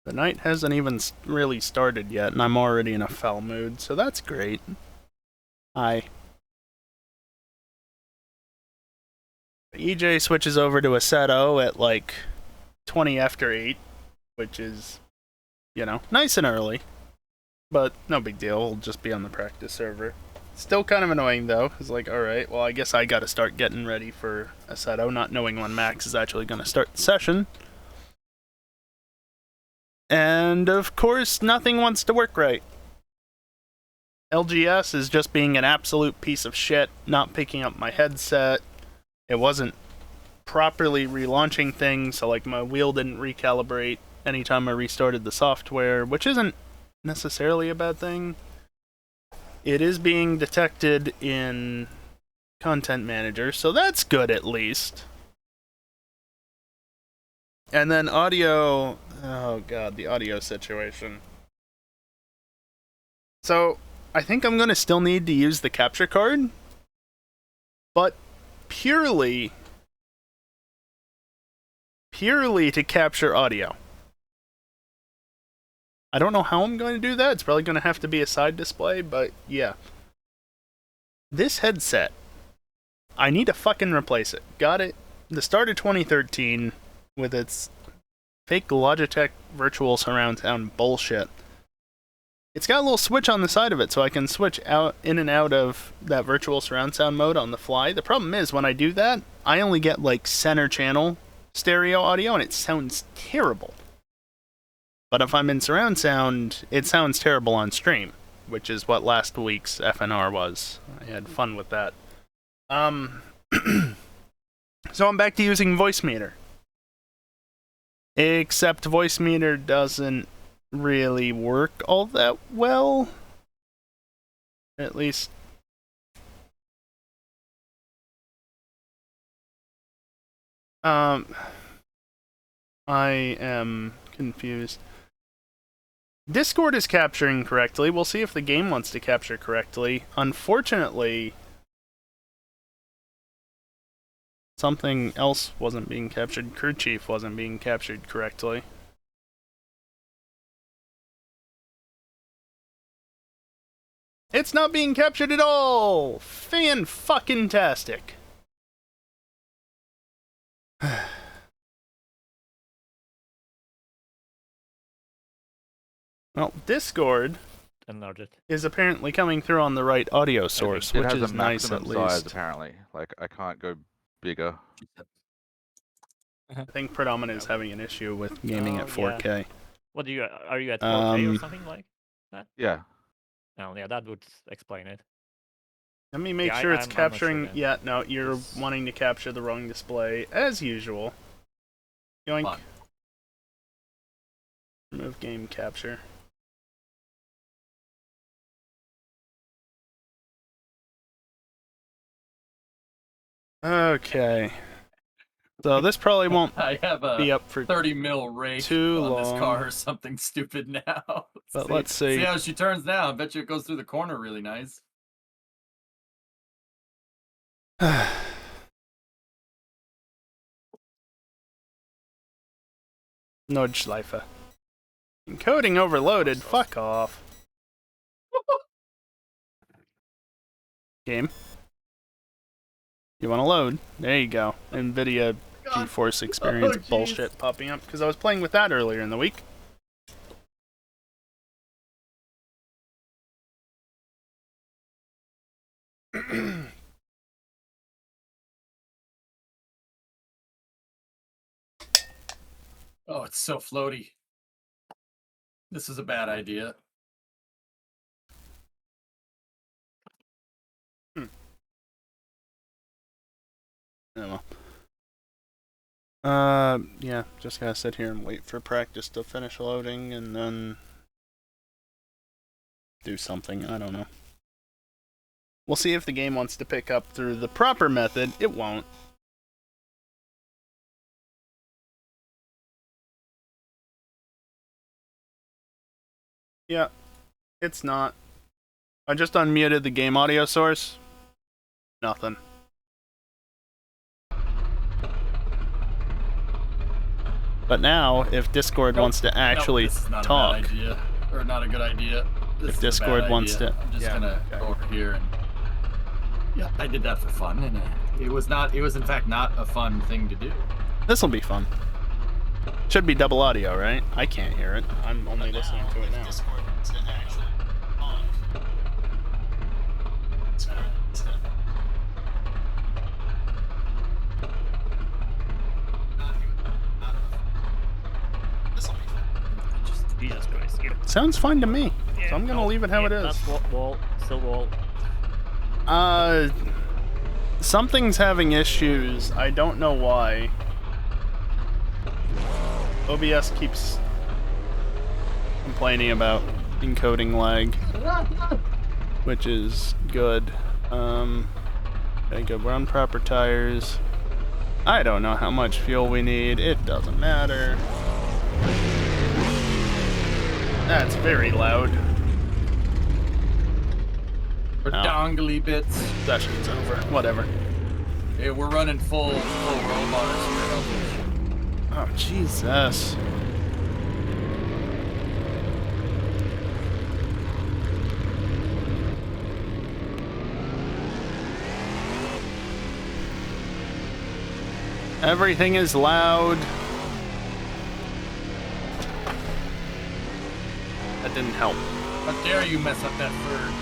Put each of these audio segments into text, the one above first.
The night hasn't even really started yet, and I'm already in a foul mood, so that's great. Hi. EJ switches over to a Seto at like 20 after 8, which is, you know, nice and early. But no big deal, we'll just be on the practice server. Still kind of annoying though. It's like, alright, well, I guess I gotta start getting ready for a Seto, not knowing when Max is actually gonna start the session. And of course, nothing wants to work right. LGS is just being an absolute piece of shit, not picking up my headset. It wasn't properly relaunching things, so like my wheel didn't recalibrate anytime I restarted the software, which isn't necessarily a bad thing. It is being detected in Content Manager, so that's good at least. And then audio, oh god, the audio situation. So, I think I'm gonna still need to use the capture card, but purely to capture audio. I don't know how I'm going to do that. It's probably going to have to be a side display, but yeah. This headset, I need to fucking replace it. Got it the start of 2013 with its fake Logitech virtual surround sound bullshit. It's got a little switch on the side of it, so I can switch out in and out of that virtual surround sound mode on the fly. The problem is, when I do that, I only get like center channel stereo audio, and it sounds terrible. But if I'm in surround sound, it sounds terrible on stream, which is what last week's FNR was. I had fun with that. So I'm back to using Voicemeeter. Except Voicemeeter doesn't really work all that well. At least I am confused. Discord is capturing correctly. We'll see if the game wants to capture correctly. Unfortunately, something else wasn't being captured. Crew Chief wasn't being captured correctly. It's not being captured at all! Fan-fucking-tastic. Well, Discord is apparently coming through on the right audio source, which is nice at least. Size, apparently. Like, I can't go bigger. I think Predominant is having an issue with gaming at 4K. Yeah. What are you at 4K or something like that? Yeah. Oh, yeah, that would explain it. Let me make sure it's capturing. Yeah, no, you're wanting to capture the wrong display, as usual. Yoink. Fun. Remove game capture. Okay. So this probably won't I have be up for 30 mil rake too on long. this car or something stupid now. But let's see. See how she turns now. I bet you it goes through the corner really nice. Nordschleife. Encoding overloaded. Fuck off. Game. You want to load? There you go. NVIDIA GeForce Experience bullshit popping up because I was playing with that earlier in the week. Oh, it's so floaty. This is a bad idea. Oh well. Yeah, just gotta sit here and wait for practice to finish loading and then do something. I don't know. We'll see if the game wants to pick up through the proper method. It won't. Yeah, it's not. I just unmuted the game audio source. Nothing. But now, if Discord wants to actually this is not talk, a bad idea. Or not a good idea. This if is a Discord bad wants idea. to, I'm just yeah, gonna okay. go over here and yeah, I did that for fun, and it was in fact not a fun thing to do. This'll be fun. Should be double audio, right? I can't hear it. I'm only listening to it now. Jesus Christ. Yep. Sounds fine to me. Yeah, So I'm gonna no, leave it how yeah, it is. That's wall, still wall. Something's having issues. I don't know why. OBS keeps complaining about encoding lag, which is good. Okay, good. We're on proper tires. I don't know how much fuel we need. It doesn't matter. That's very loud. For dongly bits. Session's over. Whatever. Hey, we're running full robots here. Oh, Jesus. Everything is loud. That didn't help. How dare you mess up that bird?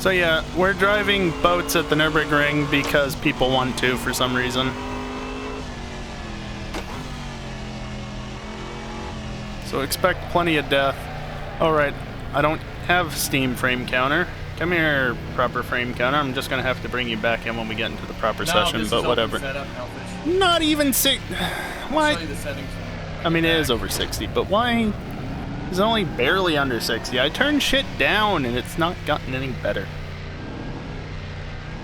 So yeah, we're driving boats at the Nürburgring because people want to for some reason. So expect plenty of death. Alright, I don't have Steam frame counter. Come here, proper frame counter. I'm just gonna have to bring you back in when we get into the proper session, but whatever. Not even six. Why? I mean, it is over 60, but why? It's only barely under 60. I turned shit down and it's not gotten any better.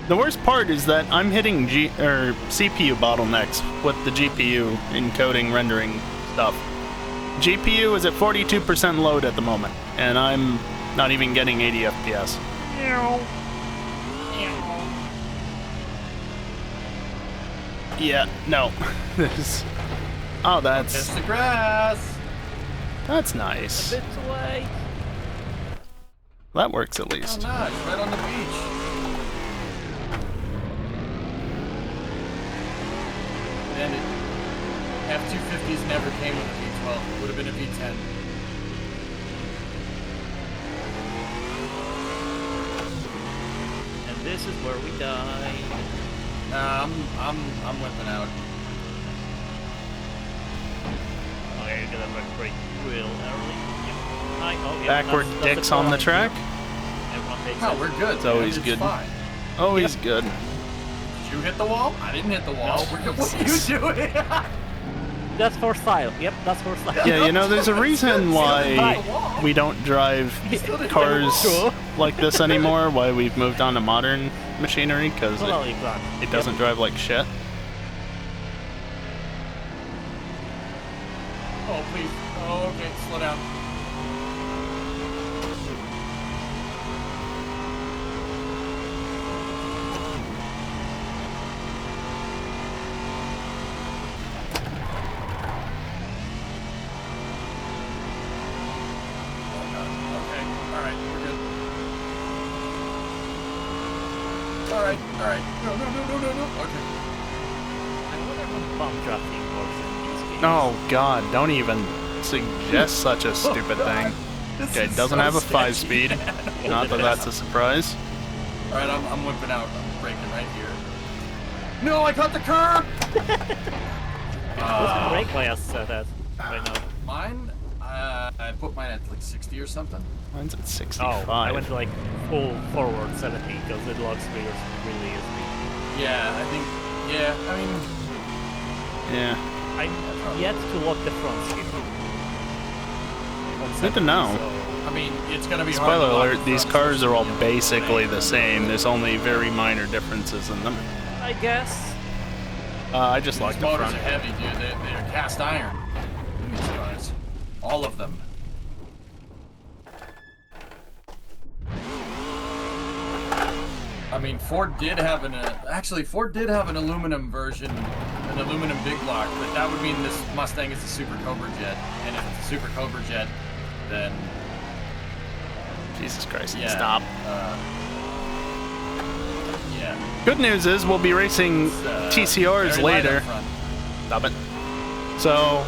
The worst part is that I'm hitting CPU bottlenecks with the GPU encoding rendering stuff. GPU is at 42% load at the moment, and I'm not even getting 80 FPS. Yeah, no. This. Oh, that's. It's the grass. That's nice. A bit away. That works at least. Oh, nice. Right on the beach. And F-250s never came with a V12. It would have been a V10. And this is where we die. Nah, I'm limping out. Oh, yeah, you're gonna like break real early. Oh, yeah, Backward that's dicks on the track. Everyone takes No, it. we're good. It's always good. Fine. Always good. Did you hit the wall? I didn't hit the wall. No. We're good. What are you doing? That's for style. Yep, that's for style. Yeah, you know, there's a reason why we don't drive cars like this anymore, why we've moved on to modern machinery, because it doesn't drive like shit. Oh, please. Oh, okay. Slow down. Alright. No. Okay. I wonder if bump drafting works in these games. Oh god, don't even suggest such a stupid thing. Okay, it doesn't have a 5-speed. Not that that's a surprise. Alright, I'm whipping out. I'm braking right here. No, I caught the curb! What's brake bias at right now? Mine? I put mine at like 60 or something. Mine's at 65. Oh, I went to like full forward 70 because it locks really easily. Yeah, I think. Yeah, I mean. Yeah. I'm yet to lock the front skid. Good to know. I mean, it's gonna be hard Spoiler to lock alert, the these front cars so are all you know, basically the same. There's only very minor differences in them. I guess. I just like These the motors front. are heavy, dude. They're cast iron. These cars. All of them. I mean, Ford did have actually Ford did have an aluminum version, an aluminum big block, but that would mean this Mustang is a Super Cobra Jet, and if it's a Super Cobra Jet, then Jesus Christ, yeah, stop. Yeah. Good news is we'll be racing TCRs very light later. up front. Stop it. So,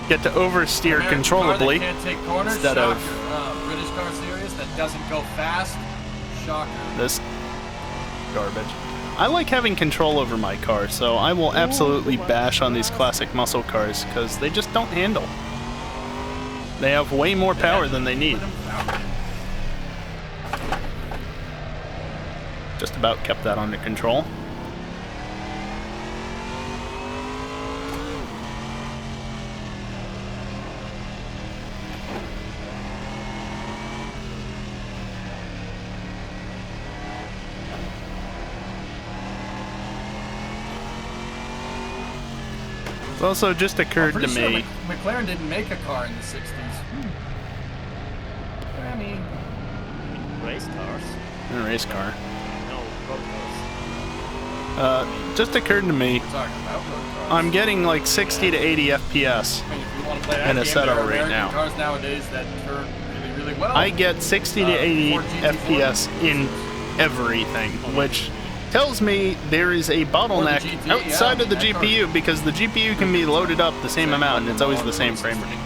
get to oversteer American controllably car that can't take corners, instead of shocker. British car series that doesn't go fast, shocker. this garbage. I like having control over my car, so I will absolutely bash on these classic muscle cars because they just don't handle. They have way more power than they need. Just about kept that under control. It also just occurred to Sure me. McLaren didn't make a car in the 60s. I mean, Race cars? In a race car. No, road cars. Just occurred to me. we're talking about road cars. I'm getting like 60 to 80 FPS. I mean, if you want to play that in a game, setup there are right American now. cars nowadays that turn really, really well. I get 60 to 80 Ford GT40. FPS in everything, which tells me there is a bottleneck GT, outside yeah, of the that car- GPU because the GPU can be loaded up the same amount and it's always the same frame rate.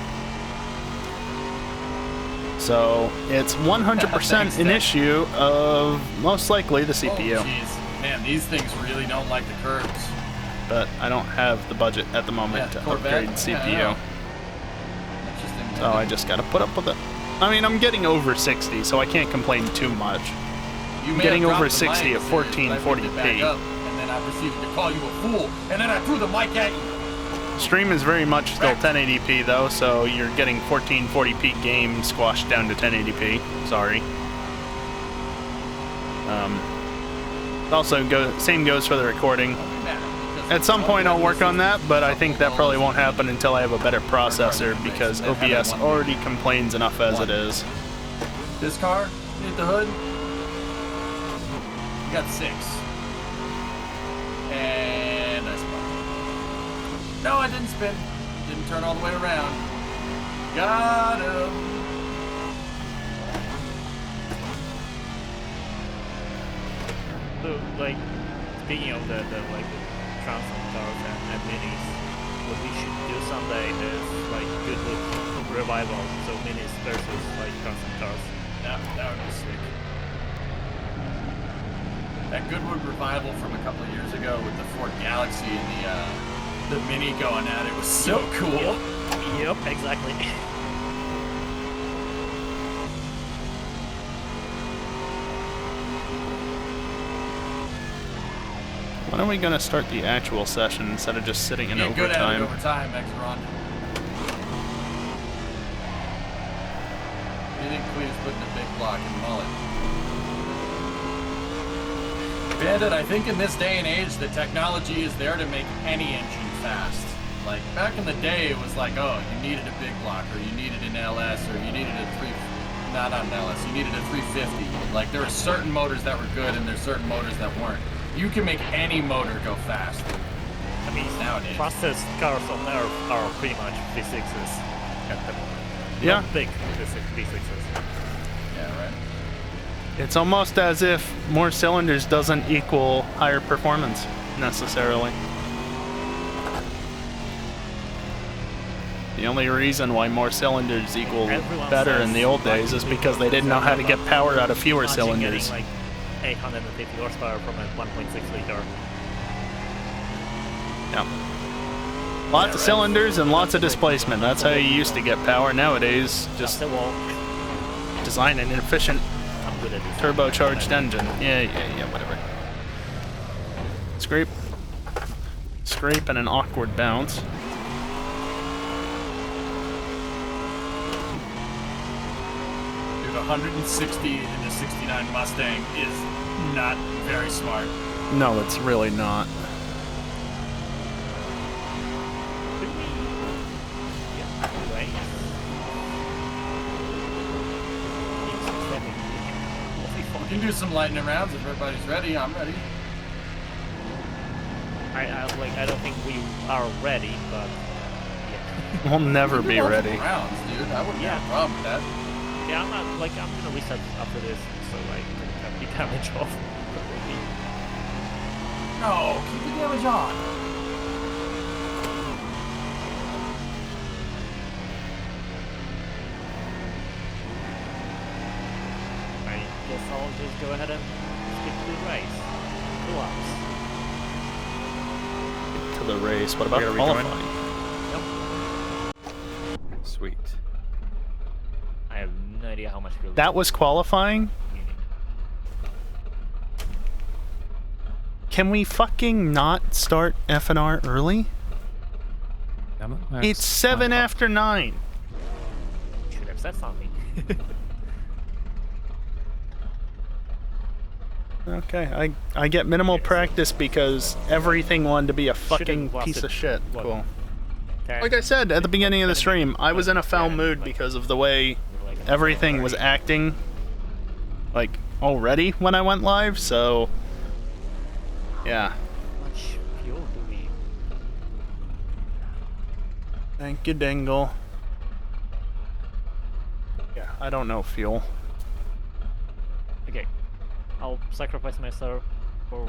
So it's 100% an issue of most likely the CPU, Oh, jeez. Man, these things really don't like the curves. but I don't have the budget at the moment to Corvette. upgrade Yeah, I CPU. know. Interesting. So I just gotta put up with it. I mean, I'm getting over 60, so I can't complain too much. You may getting have over dropped the 60 mic at as 1440p. I picked it back up, and then I proceeded to call you a fool, and then I threw the mic at you. Stream is very much still 1080p though, so you're getting 1440p game squashed down to 1080p. Sorry. Also, same goes for the recording. At some point I'll work on that, but I think that probably won't happen until I have a better processor because OBS already complains enough as it is. This car, hit the hood. You got 6. And I spun. No, I didn't spin. Didn't turn all the way around. Got him. So, like, speaking of the Transform cars and minis, what we should do someday is like Goodwood revival, so minis versus like Transform cars. That would be sick. That Goodwood revival from a couple of years ago with the Ford Galaxy and the Mini going at it was so cool. Yep, exactly. When are we gonna start the actual session instead of just sitting in Get good at it overtime? over time, Exron. You think Queen's putting a big block in mullet? Bandit, I think in this day and age, the technology is there to make any engine fast. Like, back in the day, it was like, oh, you needed a big block, or you needed an LS, or you needed a not an LS, you needed a 350. Like, there were certain motors that were good, and there's certain motors that weren't. You can make any motor go fast. I mean, Nowadays. fastest cars on Earth are pretty much V6s at the moment. Yeah. Not big V6s. Yeah, right. It's almost as if more cylinders doesn't equal higher performance, necessarily. The only reason why more cylinders equal Everyone better says in the old like days is the because they didn't know how to get power out of fewer Imagine cylinders. getting like 850 horsepower from a 1.6 liter. Yeah. Lots of cylinders and lots of displacement. That's how you used to get power. Nowadays, just the wall. design an efficient I'm good at this. turbocharged engine. Yeah, whatever. Scrape. Scrape and an awkward bounce. Dude, 160 in the 69 Mustang is not very smart. No, it's really not. We can do some lightning rounds if everybody's ready. I'm ready. I don't think we are ready, but yeah. We'll never We can be do multiple ready. rounds, dude. I wouldn't have a problem with that. Yeah, I'm not like I'm gonna reset after this, so I can have the damage off. No, keep the damage on. I guess I'll just go ahead and skip the race. Pull-ups. To the race. What about We gotta rejoin? qualifying? Sweet. I have no idea how much fuel. That was qualifying? Can we fucking not start F&R early? It's 7 after 9. Should have said something. Okay, I get minimal practice because everything wanted to be a fucking Should've piece of lasted, shit. what, Cool. 10, Like I said at the beginning of the 10 stream, I was in a foul yeah, mood like- because of the way like everything was 30. acting, like, already when I went live, so... Yeah. How much fuel do we? Thank you, Dingle. Yeah, I don't know fuel. Okay, I'll sacrifice myself for.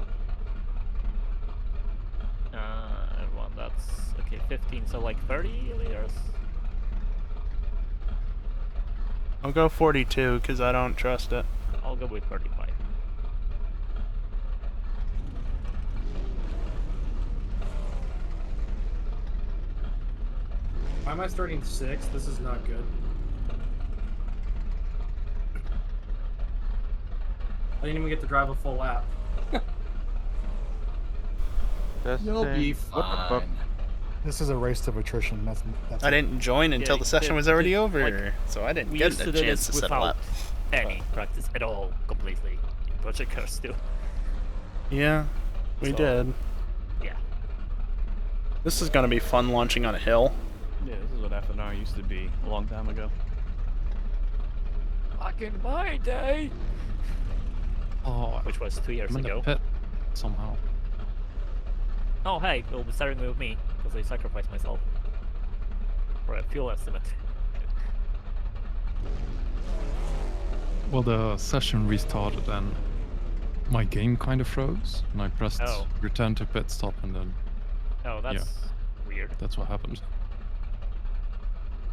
Everyone, that's okay. 15, so like 30 liters. I'll go 42, because I don't trust it. I'll go with 35. Why am I starting 6th? This is not good. I didn't even get to drive a full lap. You'll be What the fuck? fine. This is a race of attrition. That's I didn't join until Yeah, the session was already over, like, so I didn't We get used a to do chance this to settle without up. any practice at all, completely. In Project Curse too. Yeah, we So- did. Yeah. This is gonna be fun launching on a hill. Yeah, this is what F&R used to be a long time ago. Back in my day. Oh, Which was 2 years I'm in ago. the pit somehow. Oh hey, it'll be starting with me because I sacrificed myself for a fuel estimate. Well, the session restarted and my game kind of froze, and I pressed Oh. return to pit stop, and then Oh, that's weird. that's what happened.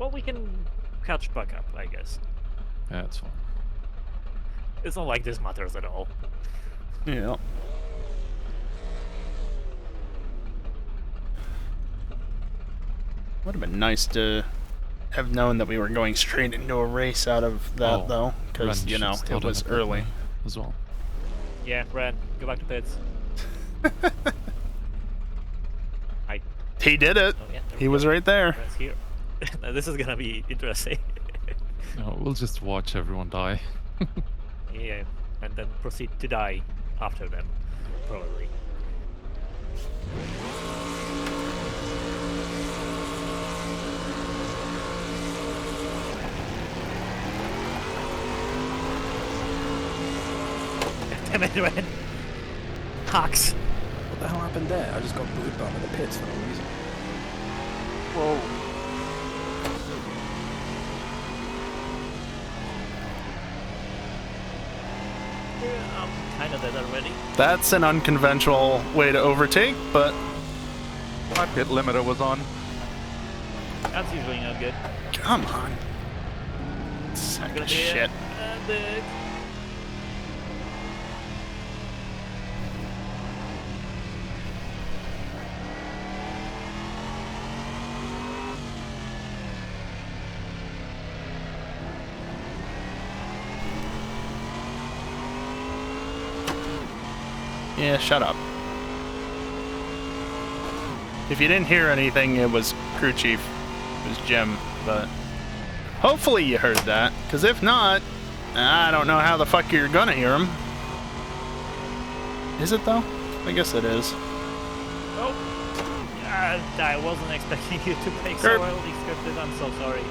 Well, we can catch back up, I guess. Yeah, it's fine. It's not like this matters at all. Yeah. Would have been nice to have known that we were going straight into a race out of that, Oh, though, because, Ren you should know, start it in was the pit early. lane as well. Yeah, Ren, go back to pits. He did it. Oh yeah, there He we was go. right there. Ren's here. Now, this is gonna be interesting. No, we'll just watch everyone die. Yeah, and then proceed to die after them, probably. Damn it, Ren. Hawks. What the hell happened there? I just got booted out of the pits for no reason. Whoa. Yeah, I'm kinda dead already. That's an unconventional way to overtake, but My pit limiter was on. That's usually not good. come on. Sack Gonna of be shit. big. Yeah, shut up. If you didn't hear anything, it was crew chief. It was Jim, but hopefully you heard that, because if not, I don't know how the fuck you're gonna hear him. Is it though? I guess it is. Oh, I wasn't expecting you to make so Erp. early scripted. I'm so sorry.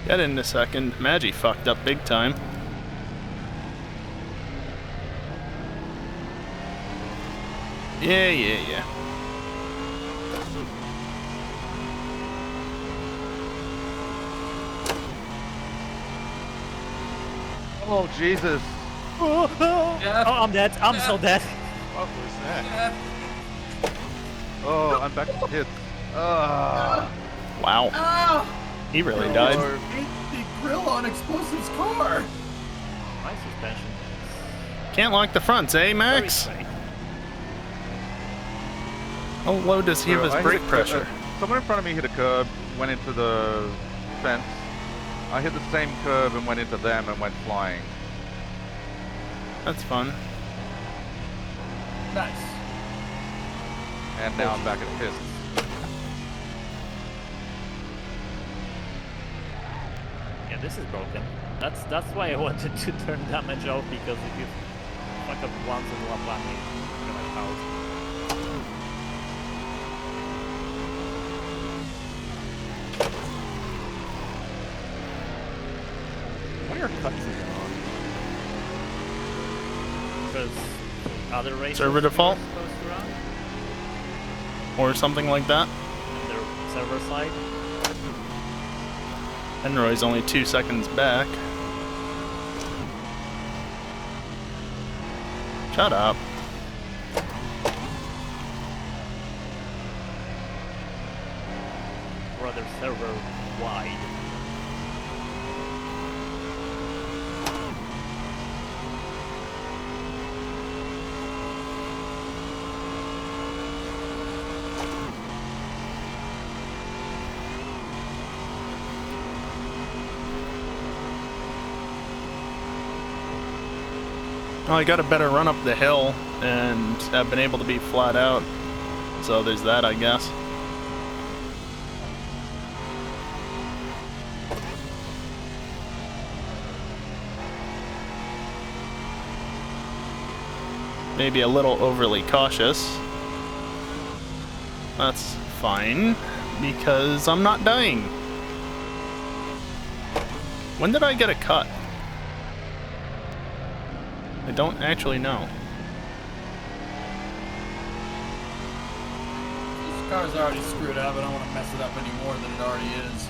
Get into second. Maggie fucked up big time. Yeah. Oh, Jesus. Yeah. Oh, I'm dead. I'm so dead. What was that? Oh, I'm back to hits. Ah. Wow. Ah! He really died. Lord. The grill on Explosive's car. My suspension. Can't lock the fronts, eh, Very Max? straight. How low does he have his I hit brake a pressure? someone in front of me hit a curb, went into the fence. I hit the same curb and went into them and went flying. That's fun. Nice. And now I'm back at pits. Yeah, this is broken. That's why I wanted to turn damage off, because if you fuck up once in one lap, you're gonna out. What are your cutscenes Because other races Server default? you're supposed to run, Or something like that. and their server side. Enroy's only 2 seconds back. Shut up. Rather server wide. Well, I got a better run up the hill and have been able to be flat out. So there's that, I guess. Maybe a little overly cautious. That's fine, because I'm not dying. When did I get a cut? I don't actually know. This car's already screwed up. I don't want to mess it up any more than it already is.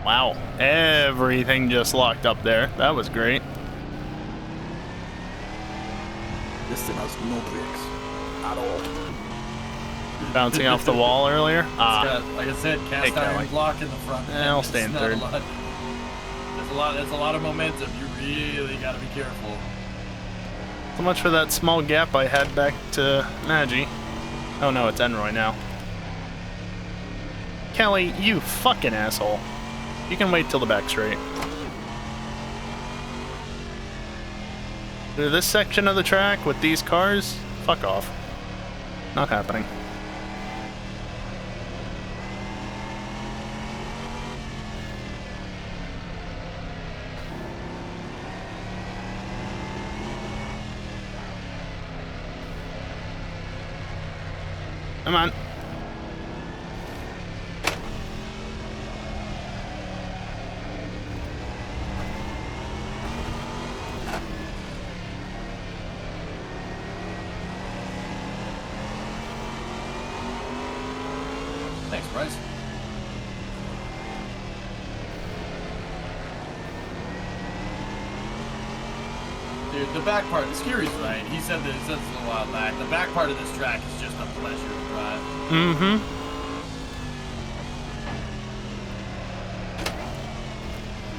Wow, everything just locked up there. That was great. This thing has no brakes at all. Bouncing off the wall earlier. It's Ah, got, like I said, cast Kelly. iron block in the front. I'll It's stay in not third. There's a lot of momentum. You really gotta be careful. so much for that small gap I had back to Maggie. Oh no, it's Enroy now. Kelly, you fucking asshole. You can wait till the back straight. Through this section of the track with these cars, fuck off. Not happening. Come on. Thanks, Bryce. Dude, the back part, Skiri's right. He said that it's a lot of lag. The back part of this track is just a pleasure to drive. Mm-hmm.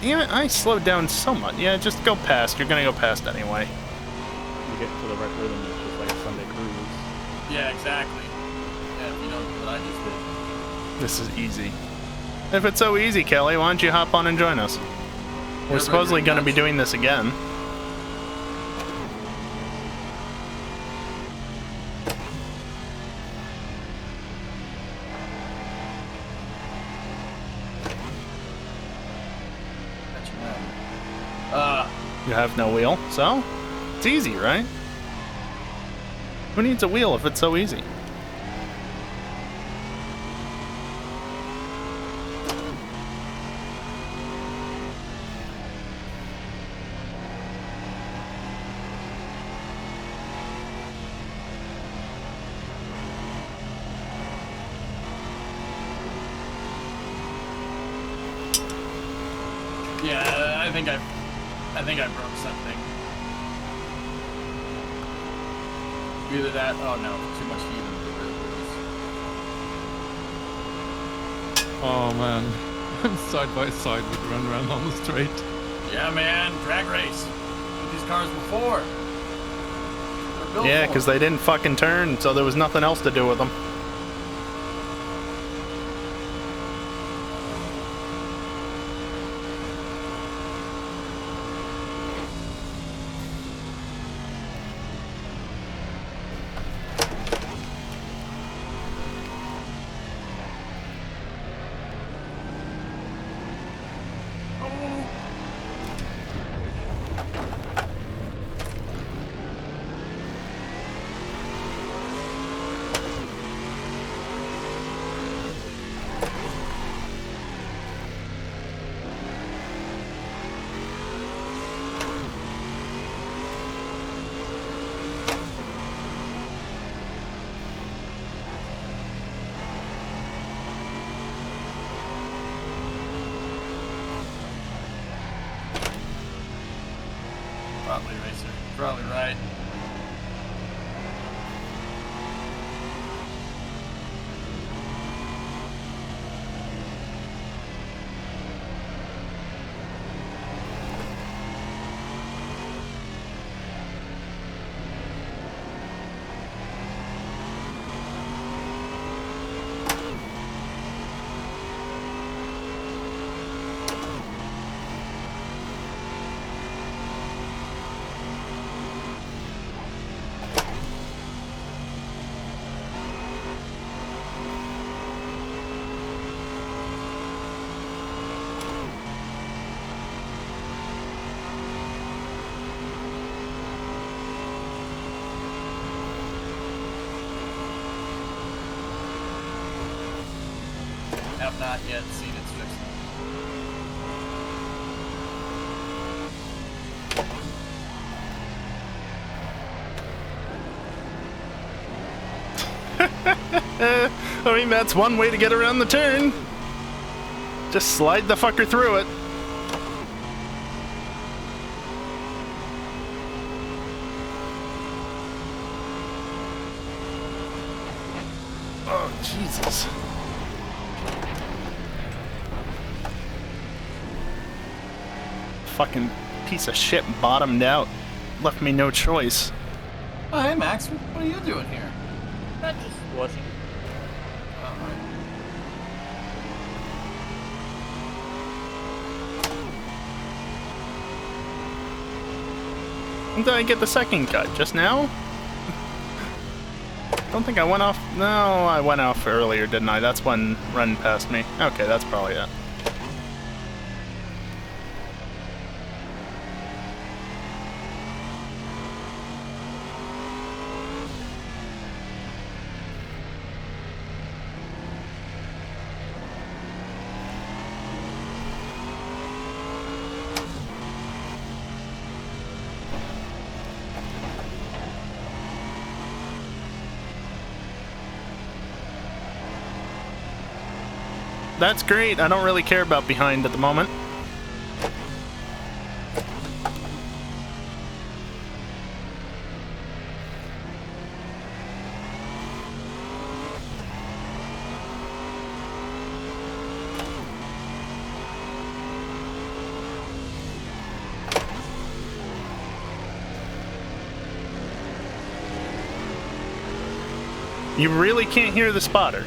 Damn it, I slowed down so much. Yeah, just go past. You're gonna go past anyway. You get to the right rhythm, it's just like a Sunday cruise. Yeah, exactly. Yeah, if you know what I just did. This is easy. If it's so easy, Kelly, why don't you hop on and join us? We're Yeah, supposedly right, gonna be nuts. doing this again. Got you, man. You have no wheel, so it's easy, right? Who needs a wheel if it's so easy? think I broke something. Either that. Oh no, too much heat in the rear wheels. Oh man, I'm side by side with run around on the straight. Yeah, man, drag race. With these cars before. They're built Yeah, for because it. they didn't fucking turn, so there was nothing else to do with them. Probably racer. Probably right. Have not yet seen its fixing. I mean, that's one way to get around the turn. Just slide the fucker through it. Oh, Jesus. Fucking piece of shit bottomed out. Left me no choice. Oh, hey Max, what are you doing here? Not just watching. Alright. When did I get the second cut? Just now? Don't think I went off. No, I went off earlier, didn't I? That's when Ren passed me. Okay, that's probably it. That's great. I don't really care about behind at the moment. You really can't hear the spotter.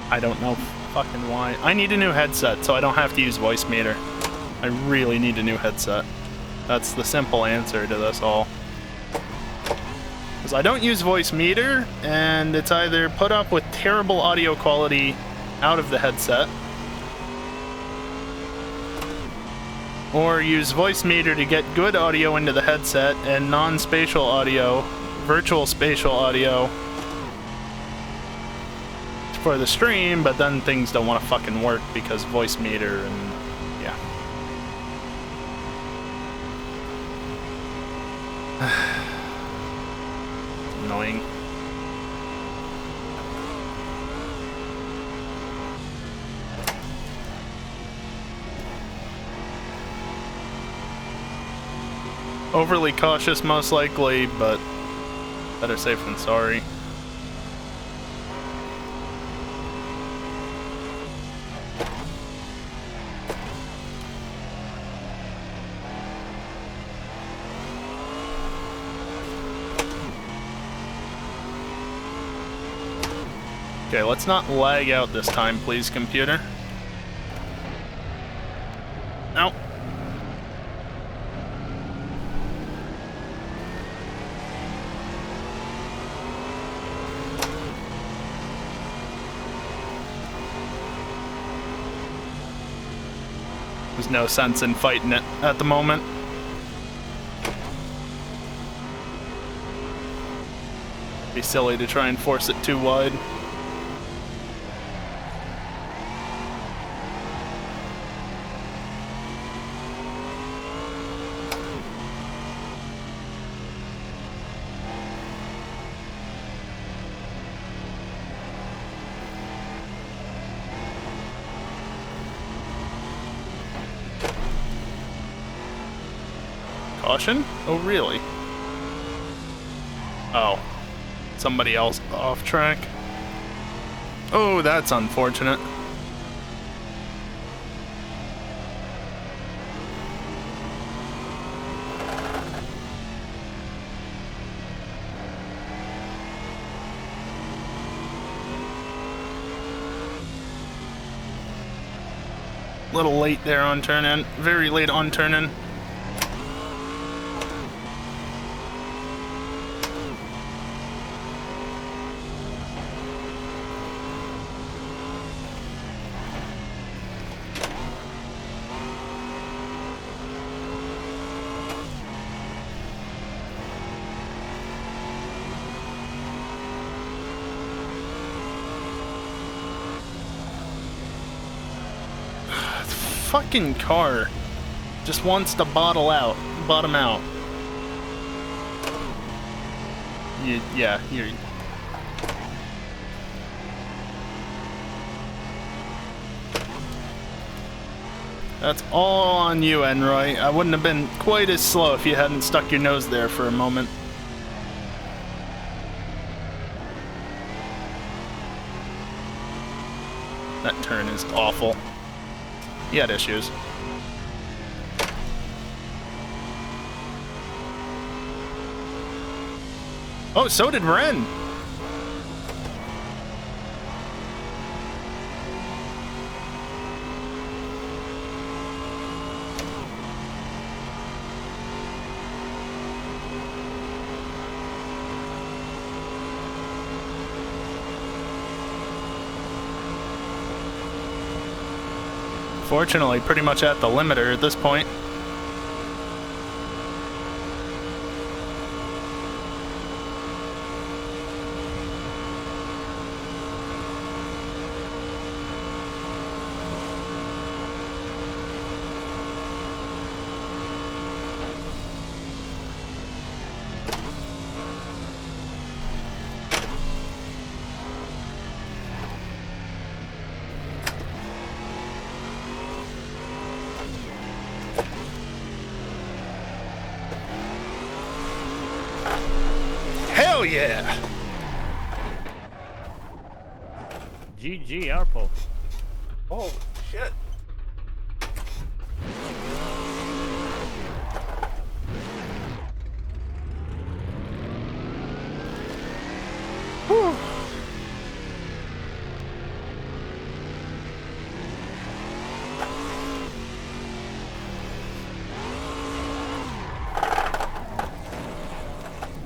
I don't know fucking why. I need a new headset so I don't have to use voice meter. I really need a new headset. That's the simple answer to this all. Because I don't use voice meter, and it's either put up with terrible audio quality out of the headset, or use voice meter to get good audio into the headset and non-spatial audio, virtual spatial audio for the stream, but then things don't want to fucking work because voice meter and yeah. Annoying. Overly cautious, most likely, but better safe than sorry. Okay, let's not lag out this time, please, computer. Nope. There's no sense in fighting it at the moment. Be silly to try and force it too wide. Caution? Oh, really? Oh. Somebody else off track. Oh, that's unfortunate. Little late there on turn in. Very late on turn in. Fucking car just wants to bottom out. Yeah, you're... That's all on you, Enroy. I wouldn't have been quite as slow if you hadn't stuck your nose there for a moment. That turn is awful. He had issues. Oh, so did Ren. Fortunately, pretty much at the limiter at this point. Hell yeah! GG, Arpo. Oh, shit. Whew.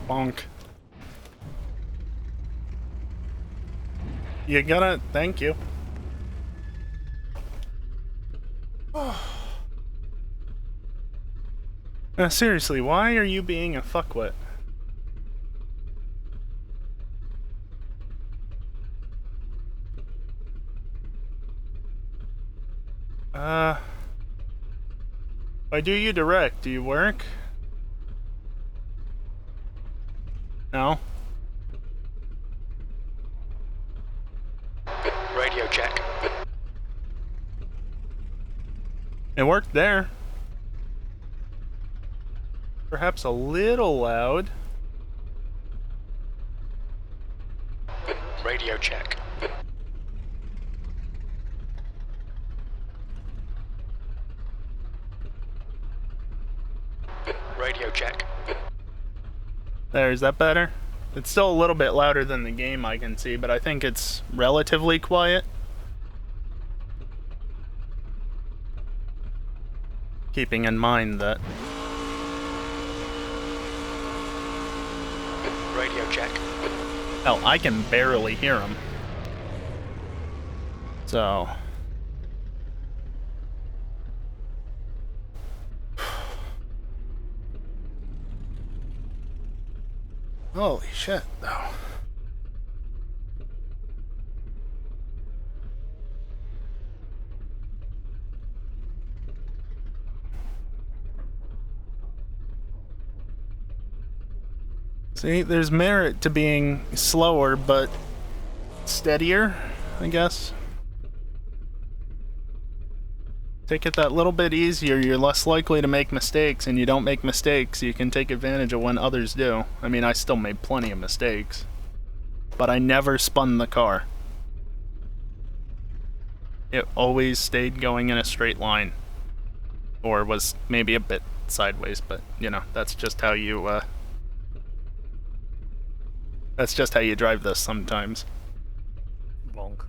Bonk. You gotta... Thank you. Seriously, why are you being a fuckwit? Why do you direct? Do you work? No? Radio check. It worked there. Perhaps a little loud. Radio check. Radio check. There, is that better? It's still a little bit louder than the game I can see, but I think it's relatively quiet. Keeping in mind that... Radio check. Hell, I can barely hear him. So... Holy shit, though. See, there's merit to being slower, but steadier, I guess. Take it that little bit easier, you're less likely to make mistakes, and you don't make mistakes, you can take advantage of when others do. I mean, I still made plenty of mistakes, but I never spun the car. It always stayed going in a straight line, or was maybe a bit sideways, but, you know, that's just how you, that's just how you drive this sometimes. Bonk.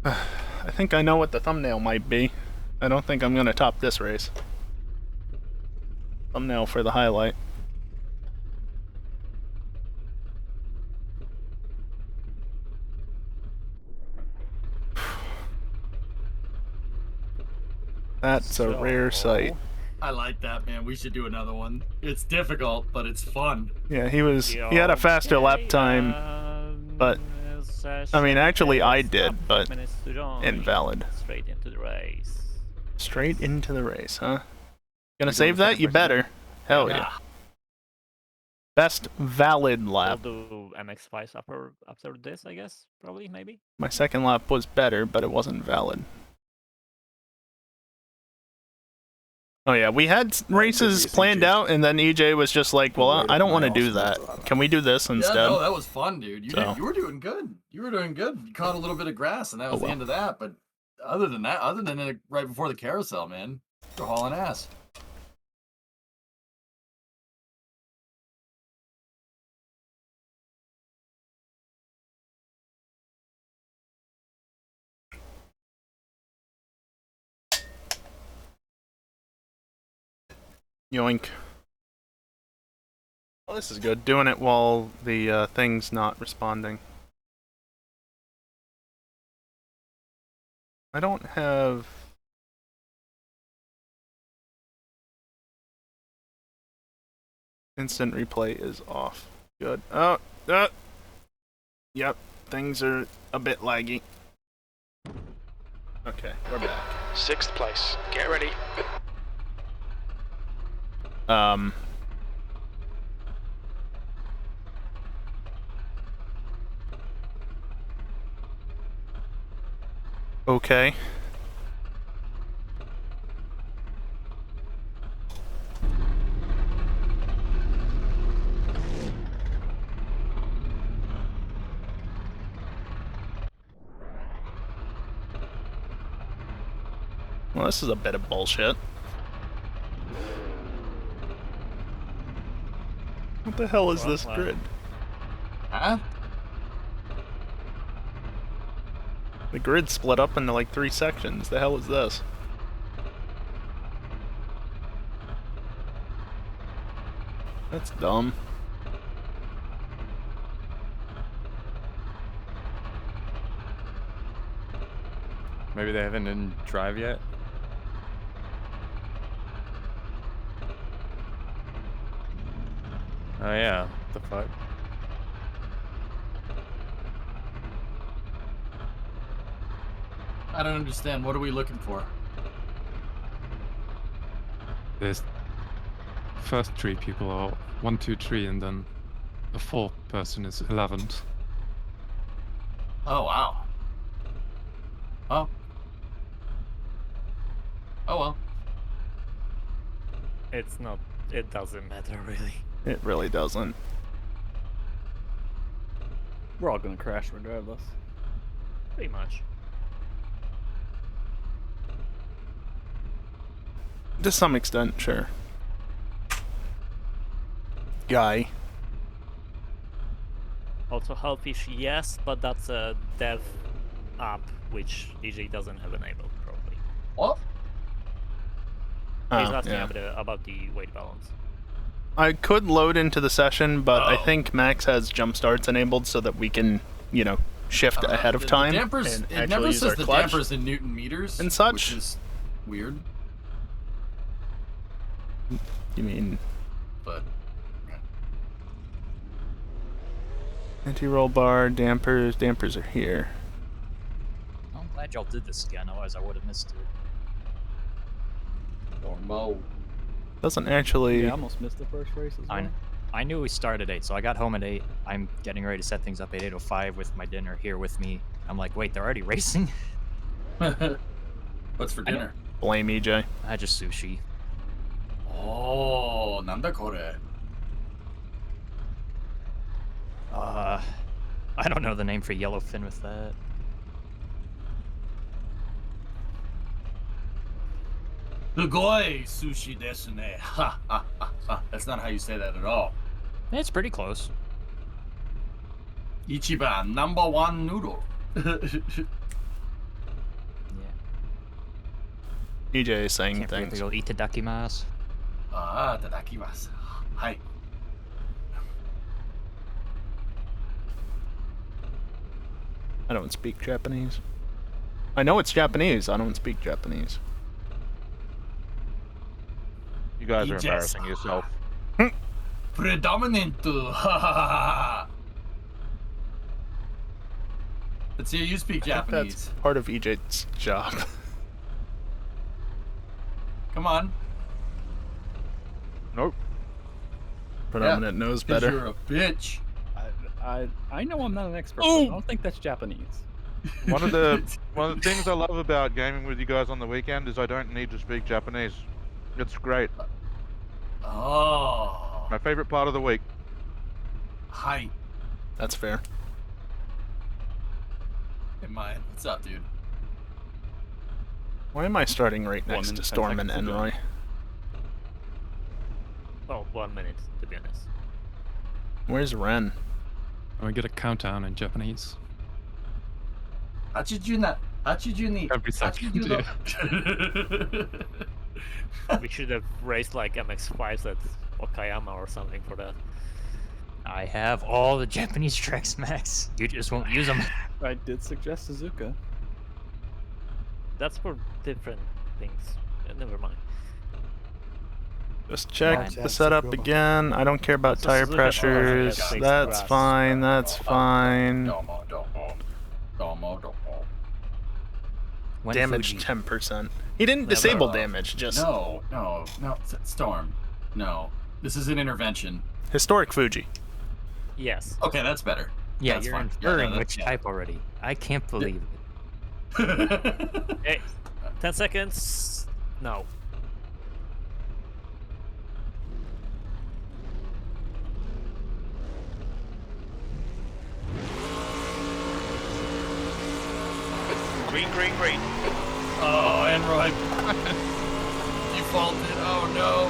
I think I know what the thumbnail might be. I don't think I'm gonna top this race. Thumbnail for the highlight. That's a rare sight. I like that, man. We should do another one. It's difficult, but it's fun. Yeah, he had a faster lap time, but I mean, actually I did, but invalid. Straight into the race. Straight into the race, huh? Gonna save that? You better. Hell yeah. Best valid lap. We'll do MX5 after this, I guess. Probably, maybe. My second lap was better, but it wasn't valid. Oh yeah, we had races planned out, and then EJ was just like, well, I don't want to do that. Can we do this instead? Yeah, no, that was fun, dude. You were doing good. You were doing good. You caught a little bit of grass, and that was the end of that. But other than that, it right before the carousel, man, you're hauling ass. Yoink. Well, this is good. Doing it while the thing's not responding. I don't have... Instant replay is off. Good. Oh, yep, things are a bit laggy. Okay, we're back. 6th place. Get ready. Okay. Well, this is a bit of bullshit. What the hell is this grid? Huh? The grid split up into like 3 sections. The hell is this? That's dumb. Maybe they haven't in drive yet. Oh yeah, what the fuck? I don't understand. What are we looking for? There's first 3 people are 1, 2, 3, and then the 4th person is 11th. Oh wow. Oh. Oh well. It's not It doesn't matter really. It really doesn't. We're all gonna crash regardless. Pretty much. To some extent, sure. Guy. Also Hellfish, yes, but that's a dev app which EJ doesn't have enabled probably. What? He's Oh, asking yeah. about the weight balance. I could load into the session, but I think Max has jump starts enabled so that we can, you know, shift ahead of The time dampers, and it actually never use says our the clutch. dampers in Newton meters and such. which is weird. You mean But anti-roll bar, dampers? Dampers are here. I'm glad y'all did this again, otherwise I would have missed it. Normal. Doesn't actually. Yeah, I almost missed the first race as well. I knew we started at 8, so I got home at 8. I'm getting ready to set things up at 8:05 with my dinner here with me. I'm like, wait, they're already racing? What's for dinner? Blame EJ. I had just sushi. Oh, nanda kore. I don't know the name for yellowfin with that. Sugoi sushi desu ne. Ha ha ha ha. That's not how you say that at all. It's pretty close. Ichiban, #1 noodle. EJ is saying Can't forget things. to go itadakimasu. Ah, tadakimasu. Hi. I don't speak Japanese. I know it's Japanese. I don't speak Japanese. You guys are Yes. embarrassing yourself. Predominant. Ha ha ha. Let's hear you speak I think Japanese. that's part of EJ's job. Come on. Nope. Predominant knows 'Cause better. you're a bitch. I know I'm not an expert, but Ooh! I don't think that's Japanese. One of the things I love about gaming with you guys on the weekend is I don't need to speak Japanese. It's great. Oh. My favorite part of the week. Hi. That's fair. Hey, mine. What's up, dude? Why am I starting right next minute, to 10 Storm and seconds to go. Enroy? Oh, 1 minute to be honest. Where's Ren? I get a countdown in Japanese. Hachijuna. Hachijuni. Every second, Hachijuna. We should have raced like MX5s at Okayama or something for that. I have all the Japanese tracks, Max. You just won't use them. I did suggest Suzuka. That's for different things. Never mind. Just check Fine. the setup again. I don't care about So tire Suzuka pressures. has That's grass. fine. That's fine. Domo, domo. Domo, domo. When Damage Fuji. 10%. He didn't Never. disable damage, just No. Storm. No. This is an intervention. historic Fuji. Yes. Okay, that's better. Yeah, That's you're fine. inferring Yeah, no, which that's- type already. I can't believe it. Hey, 10 seconds. No. Green, green, green. Oh, Enroy. You faulted. Oh, no.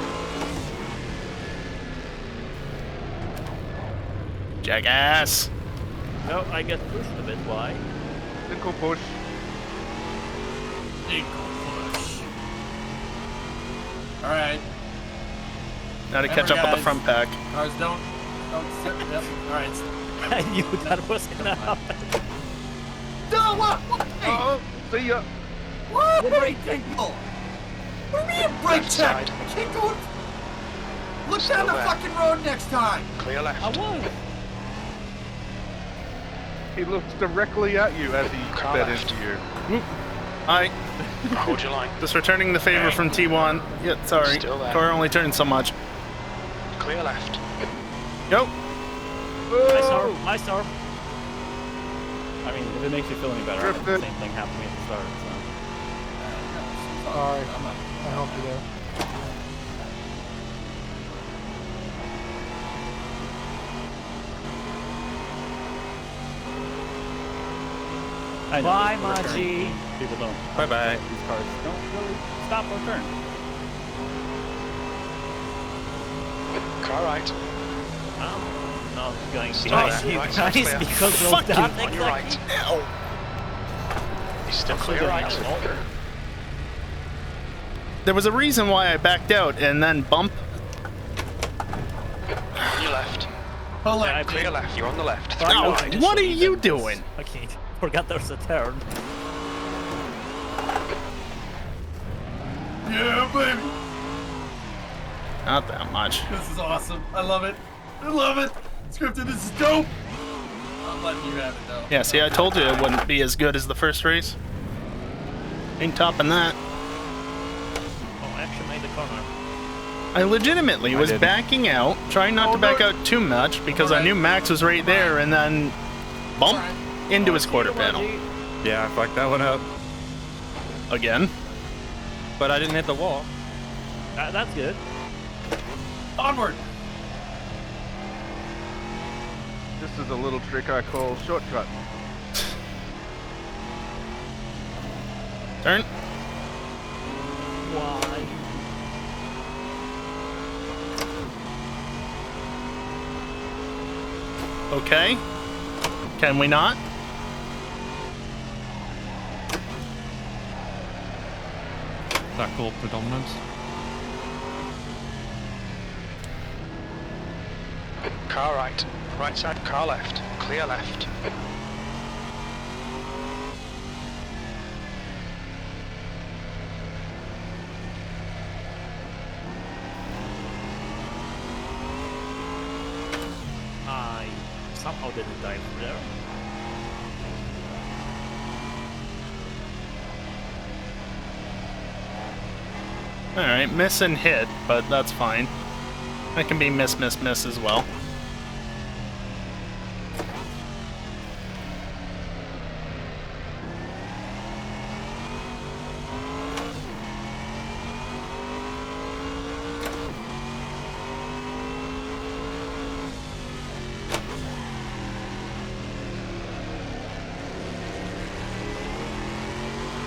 Jackass! No, I get pushed a bit. Why? Tinkle push. Inkle push. All right. Now to catch up with the front pack. Cars, don't sit. Yep. All right. I knew that was gonna happen. No, what? Oh, see ya. What? Brake signal. What do you mean brake check? I can't go. Look down the fucking road next time. Clear left. I won. He looks directly at you as he Car sped left. into you. Hi. Hold your line. Just returning the favor from T1. Yeah, sorry. Still there. Car only turned so much. Clear left. Go! Nice storm. I mean, if it makes you feel any better, I had the Drifted. same thing happened to me at the start, so. Sorry, I helped you there. I know, Bye, the return Maji. People don't. Bye-bye. These cars don't really stop or turn. Car right. I'm not going Stop. behind you Right, guys clear. because of Fucking that. On your right. You're still clear right. There was a reason why I backed out and then bump. On your left. Pull Yeah, I it. Clear left. You're on the left. Fuck Ow, no, I just what are leave you them 'cause- doing? Okay, forgot there's a turn. Yeah, baby. Not that much. This is awesome. I love it. I love it. Scripted, this is dope. I'm letting you have it though. Yeah, see, I told you it wouldn't be as good as the first race. Ain't topping that. Oh, I actually made the corner. I legitimately was didn't. backing out, trying not to back out too much because I knew Max was right there, and then bump into his quarter panel. Yeah, I fucked that one up. Again. But I didn't hit the wall. That's good. Onward. This is a little trick I call shortcut. Turn. Why? Okay. Can we not? That called predominance. Car right. Right side, car left. Clear left. I somehow didn't die there. Alright, miss and hit, but that's fine. That can be miss, miss, miss as well.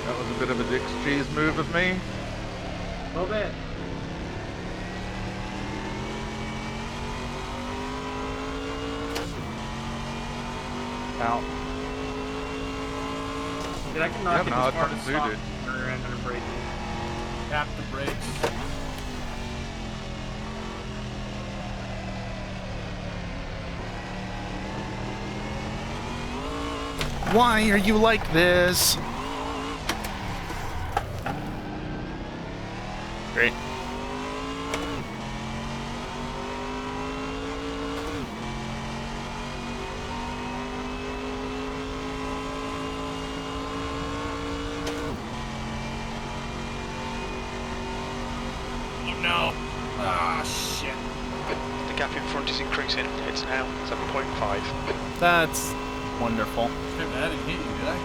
That was a bit of a Dick's cheese move of me. A little bit. Out. Dude, I can knock You it have an as far odd as too, stop dude. and under braking. Tap the brakes. Why are you like this? Great. Oh no. Ah, shit. The gap in front is increasing. It's now 7.5. That's wonderful. Shit, man, I didn't hit you, did I?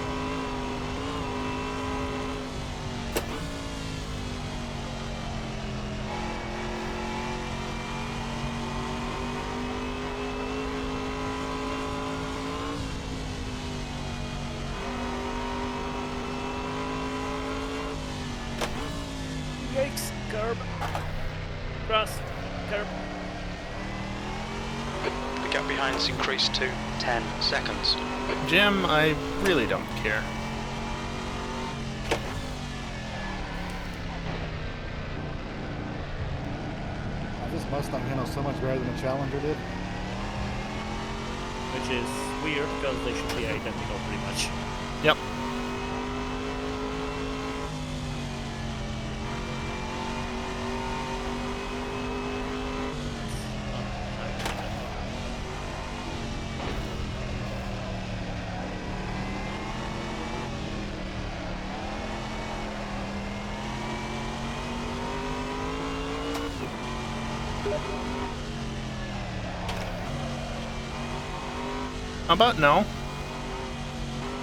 Yikes, curb. Cross, curb. The gap behind is increased to 10 seconds. Jim, I really don't care. This Mustang handles so much better than the Challenger did. Which is weird because they should be identical pretty much. Yep. How about no?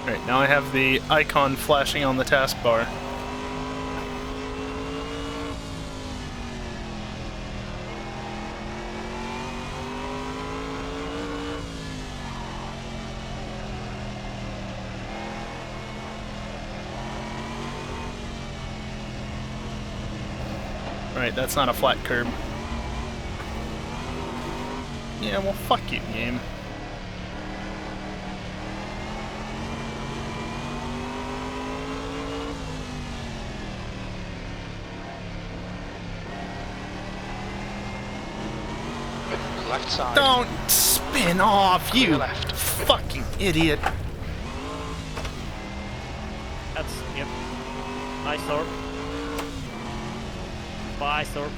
Alright, now I have the icon flashing on the taskbar. Right, that's not a flat curb. Yeah, well, fuck you, game. Left side. Don't spin off, you Left. fucking idiot. That's, yep. Nice Thorpe. Bye, Thorpe.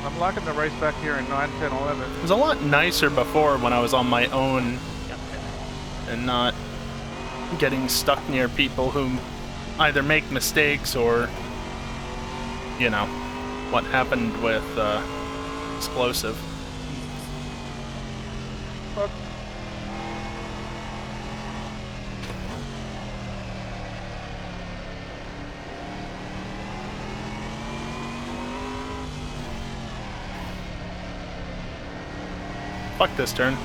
I'm liking the race back here in 9, 10, 11. It was a lot nicer before when I was on my own and not getting stuck near people who either make mistakes or, you know, what happened with Explosive. Fuck. Fuck this turn.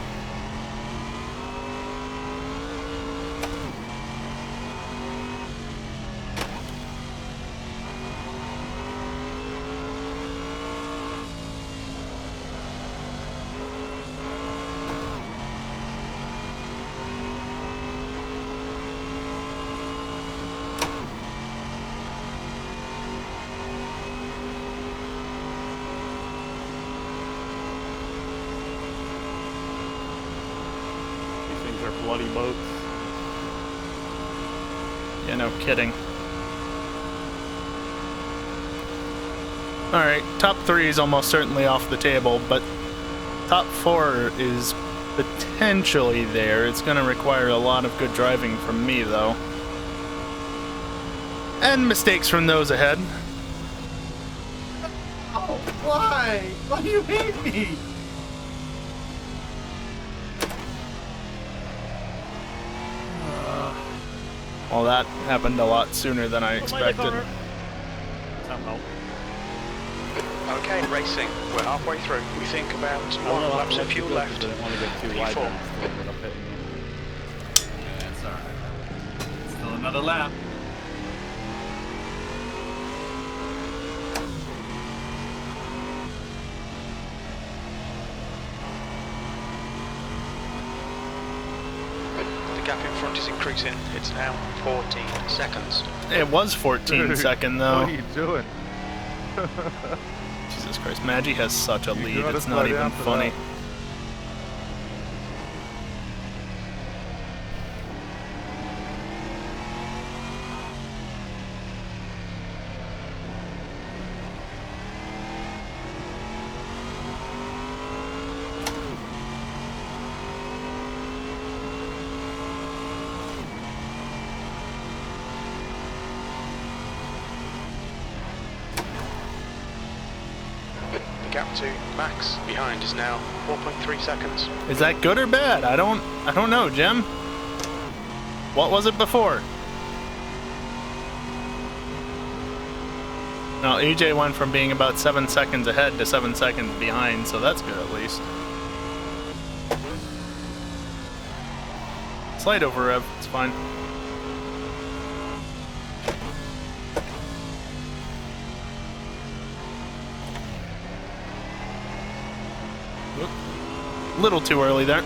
These things are bloody boats. Yeah, no kidding. Alright, top 3 is almost certainly off the table, but top 4 is potentially there. It's going to require a lot of good driving from me, though. And mistakes from those ahead. Oh, why? Why do you hate me? Well, that happened a lot sooner than I expected. Somehow. Okay, racing. We're halfway through. We think about one laps of fuel left. I didn't want to get too wide P4. then it's still ended up hitting me. That's alright. Still another lap. The gap in front is increasing. It's now 14 seconds. It was 14 Dude, second, What though. are you doing? Jesus Christ, Maggie has such a You lead, gotta it's slow not even down for funny. that. The gap to Max behind is now 4.3 seconds. Is that good or bad? I don't know, Jim. What was it before? No, EJ went from being about 7 seconds ahead to 7 seconds behind, so that's good at least. Slight over rev, it's fine. Oop. Little too early there.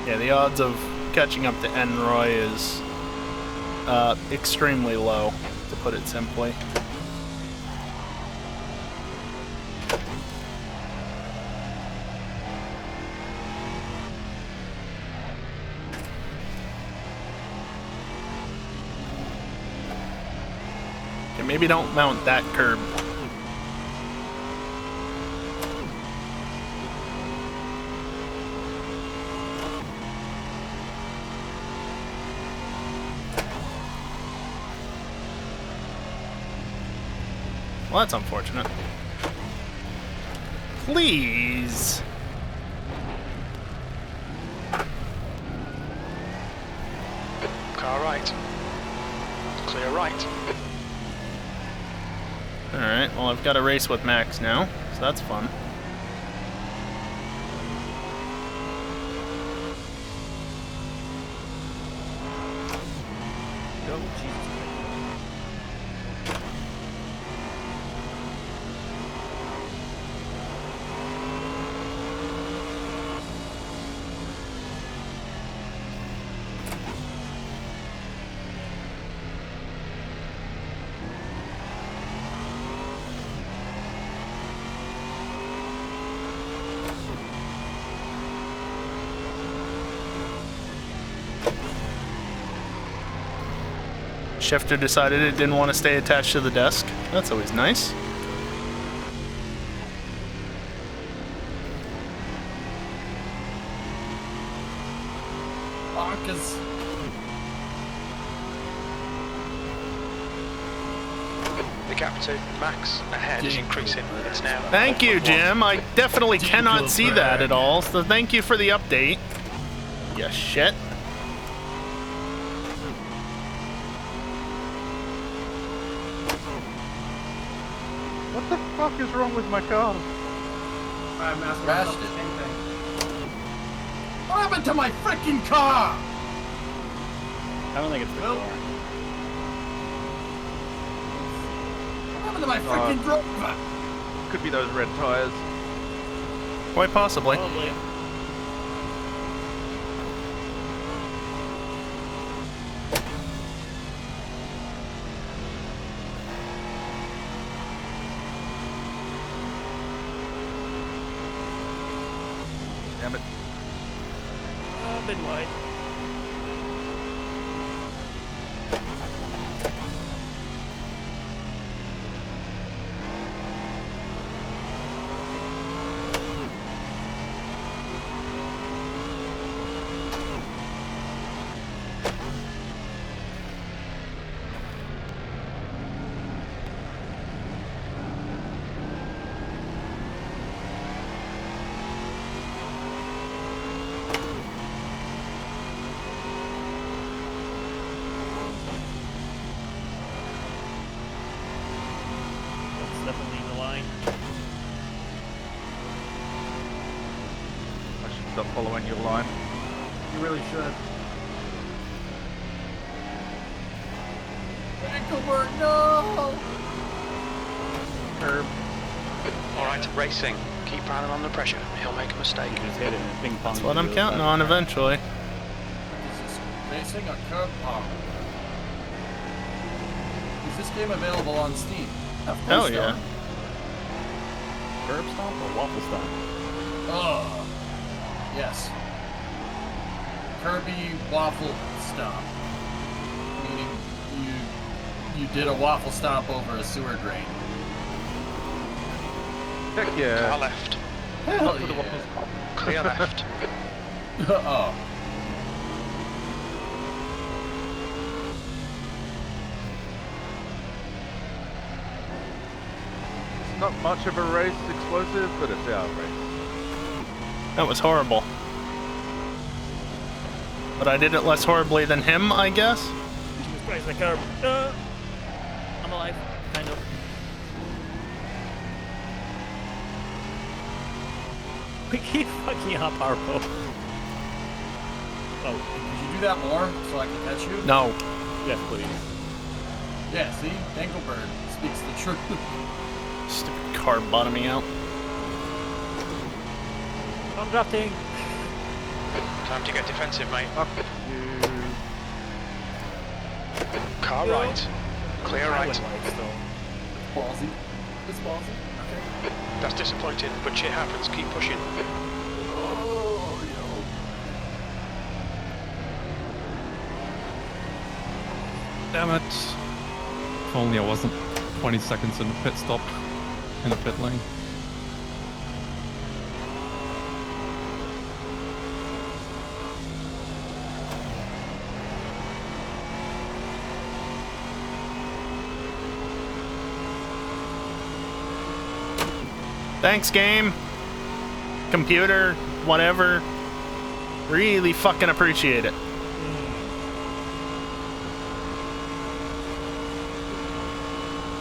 Yeah, the odds of catching up to Enroy is extremely low, to put it simply. Okay, maybe don't mount that curb. Well, that's unfortunate. Please. Car right. Clear right. Alright, well, I've got a race with Max now, so that's fun. Oh, Jesus Christ. Shifter decided it didn't want to stay attached to the desk. That's always nice. Bonkers. The gap to Max ahead is increasing. It's now. Thank you, Jim. I definitely cannot see that at all, so thank you for the update. Yeah, shit. What the fuck is wrong with my car? I'm asking Crashed myself the it. same thing. What happened to my freaking car? I don't think it's the Well- car. What happened to my freaking driver? Could be those red tires. Quite possibly. Probably. Damn it. A bit wide. That's definitely the line. I should stop following your line. You really should. Engelbert, no! Curb. Alright, racing. Keep Brandon under pressure. He'll make a mistake. You just hit it and ping pong. That's what I'm counting on eventually. Is this racing or curb pop? Is this game available on Steam? Of Hell course yeah. not. Curb stomp or waffle stomp? Oh, yes. Kirby waffle stomp. Meaning you did a waffle stomp over a sewer drain. Heck Car yeah. left. Hell For the yeah. Clear left. Oh. It's not much of a race explosive, but it's our race. That was horrible. But I did it less horribly than him, I guess. Jesus Christ, the curb. I'm alive, kind of. We keep fucking up our boat. Oh, Could you do that more so I can catch you? No. Yes, please. Yeah, see? Engelbert speaks the truth. Stupid car bottoming out. I'm drafting. Time to get defensive, mate. Fuck you. Car right. Clear right. Ballsy. It's ballsy. Okay. That's disappointing, but shit happens. Keep pushing. Oh, yo. Damn it. If only I wasn't 20 seconds in the pit stop in the pit lane. Thanks, game. Computer, whatever. Really fucking appreciate it.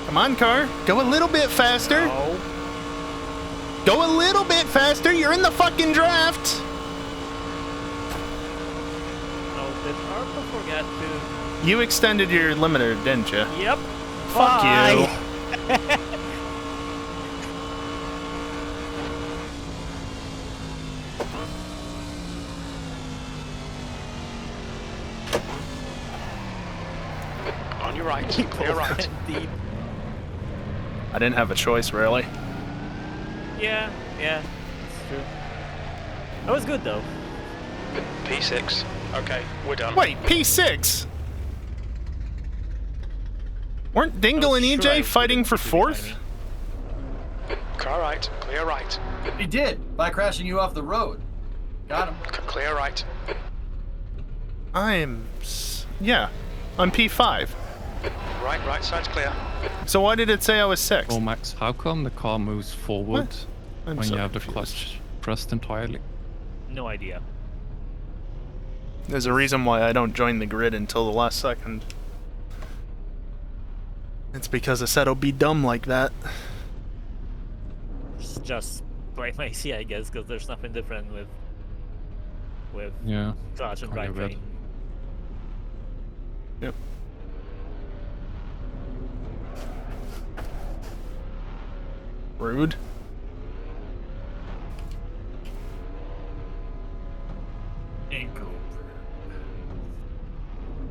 Come on, car. Go a little bit faster. No. Go a little bit faster. You're in the fucking draft. Oh, did Arpa forget to... You extended your limiter, didn't you? Yep. Fuck you. On your right, clear right. Deep. I didn't have a choice, really. Yeah, that's true. That was good though. P6. Okay, we're done. Wait, P6? Weren't Dingle and sure EJ fighting for fourth? Car right, clear right. He did, by crashing you off the road. Got him. Clear right. Yeah, I'm P5. Right side's clear. So why did it say I was 6th? Oh, Max, how come the car moves forward I'm when so you have the confused. clutch pressed entirely? No idea. There's a reason why I don't join the grid until the last second. It's because I said I'll be dumb like that. It's just quite lazy, I guess, because there's nothing different with Yeah. clutch and quite a bit. drivetrain. Yep. Rude.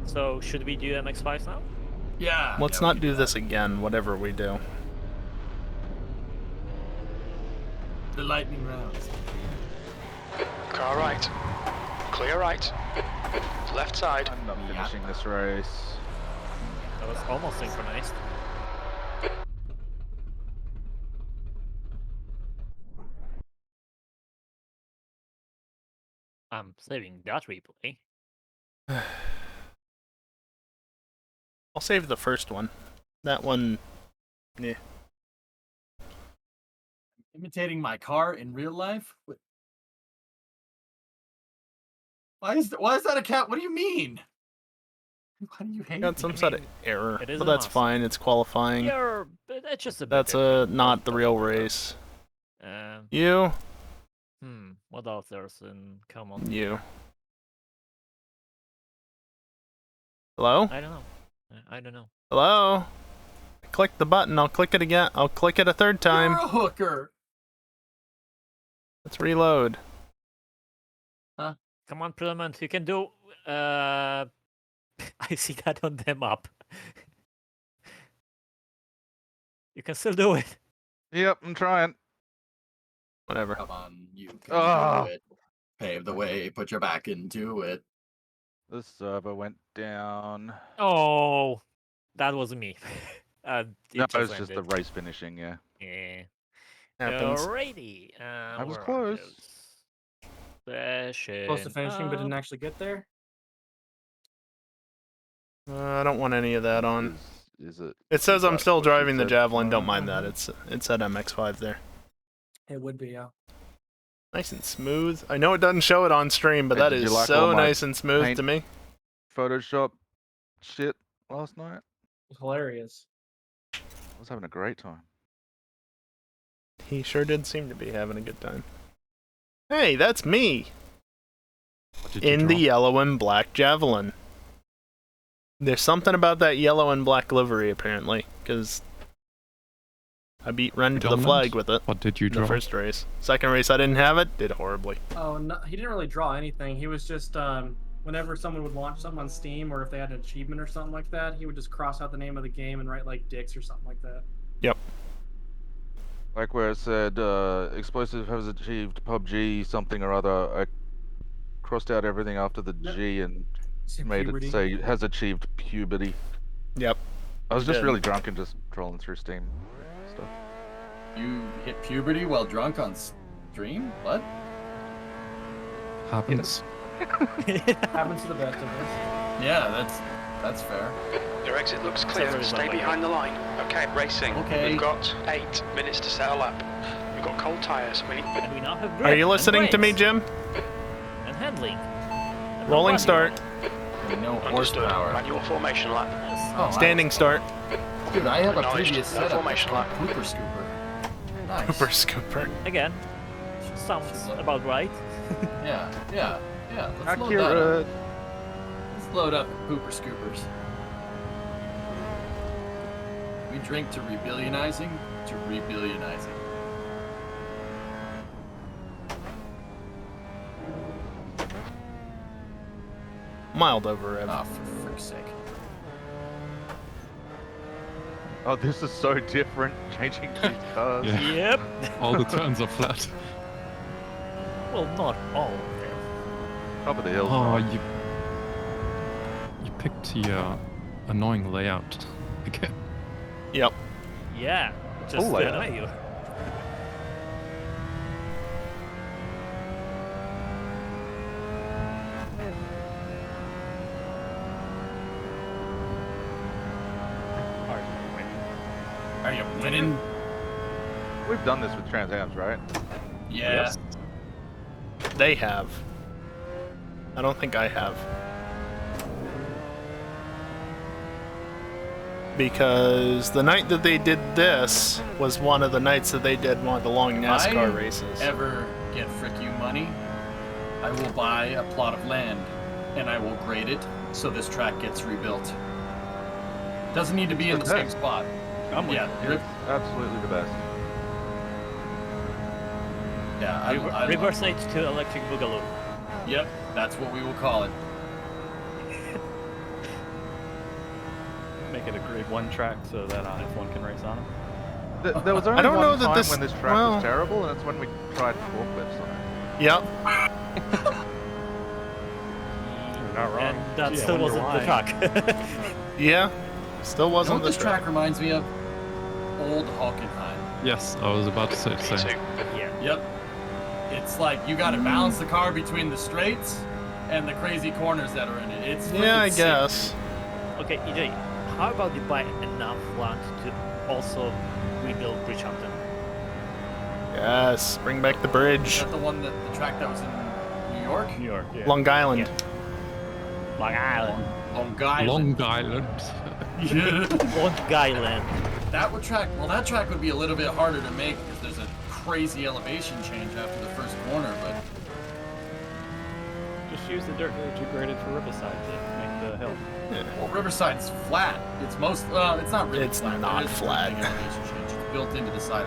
So should we do MX5 now? Yeah. Let's not do this again, whatever we do. The lightning rounds. Car right. Clear right. Left side. I'm not finishing this race. That was almost synchronized. I'm saving that replay. I'll save the first one. That one, yeah. Imitating my car in real life? Why is that a cat? What do you mean? Why do you hate Got some sort of error, It is but an that's awesome. fine. It's qualifying. You're, it's just a bit That's different. not the real race. Um, You, what else there's in common? you. Hello? I don't know. I don't know. Hello? Click the button. I'll click it again. I'll click it a third time. You're a hooker. Let's reload. Come on, Preliment, you can do. I see that on the map. You can still do it. Yep, I'm trying. Whatever. Come on, you can Oh. do it. Pave the way, put your back into it. The server went down. Oh, that was me. No, it was just the race finishing, yeah. Yeah. Happens. Alrighty. I was where are close. those? Session. Close to finishing, but didn't actually get there. I don't want any of that on. Is it? It says I'm that's still what she driving the said. Javelin. Don't mind that. It said MX5 there. It would be, yeah. Nice and smooth. I know it doesn't show it on stream, but Hey, that did is you like so all my nice and smooth paint? to me. Photoshop shit last night. Hilarious. I was having a great time. He sure did seem to be having a good time. Hey, that's me! What did you In the draw? yellow and black Javelin. There's something about that yellow and black livery, apparently, because I beat Ren to the Dominant? flag with it What did you in the draw? first race. Second race, I didn't have it. Did horribly. Oh, no, he didn't really draw anything. He was just, whenever someone would launch something on Steam, or if they had an achievement or something like that, he would just cross out the name of the game and write, like, dicks or something like that. Yep. Like where it said, explosive has achieved PUBG something or other. I crossed out everything after the No. G and Said made puberty. it say has achieved puberty. Yep. I was You just did. really drunk and just trolling through Steam stuff. You hit puberty while drunk on stream? What? Happens. Happens to the best of us. Yeah, that's fair. Your exit looks clear. very Stay lovely. behind the line. Okay, racing. Okay. We've got 8 minutes to settle up. We've got cold tyres. We need... And we now have Are grip you and listening to me, brakes Jim? and handling. And Rolling nobody. start. No Understood. horsepower. Manual formation lap. Yes. Oh, Standing start. Dude, I have a Acknowledged. previous No setup. formation It's called lap. Pooper Scooper. Nice. Pooper scooper. Again, sounds about right. Yeah. Let's Accurate. load that up. Let's load up pooper scoopers. We drink to rebillionizing, to rebillionizing. Mild over rev. Oh, for frick's sake. Oh, this is so different. Changing these cars. Yeah. Yep. All the turns are flat. Well, not all of them. Top of the hill. Oh, you picked the annoying layout again. Yep. Yeah, just Oh, to yeah. annoy you. Are you winning? We've done this with Trans Ams, right? Yeah. Yes. They have. I don't think I have. Because the night that they did this was one of the nights that they did one of the long NASCAR races. Ever get frick you money, I will buy a plot of land and I will grade it so this track gets rebuilt. Doesn't need to be in the same spot. Yeah, It's absolutely the best. yeah. I Reverse Age to Electric Boogaloo. Yep, that's what we will call it. Make it a grade 1 track so that F1 can race on it. There was only don't one know that time this- when this track well- was terrible, and it's when we tried forklifts on it. Yep. You're not wrong. And that Gee, I still wonder wasn't the why. track. Yeah. Still You know wasn't what the this track reminds me of? Old Hockenheim. Yes, I was about to say the same. Yeah. Yep. It's like you gotta balance the car between the straights and the crazy corners that are in it. It's Yeah, I freaking sick. guess. Okay, EJ, how about you buy enough land to also rebuild Bridgehampton? Yes. Bring back the Is bridge. that the track that was in New York? New York, yeah. Long Island. Long Island. Long Island. Long Island. Long Island. That track would be a little bit harder to make because there's a crazy elevation change after the first corner, but Just use the dirt that you graded for Riverside to make the hill. well, Riverside's flat. It's it's not really It's flat. not It is a flat. big elevation change. It's built into the side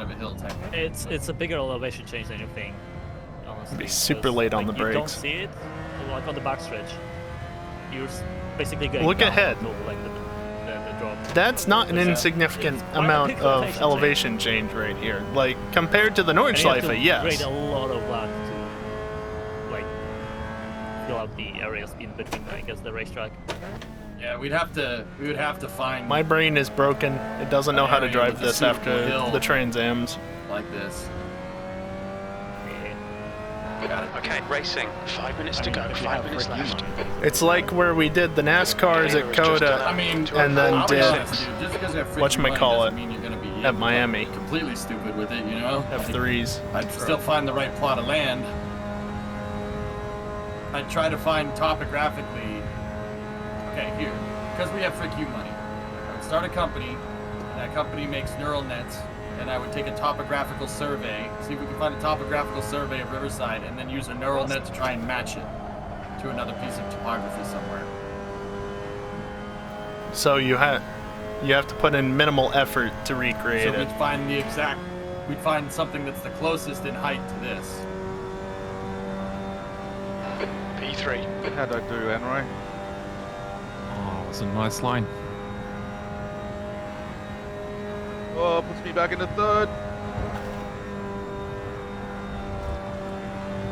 of a hill technically. It's a bigger elevation change than you think. Honestly, Be super because, late on like, the You don't brakes. see it like on the backstretch. You're basically going Look down ahead. to, like the drop. That's not an It's insignificant quite a amount big of elevation elevation change right here. Like, compared to the And you have Nordschleife, to yes. grade a lot of land to like fill out the areas in between, I guess, the racetrack. Yeah, we would have to find My brain is broken. It doesn't know how to area drive with a this suitable after hill. the Trans Ams. like this. Okay, racing. 5 minutes to go. 5 minutes left. It's like where we did the NASCARs at Coda I mean, and then I'll be did honest, dude, just because you have free money whatchamacallit doesn't mean you're gonna be at Miami. completely stupid with it, you know? F3s. I'd still find the right plot of land. I'd try to find topographically. Okay, here, because we have frick you money. I would start a company, and that company makes neural nets, and I would take a topographical survey, see if we can find a topographical survey of Riverside, and then use a neural net to try and match it to another piece of topography somewhere. So you have to put in minimal effort to recreate So it. we'd find something that's the closest in height to this. P3. How'd I do, Enroy? Oh, it was a nice line. Oh, puts me back into third.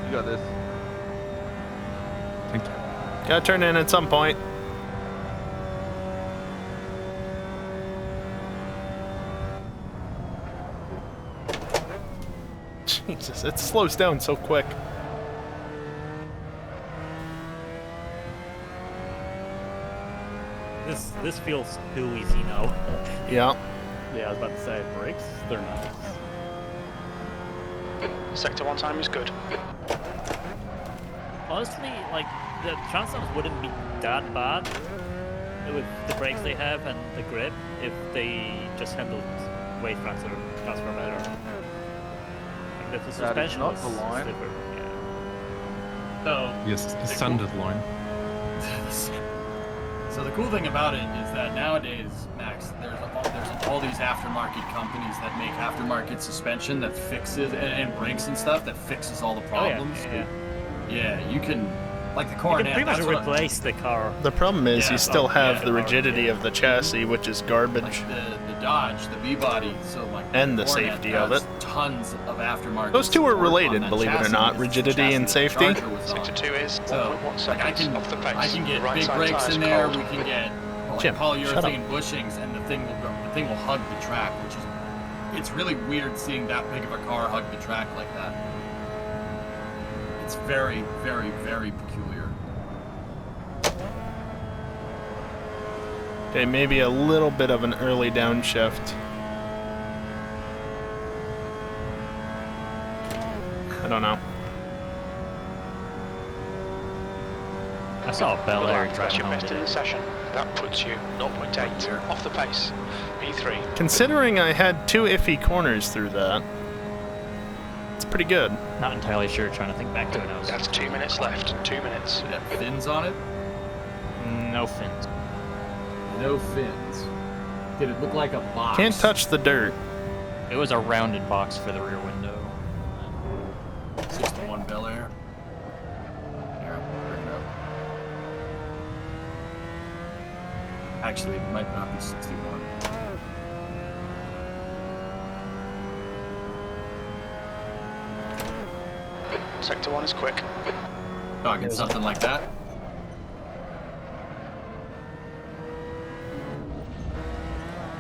You got this. Thank you. Gotta turn in at some point. Jesus, it slows down so quick. This feels too easy now. Yeah. Yeah, I was about to say, brakes, they're nice. Sector 1 time is good. Honestly, like the Transams wouldn't be that bad with the brakes they have and the grip if they just handled weight transfer better. And the That is suspension not was the line. stiffer. Yeah. So Yes, a standard line. So the cool thing about it is that nowadays, Max, there's all these aftermarket companies that make aftermarket suspension that fixes and brakes and stuff that fixes all the problems. Oh, yeah. Yeah, you can, like the You Coronet. can pretty much that's what- replace the car. The problem is Yeah, you still have yeah, the rigidity of the chassis, which is garbage. Like the Dodge, the B-body, so like And the Coronet safety of has it. Tons of aftermarket. Those two are support on related, that believe it or chassis not, because it's the rigidity and chassis that the safety. Charger was on. Sector 2 is So, 1.1 like I seconds can, off the pace. I can get Right big side brakes tyres in there. cold. We can get like Jim, shut up. polyurethane bushings, and the thing will hug the track, which is it's really weird seeing that big of a car hug the track like that. It's very, very, very peculiar. Okay, maybe a little bit of an early downshift. I don't know. I saw a Bel Air That's driving your home best in today. the session. That puts you 0.8 off the pace. P3. Considering I had 2 iffy corners through that, it's pretty good. Not entirely sure. Trying to think back to it. I was That's 2 minutes left. 2 minutes. Did it have fins on it? no fins. No fins. Did it look like a box? Can't touch the dirt. It was a rounded box for the rear window. 61 Bel Air. Here, I'll bring it up. Actually, it might not be 61. Sector 1 is quick. Talking something like that.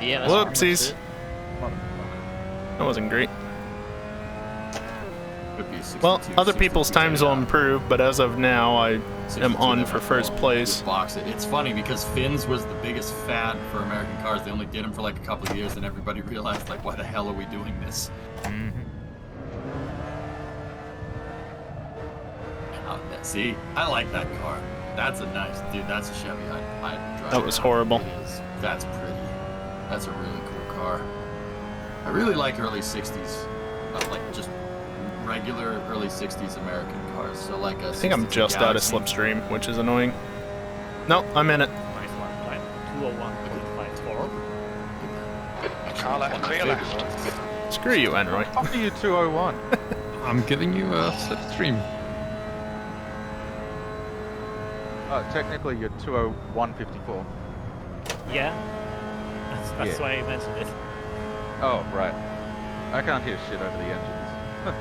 Yeah, that's Whoopsies. That wasn't great. Could be 62, Well, other 63, people's times will yeah. improve, but as of now, I am 62, on they for might first call it place. a box. It's funny because fins was the biggest fad for American cars. They only did them for like a couple of years, and everybody realized like, why the hell are we doing this? See, I like that car. That's a nice dude. That's a Chevy. I'd drive That was it. horrible. It is. That's pretty. That's a really cool car. I really like early 60s, like just regular early 60s American cars. So like a I think I'm 62 just out of Galaxy. slipstream, which is annoying. No, I'm in it. Nice one. Time 201.54. Car left, clear left. Screw you, Enroy. After you 201. I'm giving you a slipstream. Technically you're 201.54. Yeah. That's Yeah. why I mentioned it. Oh, right. I can't hear shit over the engines.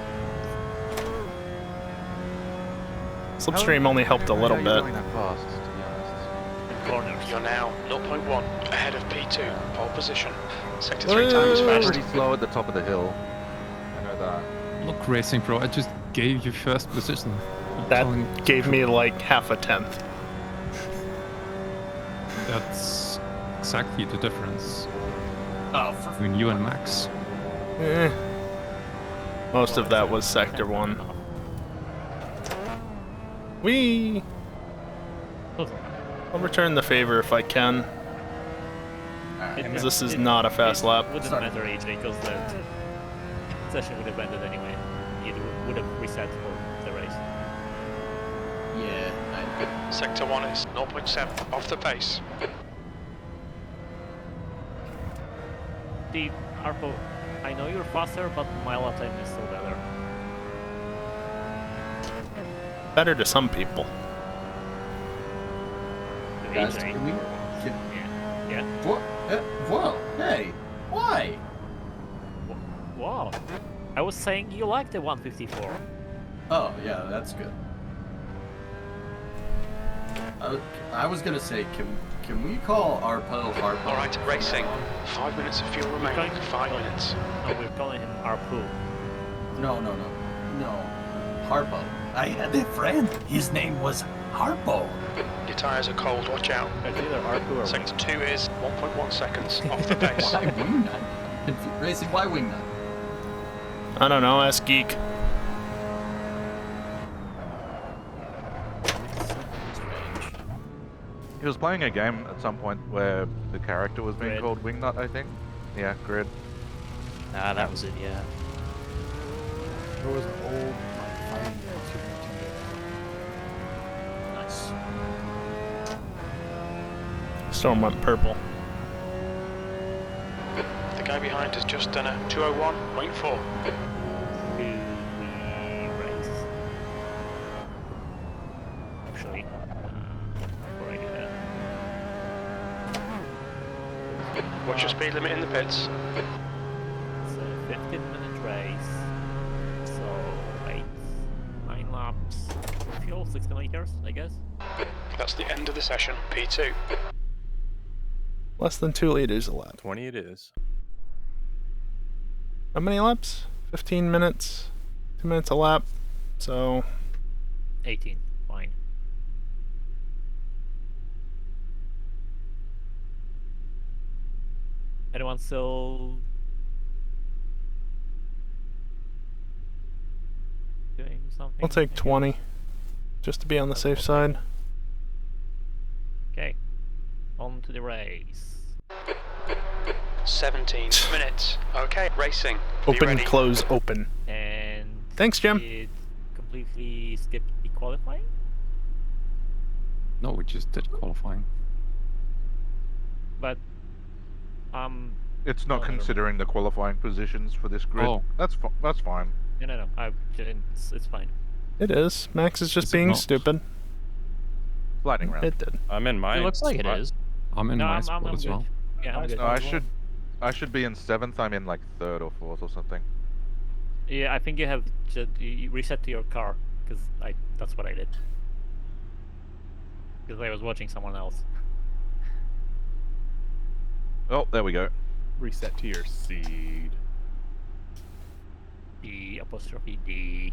Slipstream only helped a little How are you bit. going that fast, to be honest? Corners. You're now 0.1 ahead of P2. Pole position. Sector 3 time is fast. Pretty slow at the top of the hill. I know that. Look, Racing Pro, I just gave you first position. That gave me like half a tenth. That's exactly the difference Oh, between you and Max. Eh. Most of that was Sector 1. Whee! I'll return the favor if I can. Because this is not a fast lap. Wouldn't matter AJ because the session would have ended anyway. It would have reset for the race. yeah. Sector 1 is 0.7 off the pace. The Arpo, I know you're faster, but my lap time is still better. Better to some people. The Guys, AJ. can we? Yeah. What? Whoa! Hey! Why? Wow. I was saying you like the 154. Oh yeah, that's good. I was gonna say, can we call Arpo Harpo? Alright, racing. 5 minutes of fuel remaining. 5 minutes. No, we're calling him Arpo. No. Harpo. I had a friend. His name was Harpo. Your tyres are cold, watch out. It's either Arpo or Sector 2 is 1.1 seconds off the pace. Why wingnut? Racing, why wingnut? I don't know, ask Geek. He was playing a game at some point where the character was being Grid. called Wingnut, I think. Yeah, Grid. Ah, that was it, yeah. There was an old like fighting game Super Nintendo. Nice. Storm went purple. The guy behind has just done a 201.4. Do we race? Actually, before I do that. What's your speed limit in the pits? It's a 15-minute race. So 9 laps. Fuel 60 meters, I guess. That's the end of the session. P2. Less than 2 liters a lap. 20 it is. How many laps? 15 minutes. 2 minutes a lap. So 18. Fine. Anyone still doing something? I'll take 20. Just to be on the safe side. Okay. On to the race. 17 minutes. Okay, racing. Are you Open, ready? close, open. And Thanks, Jim. it completely skipped the qualifying? No, we just did qualifying. But It's not no, never mind. considering the qualifying positions for this grid. Oh. That's fine. No. It's fine. It is. Max is just Is it being not? stupid. Lightning round. It did. I'm in mine. It looks like it is. I'm in No, my I'm spot as good. well. Yeah, I'm good. No, I should be in 7th. I'm in like 3rd or 4th or something. Yeah, I think you have to reset to your car, because that's what I did. Because I was watching someone else. Oh, there we go. Reset to your seed. D''D.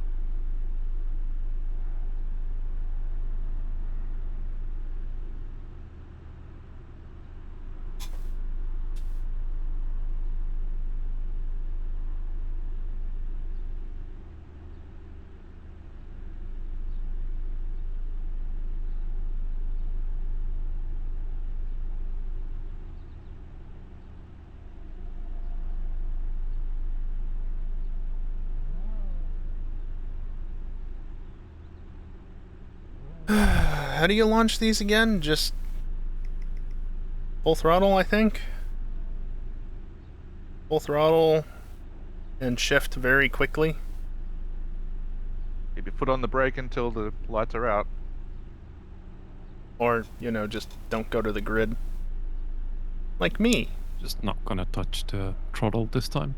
How do you launch these again? Just full throttle, I think. Full throttle and shift very quickly. Keep your foot on the brake until the lights are out. Or, just don't go to the grid. Like me. Just not gonna touch the throttle this time.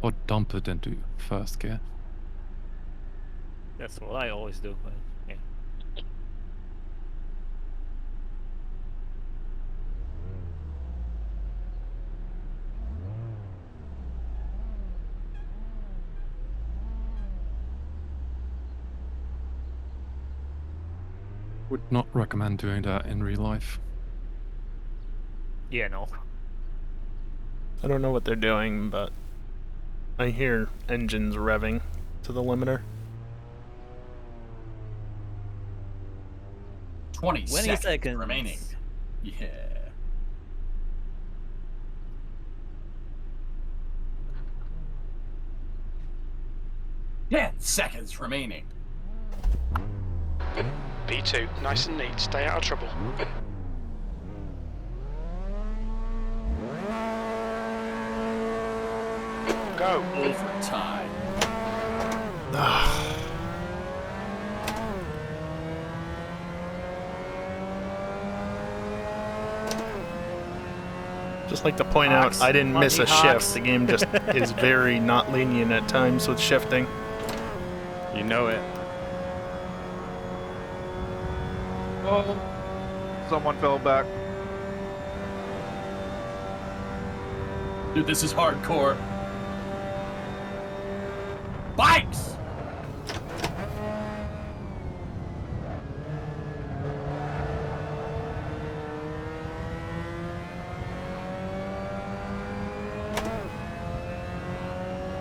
Or dump it into first gear. That's what I always do. But, yeah. Would not recommend doing that in real life. Yeah, no. I don't know what they're doing, but I hear engines revving to the limiter. 20 seconds. remaining. Yeah. Seconds remaining. P2, nice and neat. Stay out of trouble. Go. Overtime. Just like to point out, I didn't miss a shift. The game just is very not lenient at times with shifting. You know it. Oh, someone fell back. Dude, this is hardcore. Bikes!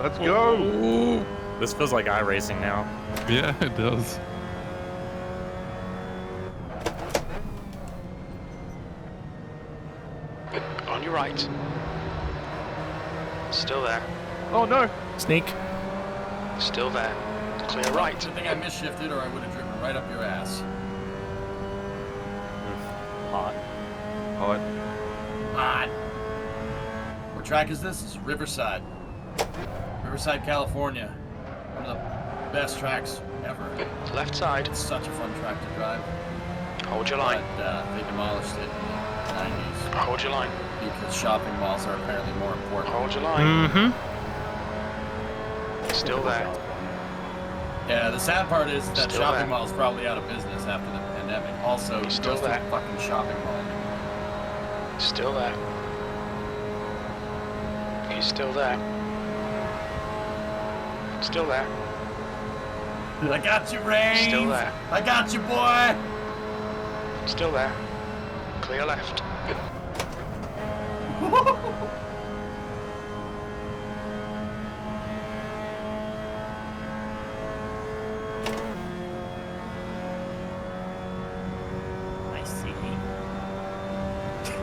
Let's go! Ooh. This feels like iRacing now. Yeah, it does. On your right. Still there. Oh no! Sneak. Still there. Clear right. Good thing I misshifted or I would have driven right up your ass. Hot. Hot. Hot. What track is this? This is Riverside. Riverside, California. One of the best tracks ever. Left side. It's such a fun track to drive. Hold your line. But they demolished it in the 90s. Hold your line. Because shopping malls are apparently more important. Hold your line. Mm-hmm. Still there. Yeah, the sad part is that Still shopping there. mall is probably out of business after the pandemic. Also, who Still goes to there. a fucking shopping mall? Still there. He's still there. Still there. I got you, Rain. Still there. I got you, boy. Still there. Clear left. I see.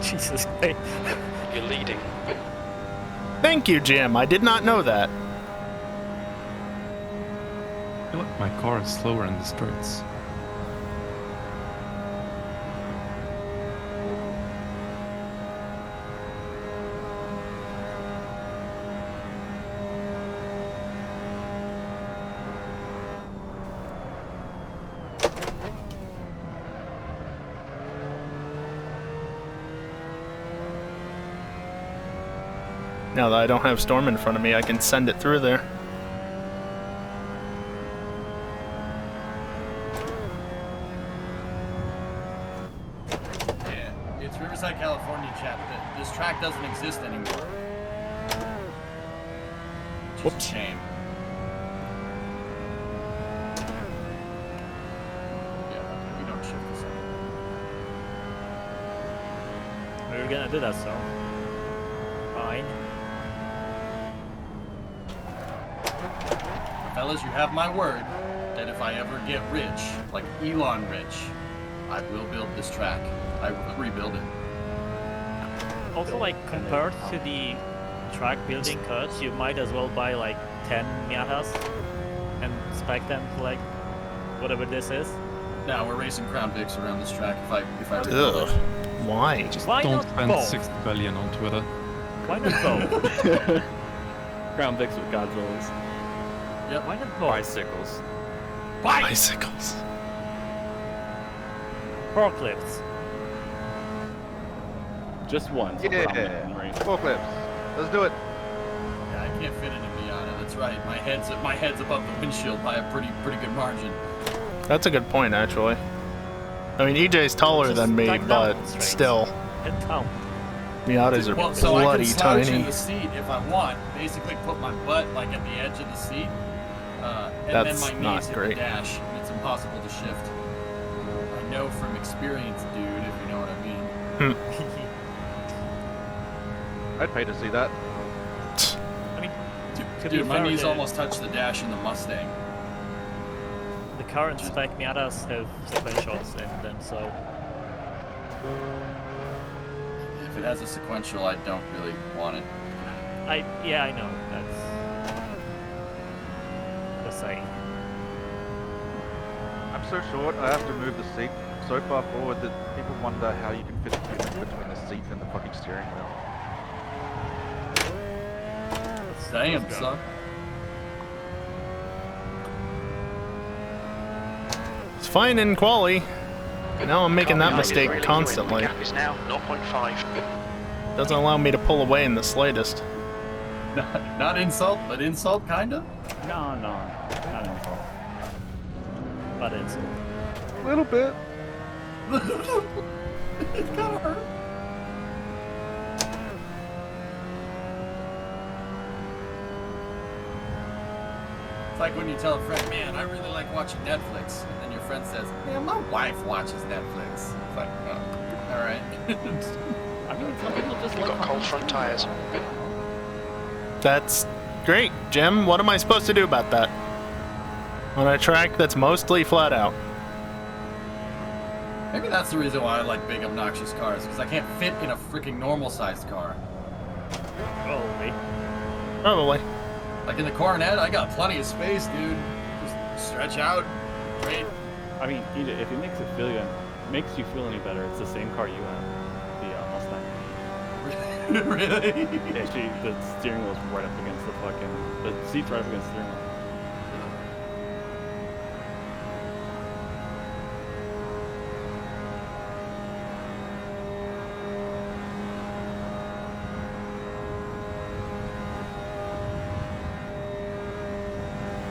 Jesus Christ. You're leading. Thank you, Jim. I did not know that. I feel like my car is slower in the streets. Now that I don't have Storm in front of me, I can send it through there. Yeah, it's Riverside, California, chat. This track doesn't exist anymore. Which is a shame. Yeah, we don't shift this up. We were gonna do that, so. Fine. Fellas, you have my word that if I ever get rich, like Elon rich, I will build this track. I will rebuild it. Also, like, compared to the track building cuts, you might as well buy like 10 Miatas and spec them to like whatever this is. Now we're racing Crown Vics around this track if I rebuild Ugh. it. Why? Just Why don't not spend both? 60 billion on Twitter. Why not both? Crown Vics with Godzillas. Yep. Why not both? Bicycles. Bicycles. Forklifts. Just one. So Yeah. right. Forklifts. Let's do it. Yeah, I can't fit in a Miata. That's right. My head's above the windshield by a pretty good margin. That's a good point, actually. I mean, EJ's taller Just than me, back but down straight. still, Head down. Miatas are Well, so I bloody can slouch in tiny. the seat if I want. Basically, put my butt like at the edge of the seat, and That's then my not knees hit great. the dash, and it's impossible to shift. I know from experience, dude. If you know what I mean. I'd pay to see that. I mean, to be Dude, my fair, knees the- almost touch the dash in the Mustang. The current spec Miatas have sequentials in them, so If it has a sequential, I don't really want it. I know that's the saying. I'm so short, I have to move the seat so far forward that people wonder how you can fit the humans between the seat and the fucking steering wheel. Damn, son. It's fine in quali. Now I'm making that Car behind is mistake railing you in. constantly. The gap is now 0.5. Doesn't allow me to pull away in the slightest. Not insult, but insult, kinda. No, not insult. But it's A little bit. It kinda hurt. It's like when you tell a friend, man, I really like watching Netflix. And then your friend says, man, my wife watches Netflix. It's like, oh, alright. I mean, some people just You've like got cold front tyres. That's great. Jim, what am I supposed to do about that? On a track that's mostly flat out. Maybe that's the reason why I like big obnoxious cars, because I can't fit in a freaking normal-sized car. Probably. Probably. Like in the Coronet, I got plenty of space, dude. Just stretch out. Great. I mean, if it makes you feel any better, it's the same car you have, the Mustang. Really? Yeah, the steering wheel's right up against the seat's right up against the steering wheel.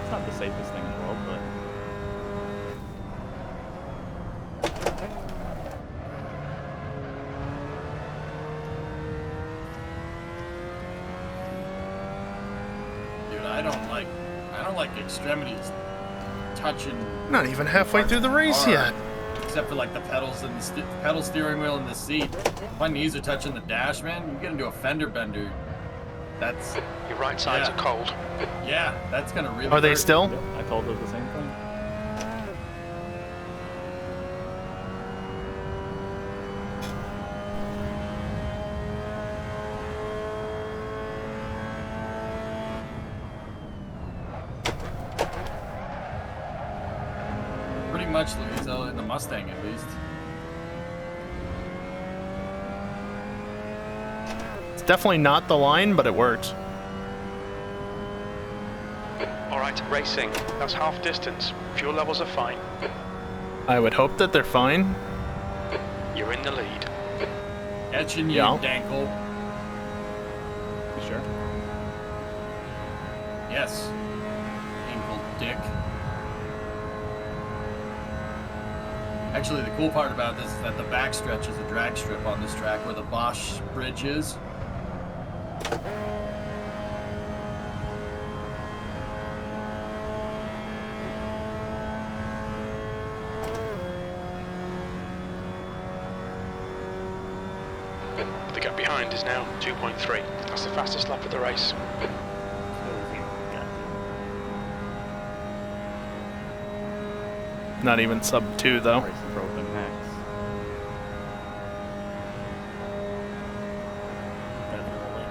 It's not the safest thing in the world, but Dude, I don't like extremities touching. Not even halfway through the race car, yet. Except for like the pedals and the pedal steering wheel and the seat. My knees are touching the dash, man. You get into a fender bender. That's Your right sides are cold. Yeah, that's gonna really. Are they hurt. still? I told her the same thing. Pretty much, Louisa, in the Mustang at least. It's definitely not the line, but it works. Alright, racing. That's half distance. Fuel levels are fine. I would hope that they're fine. You're in the lead. Etching you, Yeah. Dankle. You sure? Yes. Ankle dick. Actually, the cool part about this is that the backstretch is a drag strip on this track where the Bosch bridge is. The gap behind is now 2.3. That's the fastest lap of the race. Not even sub 2 though. Racing for open max. Definitely.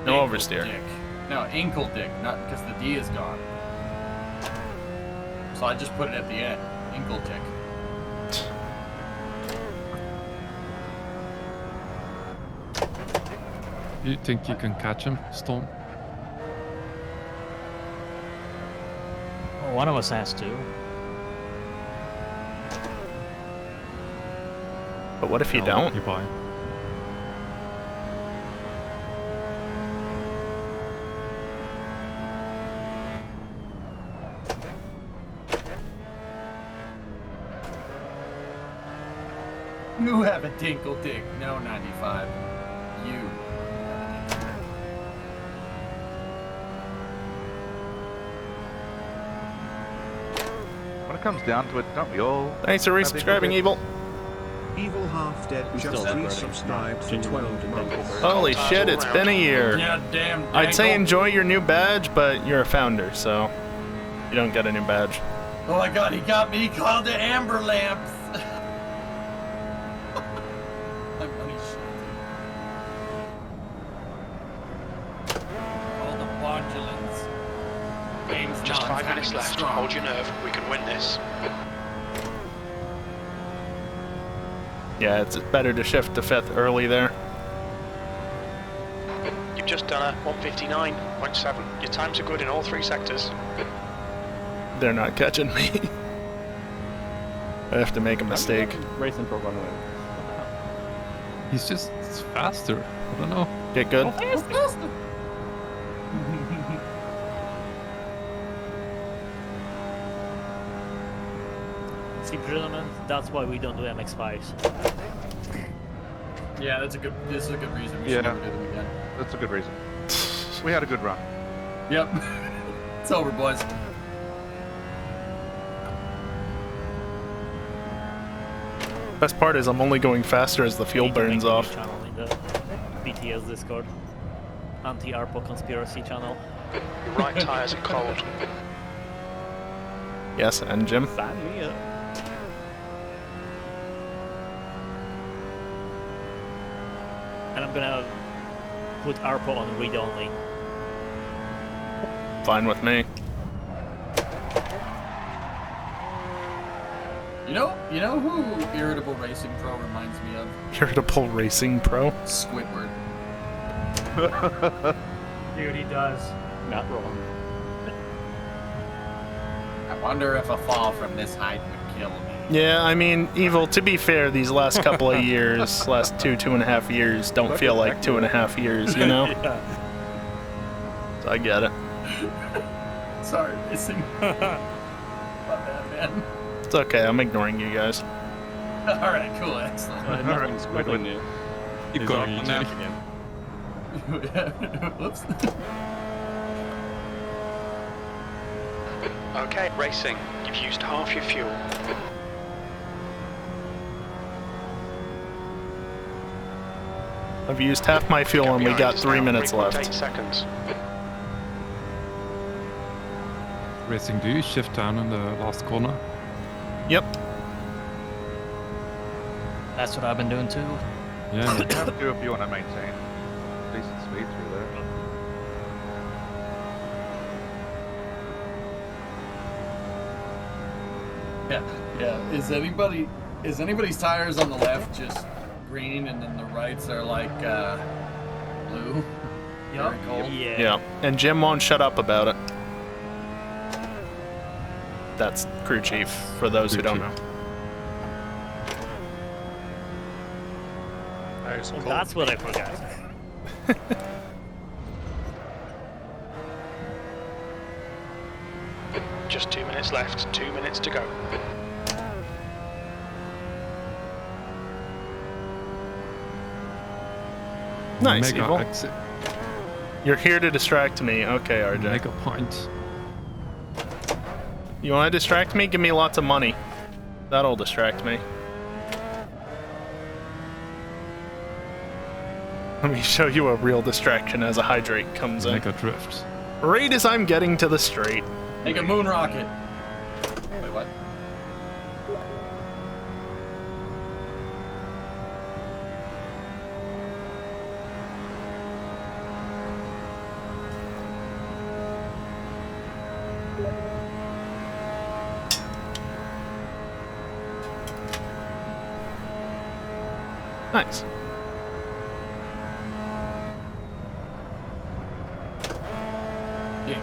No Ankle oversteer. Dick. No, ankle dick, not because the D is gone. So I just put it at the end. Ankle dick. You think you can catch him, Storm? Well, one of us has to. But what if you I'll don't? be by. You have a tinkle dick. No, 95. You. When it comes down to it, don't we all? Thanks for resubscribing, Evil. Evil Half Dead Who's just still upgrading? resubscribed to 12 months. Holy shit, it's been a year. Yeah, damn. I'd say Dankle. enjoy your new badge, but you're a founder, so you don't get a new badge. Oh my god, he got me. He called it Amber Lamps. I'm money shit. All the modulants. Game's Just not 5 minutes having left. strong. Hold your nerve. We can win this. Yeah, it's better to shift to 5th early there. You've just done a 159.7. Your times are good in all 3 sectors. They're not catching me. I have to make a mistake. Racing for 1 win. He's just faster. I don't know. Get good. See, gentlemen, that's why we don't do MX5s. Yeah, this is a good reason we Yeah. should never do them again. That's a good reason. We had a good run. Yep. It's over, boys. Best part is I'm only going faster as the fuel burns off. Channel in the BTS Discord. Anti-ARPO conspiracy channel. Your right tyres are cold. Yes, and Jim. Sign me up. And I'm gonna put ARPO on read only. Fine with me. You know who Irritable Racing Pro reminds me of? Irritable Racing Pro? Squidward. Dude, he does. Not wrong. I wonder if a fall from this height would kill me. Yeah, I mean, Evil, to be fair, these last couple of years, last 2.5 years, don't feel like 2.5 years, you know? Yeah. So I get it. Sorry, Racing. My bad, man. It's okay, I'm ignoring you guys. Alright, cool, excellent. Nothing's nothing new. Keep He's going, off the map EJ. again. Whoops. Okay, racing. You've used half your fuel. I've used half my fuel and we got 3 minutes 3.8 left. seconds. Racing, do you shift down in the last corner? Yep. That's what I've been doing too. Yeah. You have to if you want to maintain decent speed through there. Yeah. Is anybody's tires on the left just green and then the rights are like blue? Yup. Very cold. Yeah. Yeah, and Jim won't shut up about it. That's crew chief, for those who don't know. Well, that's what I forgot. Just 2 minutes left, 2 minutes to go. Nice, Mega Evil. exit. You're here to distract me. Okay, RJ. Mega point. You want to distract me? Give me lots of money. That'll distract me. Let me show you a real distraction as a hydrate comes in. Mega drift. Right as I'm getting to the straight. Make a moon rocket. Wait, what? Nice. Yeah.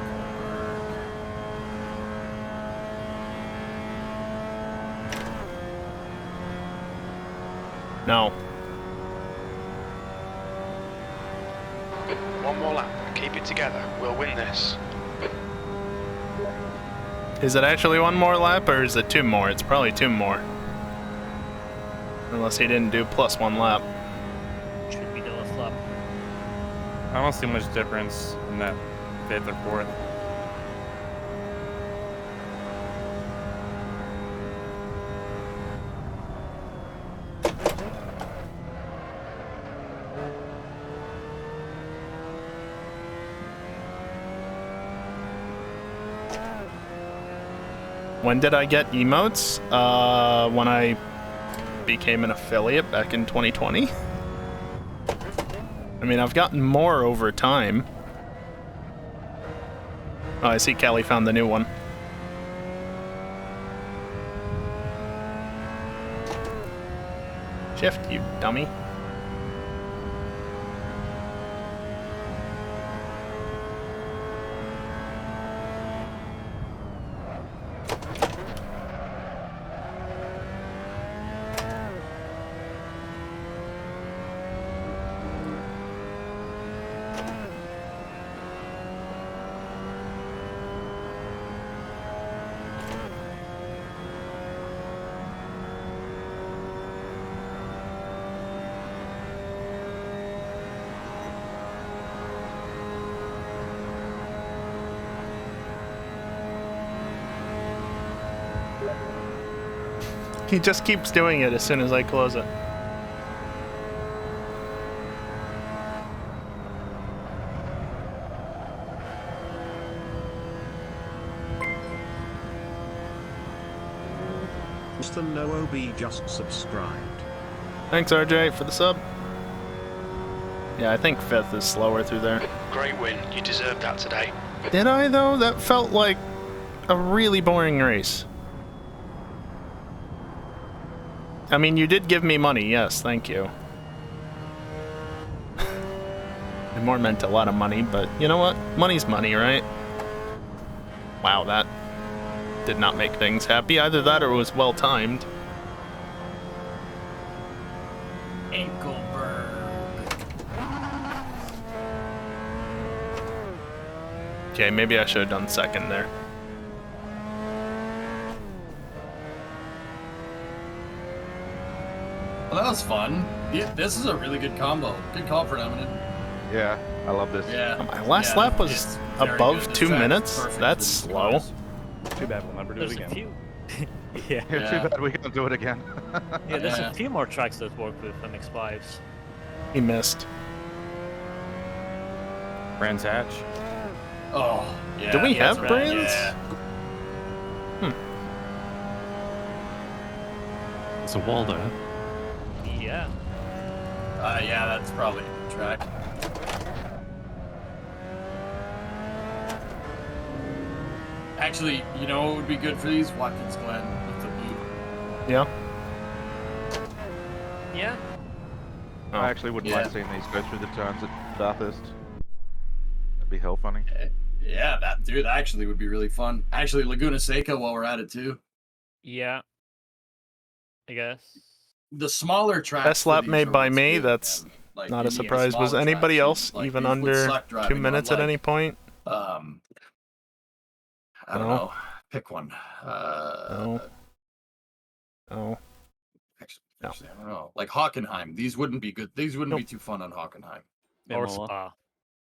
No. One more lap. Keep it together. We'll win this. Is it actually one more lap or is it 2 more? It's probably 2 more. Unless he didn't do plus 1 lap. Should be the last lap. I don't see much difference in that 5th or 4th. When did I get emotes? When I became an affiliate back in 2020. I mean, I've gotten more over time. Oh, I see Callie found the new one. Shift, you dummy. He just keeps doing it as soon as I close it. Mr. No OB just subscribed. Thanks, RJ, for the sub. Yeah, I think 5th is slower through there. Great win. You deserved that today. Did I, though? That felt like a really boring race. I mean, you did give me money, yes, thank you. I more meant a lot of money, but you know what? Money's money, right? Wow, that did not make things happy. Either that or it was well timed. Okay, maybe I should have done second there. Well, that was fun. Yeah, this is a really good combo. Good call for Eminent. Yeah, I love this. Yeah. My last lap was above 2 minutes. That's slow. Too bad we'll never do it There's a again. few. Yeah. Too bad we can't do it again. Yeah, there's a few more tracks that work with MX-5s. He missed. Brands Hatch. Oh, yeah. Do we have brands? Yeah. There's a wall there. Yeah. Yeah, that's probably a good track. Actually, you know what would be good for these? Watkins Glen with the blue. Yeah. Yeah. I actually wouldn't mind seeing these go through the turns at Bathurst. That'd be hell funny. Yeah, that dude actually would be really fun. Actually, Laguna Seca while we're at it too. Yeah. I guess. The smaller tracks. Best lap made by me, that's Like, not a the surprise. Was smaller anybody tracks, else like, even these would under suck 2 driving on, minutes at like, any point? I don't know. Pick one. No. No. Actually, I don't know. Like Hockenheim. These wouldn't be good. These wouldn't be too fun on Hockenheim. Or Spa.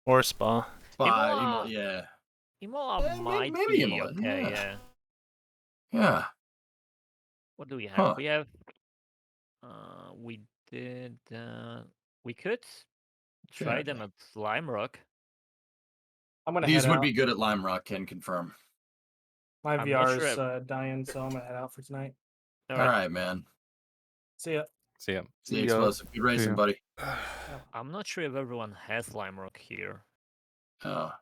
Or Spa. Imola, yeah. Imola might maybe be Imola, okay, yeah. yeah. Yeah. What do we have? Huh. We have... we did... we could try Yeah. them at Lime Rock. I'm gonna These head would out. be good at Lime Rock, can confirm. My I'm not VR sure is dying, so I'm gonna head out for tonight. All right, man. See ya. See ya. See you, Explosive. Good racing, buddy. I'm not sure if everyone has Lime Rock here. Oh.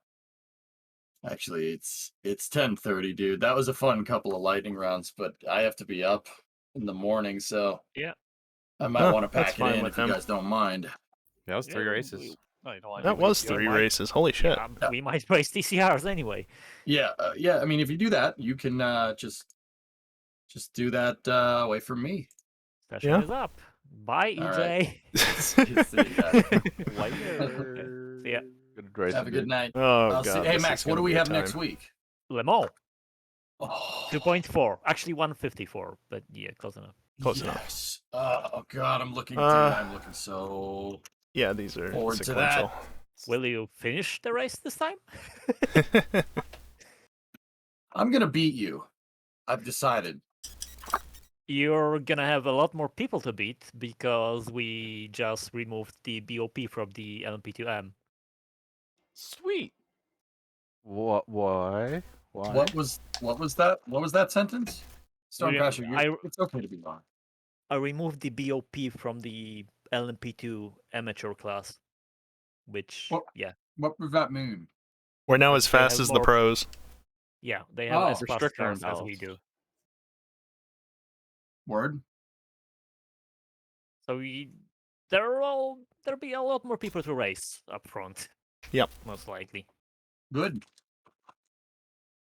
Actually, it's 10:30, dude. That was a fun couple of lightning rounds, but I have to be up in the morning, so Yeah. I might Oh, want to that's pack it fine in with if you him. guys don't mind. That was 3 races. That was 3 races. Holy shit. We might race TCRs anyway. Yeah, yeah. I mean, if you do that, you can just do that away from me. Session is up. Bye, All EJ. right. Later. See ya. Good Have a good night. Oh, I'll God. Hey, this Max, is what do gonna we be a have next time. week? Le Mans. Oh, 2.4. Actually, 154. But yeah, close enough. Close enough. yes. Oh God, I'm looking. Dude, Uh, I'm looking so Yeah, these are forward to sequential. that. Will you finish the race this time? I'm gonna beat you. I've decided. You're gonna have a lot more people to beat because we just removed the BOP from the LMP2M. Sweet. What? Why? Why? What was that? What was that sentence? Stormcrasher, it's okay to be wrong. I removed the BOP from the LMP2 amateur class, which yeah. What does that mean? We're now as fast have as the more- pros. Yeah, they have as fast restrictor cars as imbalance. we do. Word? So there'll be a lot more people to race up front. Yep. Most likely. Good.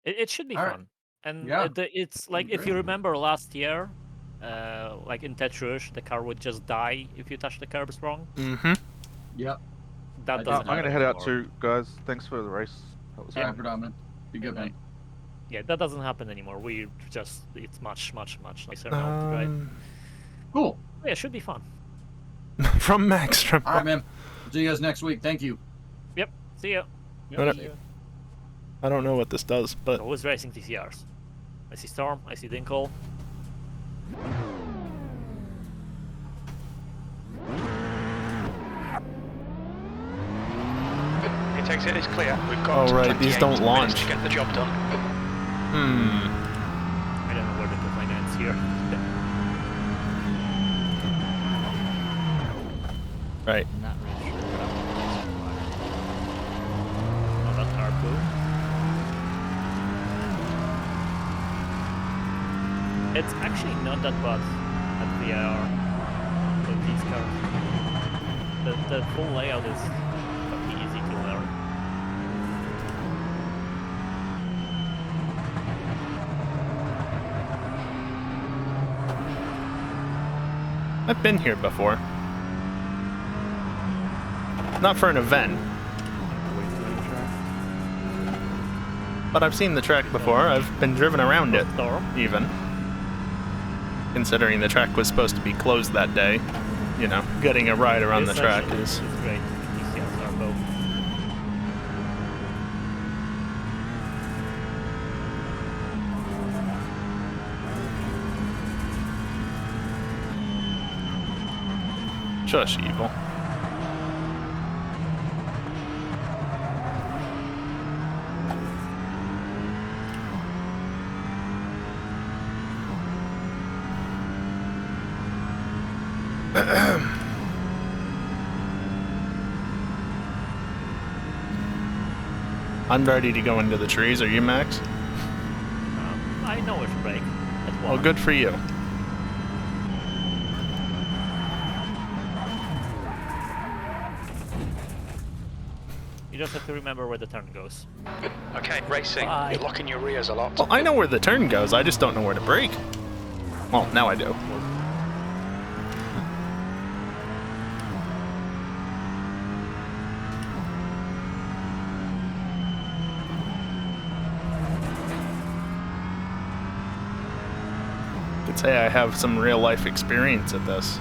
It should be All right. fun. And Yeah. it's like, if you remember last year, like in Tetrush, the car would just die if you touch the curbs wrong. Mm-hmm. Yep. That I'm doesn't gonna happen head out anymore. too, guys. Thanks for the race. That was Yeah, fun. predominant. Be good, man. Yeah, that doesn't happen anymore. It's much nicer now to drive. Cool. Yeah, it should be fun. From Max. From All right, man. See you guys next week. Thank you. Yep. See ya. I don't know what this does, but Always racing TCRs. I see Storm. I see Dinkle. exit is clear. We've got Oh, right, these 28 don't minutes launch. to get the job done. I don't know where to put my hands here. Right. I'm not really sure what I want to use for water. Oh, that's carpool. It's actually not that bad at VIR with these cars. The full layout is fucking easy to learn. I've been here before. Not for an event. But I've seen the track before. I've been driven around it, even. Considering the track was supposed to be closed that day. You know, getting a ride around the track is... It's great. You see on Turbo. Shush, evil. I'm ready to go into the trees. Are you, Max? I know which brake. Well, good for you. You just have to remember where the turn goes. Okay, racing. You're locking your rears a lot. Well, I know where the turn goes. I just don't know where to brake. Well, now I do. Could say I have some real life experience at this.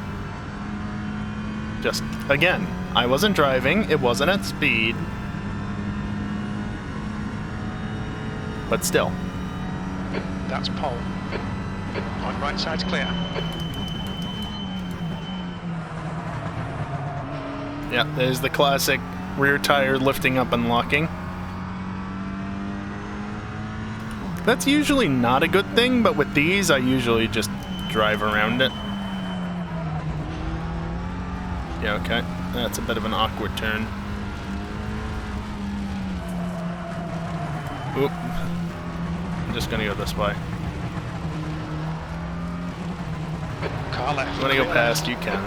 Just, again, I wasn't driving, it wasn't at speed. But still. That's pole. On right side's clear. Yeah, there's the classic rear tire lifting up and locking. That's usually not a good thing, but with these, I usually just drive around it. Yeah, okay. That's a bit of an awkward turn. Oop. I'm just gonna go this way. Car left. If you wanna go past, you can.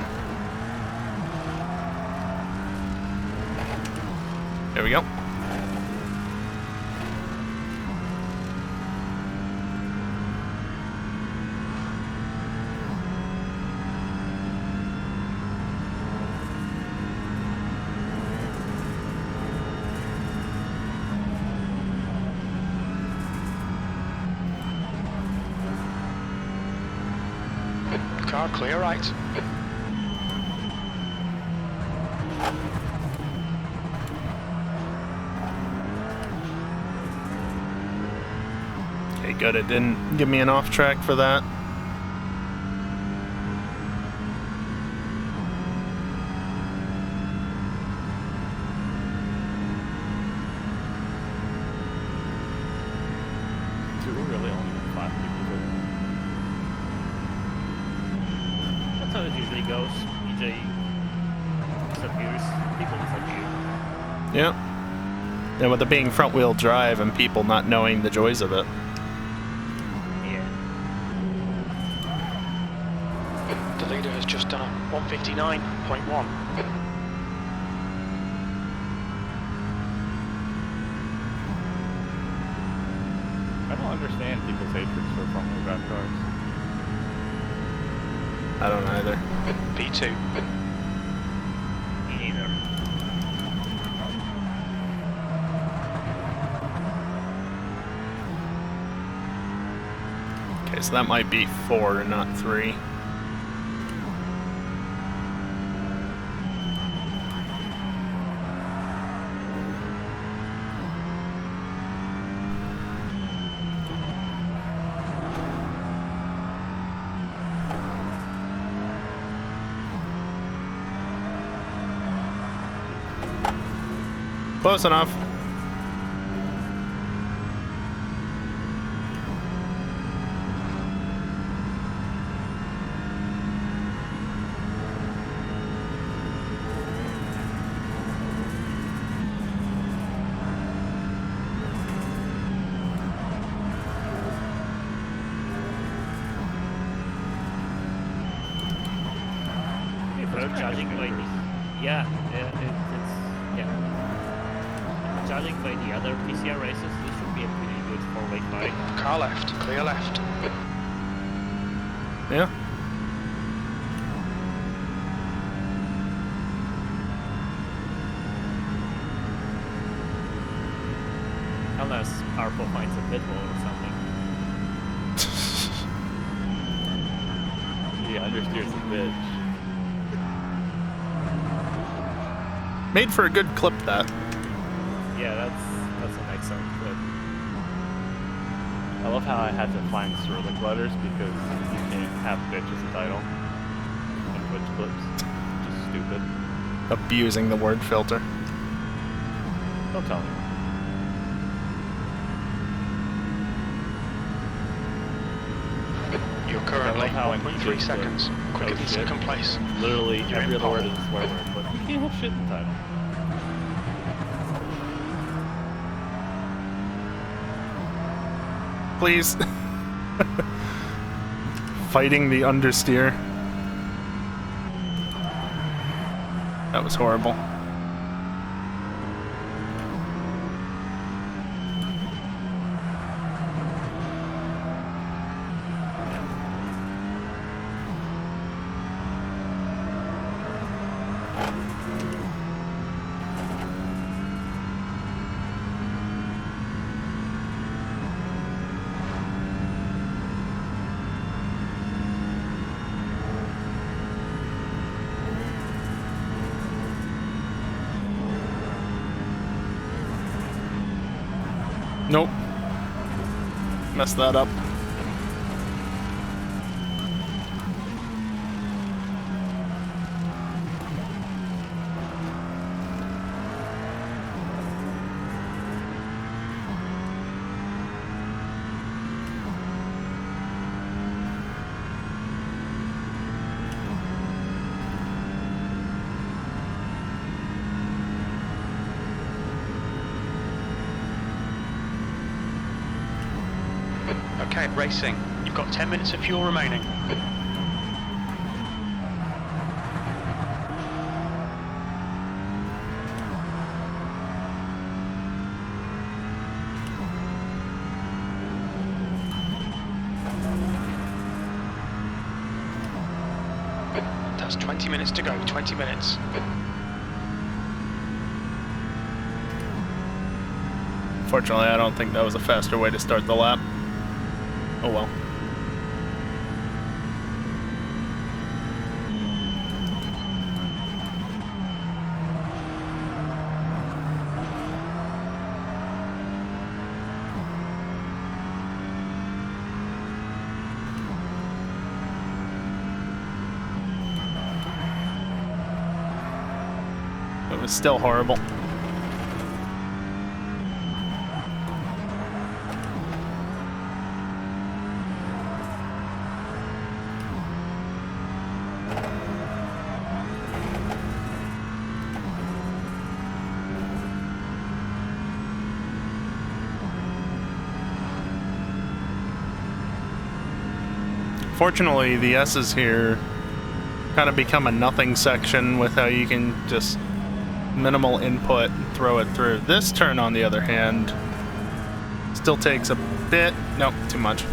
There we go. Car clear right. Okay, good. It didn't give me an off track for that. Do we really only have 5 people? That's how it usually goes. EJ disappears. People disappear. Yeah. And with it being front wheel drive and people not knowing the joys of it. Yeah. The leader has just done a 159.1. I don't understand people's hatred for front-wheel drive cars. I don't either. P2. Me neither. Okay, so that might be 4 and not 3. Close enough. Judging by the judging by the other PCR races, this should be a pretty good four-way fight. Car left, clear left. Yeah. Unless Purple finds a pit wall or something. He understeers a bitch. Made for a good clip, that. Yeah, that's an excellent clip. I love how I had to find Cyrillic letters because you can't have bitch as a title in Twitch clips. Just stupid. Abusing the word filter. Don't tell me. You're currently 1.3 seconds. Quicker than second place. Literally You're every in other word pole. is a swear word, but you can't have shit in the title. Please. Fighting the understeer. That was horrible. Nope. Messed that up. Okay, racing. You've got 10 minutes of fuel remaining. That's 20 minutes to go, 20 minutes. Fortunately, I don't think that was a faster way to start the lap. Oh well. It was still horrible. Fortunately, the S's here kind of become a nothing section with how you can just minimal input throw it through. This turn, on the other hand, still takes a bit. Nope, too much.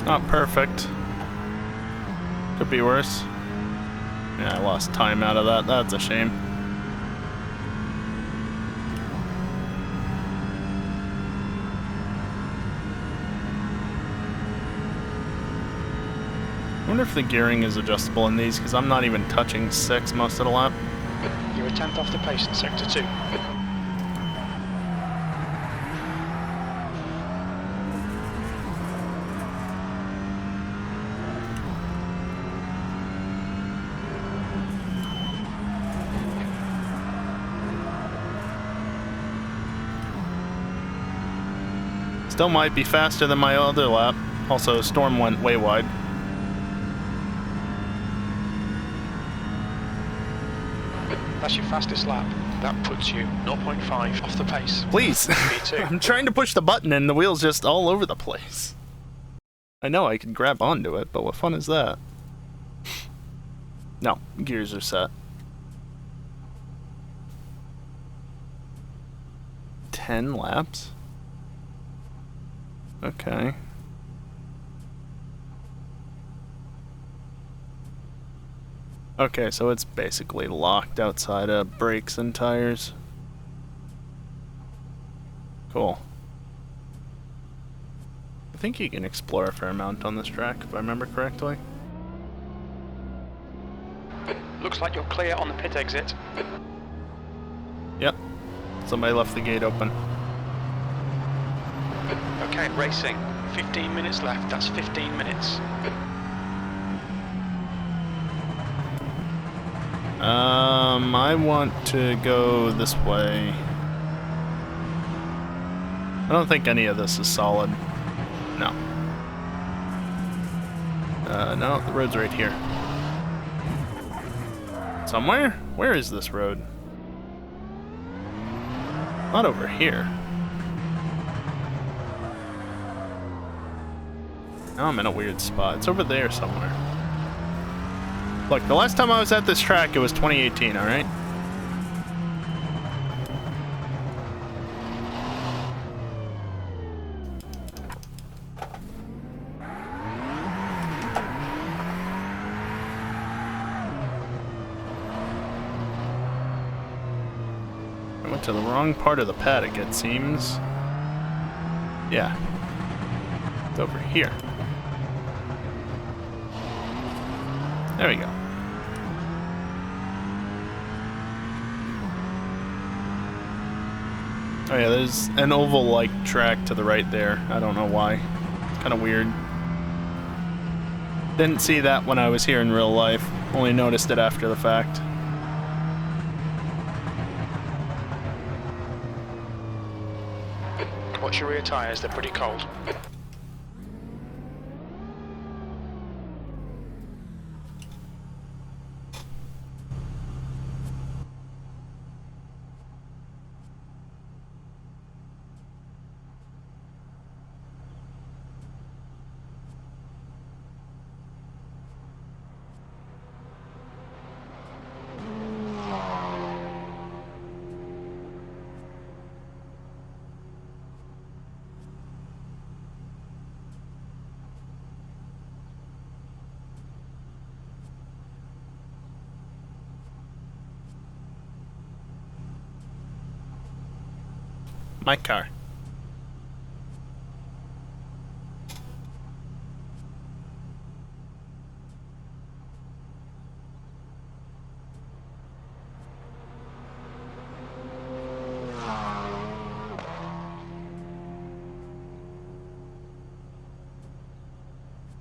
Not perfect. Could be worse. Yeah, I lost time out of that. That's a shame. I wonder if the gearing is adjustable in these, because I'm not even touching 6 most of the lap. You're a tenth off the pace in sector 2. Still might be faster than my other lap. Also, Storm went way wide. That's your fastest lap. That puts you 0.5 off the pace. Please. I'm trying to push the button and the wheel's just all over the place. I know I can grab onto it, but what fun is that? No, gears are set. 10 laps? Okay. Okay, so it's basically locked outside of brakes and tires. Cool. I think you can explore a fair amount on this track, if I remember correctly. Looks like you're clear on the pit exit. Yep. Somebody left the gate open. Okay, racing. 15 minutes left. That's 15 minutes. I want to go this way. I don't think any of this is solid. No. No, the road's right here. Somewhere? Where is this road? Not over here. Now I'm in a weird spot. It's over there somewhere. Look, the last time I was at this track, it was 2018, alright? I went to the wrong part of the paddock, it seems. Yeah. It's over here. There we go. Oh yeah, there's an oval-like track to the right there. I don't know why. It's kind of weird. Didn't see that when I was here in real life. Only noticed it after the fact. Watch your rear tyres, they're pretty cold. My car.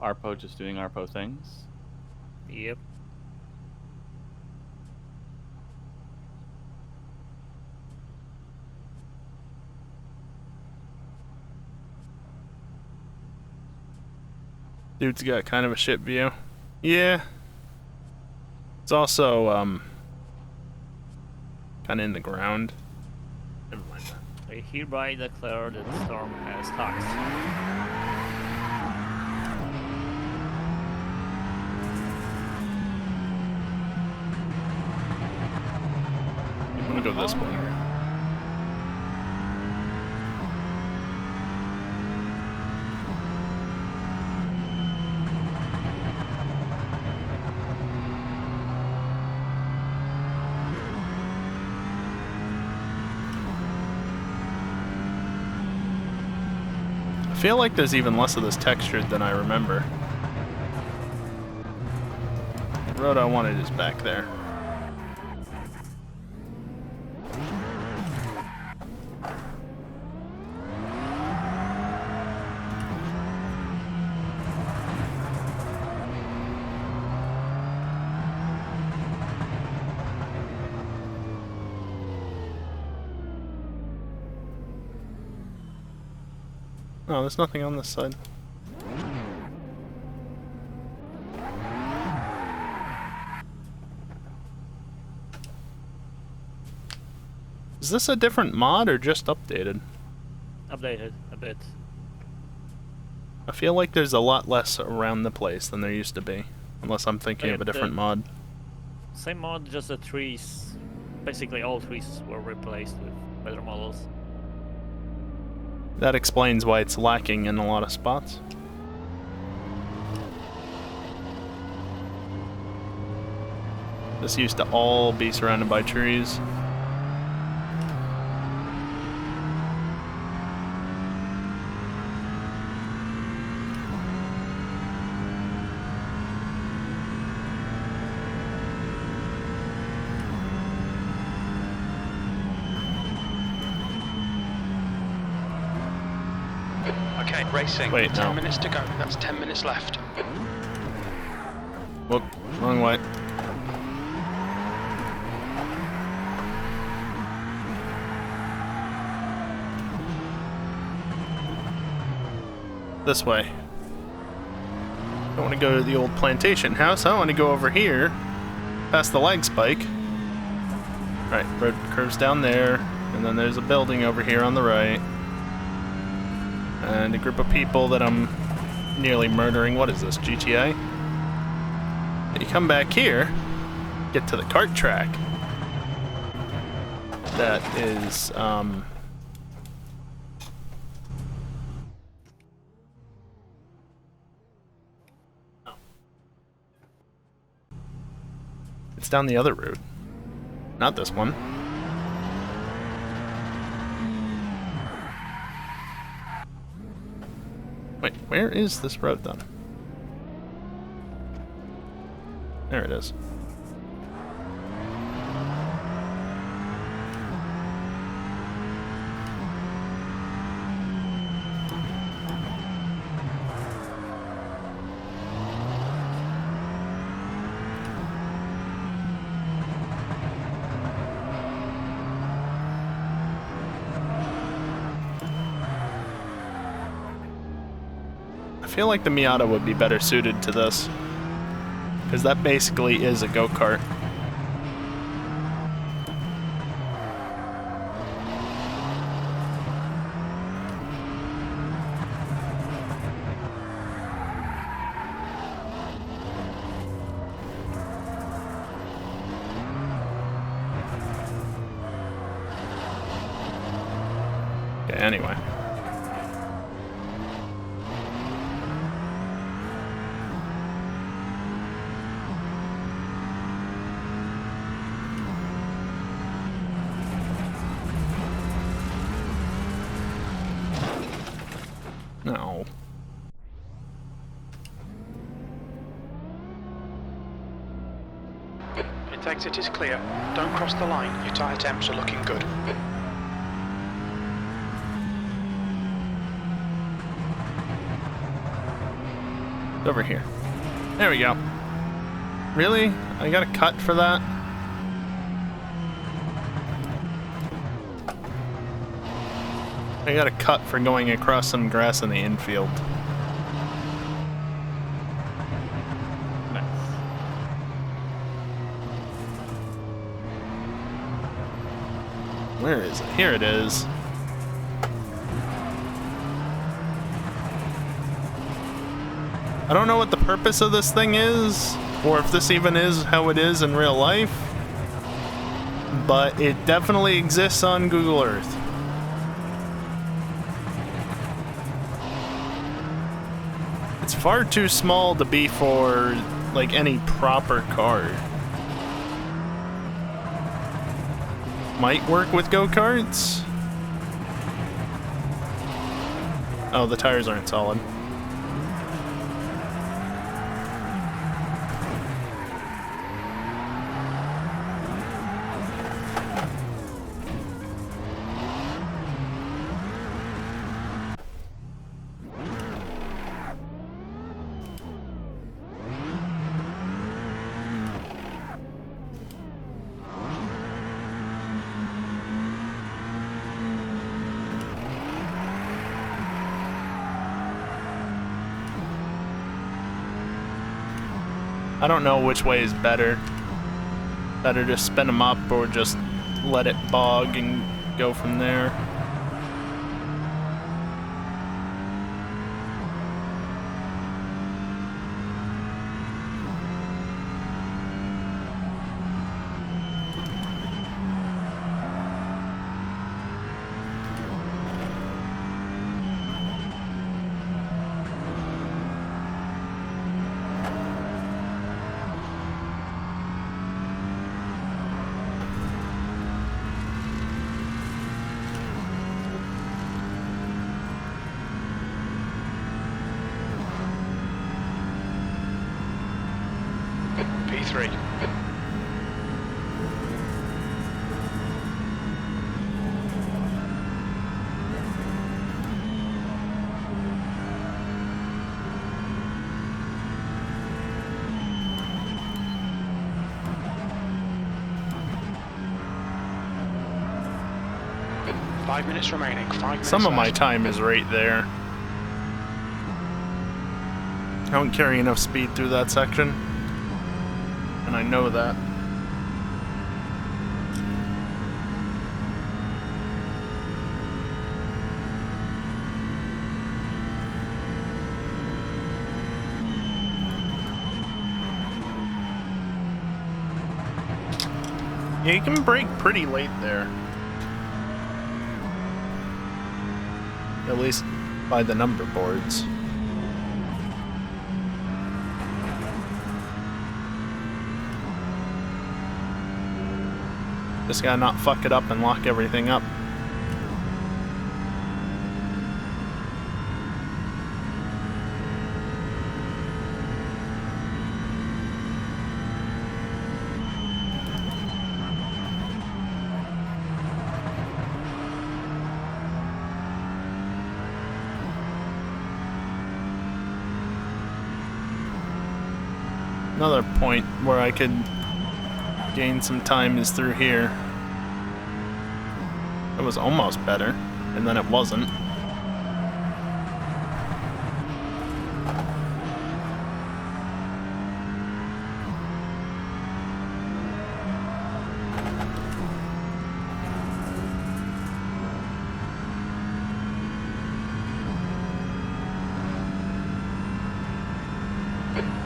Arpo just doing Arpo things. Yep. Dude's got kind of a shit view. Yeah. It's also, kind of in the ground. Never mind that. I hereby declare that the storm has stopped. I'm gonna go this way. feel like there's even less of this textured than I remember. The road I wanted is back there. Oh, there's nothing on this side. Is this a different mod or just updated? Updated a bit. I feel like there's a lot less around the place than there used to be. Unless I'm thinking Yeah, of a different mod. Same mod, just the trees. Basically all trees were replaced with better models. That explains why it's lacking in a lot of spots. This used to all be surrounded by trees. Okay, racing. Wait, 10 no. minutes to go. That's 10 minutes left. Whoop, wrong way. This way. I want to go to the old plantation house. I want to go over here, past the lag spike. Right, road curves down there, and then there's a building over here on the right. And a group of people that I'm nearly murdering. What is this, GTA? You come back here, get to the kart track. That is, it's down the other route. Not this one. Wait, where is this road then? There it is. I feel like the Miata would be better suited to this, because that basically is a go-kart. Okay, anyway. No. Pit exit is clear. Don't cross the line. Your tyre temps are looking good. Over here. There we go. Really? I got a cut for that? I got a cut for going across some grass in the infield. Nice. Where is it? Here it is. I don't know what the purpose of this thing is, or if this even is how it is in real life, but it definitely exists on Google Earth. It's far too small to be for, like, any proper car. Might work with go-karts? Oh, the tires aren't solid. I don't know which way is better. Better to spin them up or just let it bog and go from there. P3. Five minutes remaining. 5 minutes. Some of my left. time is right there. I don't carry enough speed through that section. And I know that. Yeah, you can brake pretty late there. At least by the number boards. Just gotta not fuck it up and lock everything up. Another point where I could gain some time is through here. It was almost better, and then it wasn't.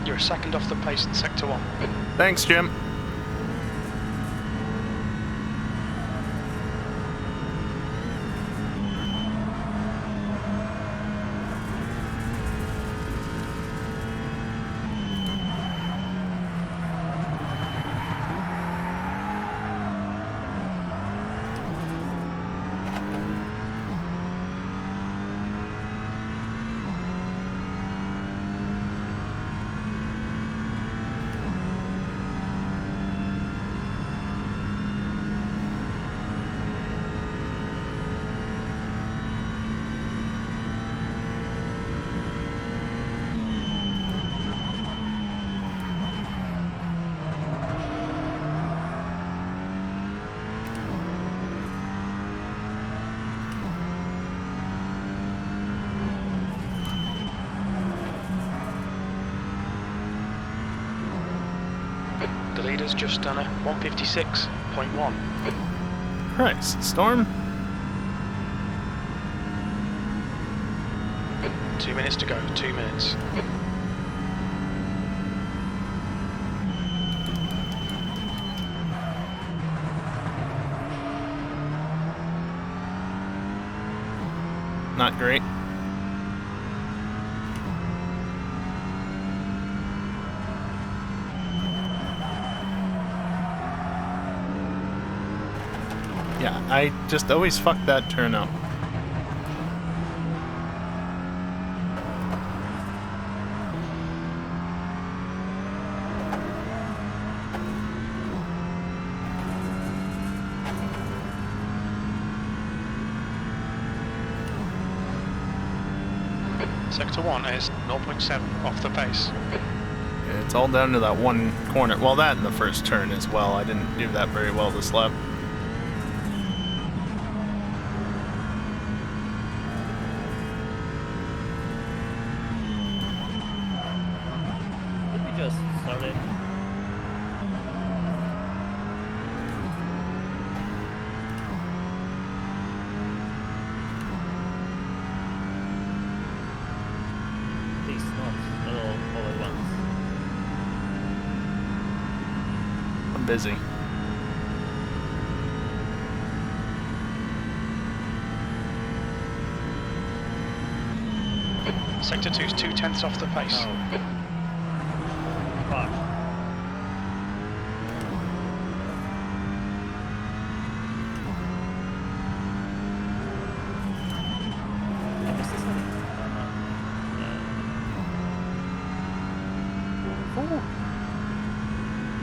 You're a second off the pace in Sector 1. Thanks, Jim. The leader's just done a 156.1. Christ, Storm. 2 minutes to go, 2 minutes. Not great. Yeah, I just always fuck that turn up. Sector 1 is 0.7 off the pace. It's all down to that one corner. Well, that in the first turn as well. I didn't do that very well this lap. Did we just start it? Please not all at once. I'm busy. Sector 2 is 2/10 off the pace. Oh. Fuck. I missed this one. Oh.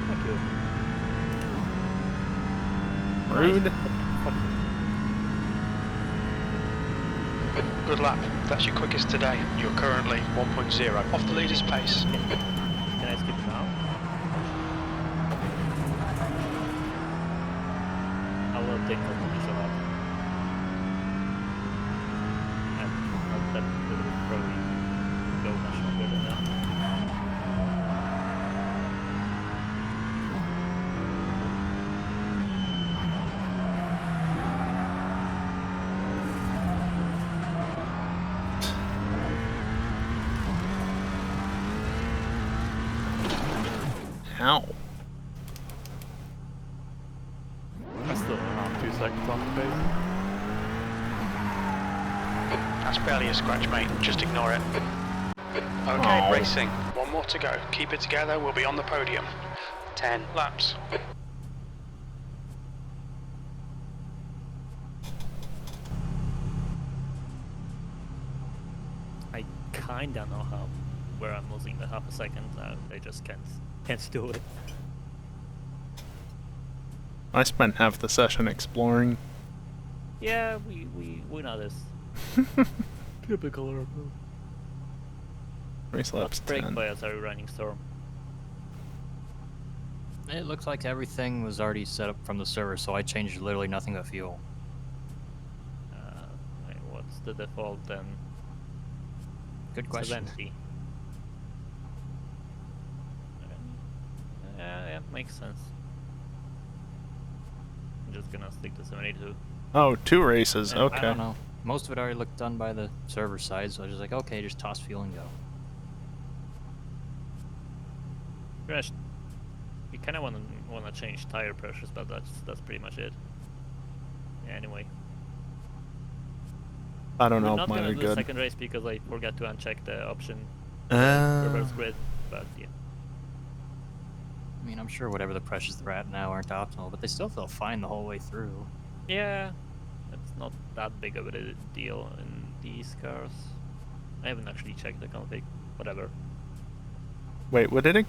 Thank you. Rude. Good lap. That's your quickest today. You're currently 1.0 off the leader's pace. Can I skip now? I will take a initial lap. And that will probably go much longer than that. Ow. I'm still around 2 seconds off the pace. That's barely a scratch, mate. Just ignore it. Okay, Aw. racing. One more to go. Keep it together. We'll be on the podium. 10 laps. I kinda know where I'm losing the half a second. They just can't do it. I spent half the session exploring. Yeah, we know this. Typical of them. Race laps Brake 10. players are running Storm. It looks like everything was already set up from the server, so I changed literally nothing but fuel. Wait, what's the default then? Good question. 70. Yeah, makes sense. I'm just gonna stick to 72. Oh, 2 races. Yeah, Okay. I don't know. Most of it already looked done by the server side, so I was just like, okay, just toss fuel and go. You kind of wanna change tire pressures, but that's pretty much it. Yeah, anyway. I don't know We're if not mine gonna are do the good. second race because I forgot to uncheck the option Ah. reverse grid, but yeah. I mean, I'm sure whatever the pressures they're at now aren't optimal, but they still feel fine the whole way through. Yeah, it's not that big of a deal in these cars. I haven't actually checked the config. Whatever. Wait, would it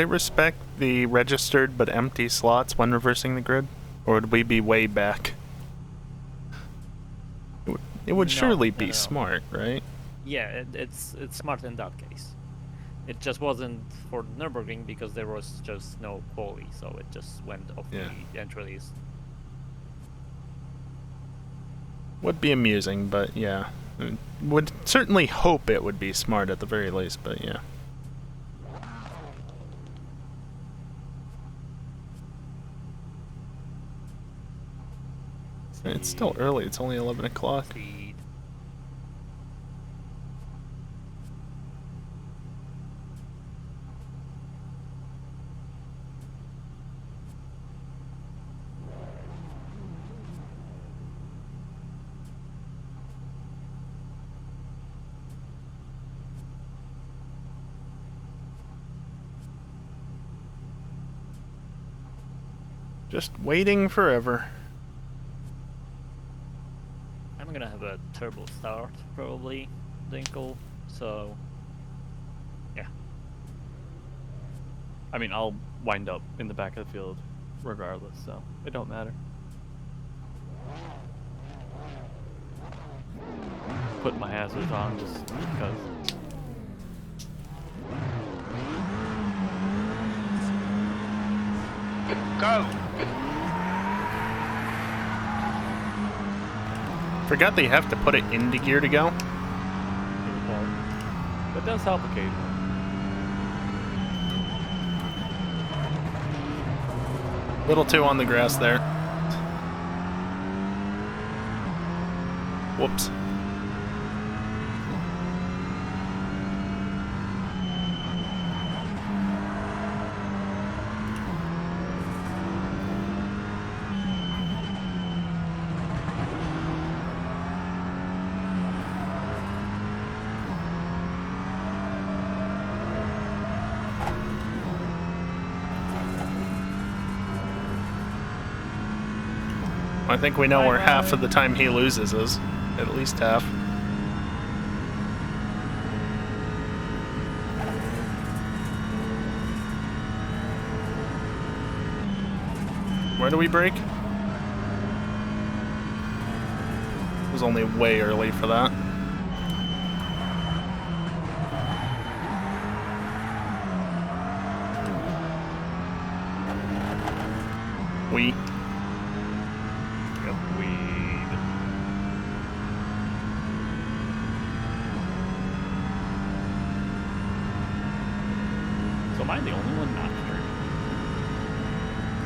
respect the registered but empty slots when reversing the grid? Or would we be way back? It would No, surely be no. smart, right? Yeah, it's smart in that case. It just wasn't for Nürburgring because there was just no quali, so it just went off Yeah. the entry list. Would be amusing, but yeah. Would certainly hope it would be smart at the very least, but yeah. It's still early, it's only 11 o'clock. Speed. Just waiting forever. I'm gonna have a turbo start, probably, Dinkle, so... yeah. I mean, I'll wind up in the back of the field regardless, so it don't matter. put my hazards on just because. Go! Forgot that you have to put it into gear to go. That does help occasionally. Little too on the grass there. Whoops. I think we know where half of the time he loses is. At least half. Where do we brake? It was only way early for that. We. So am I the only one not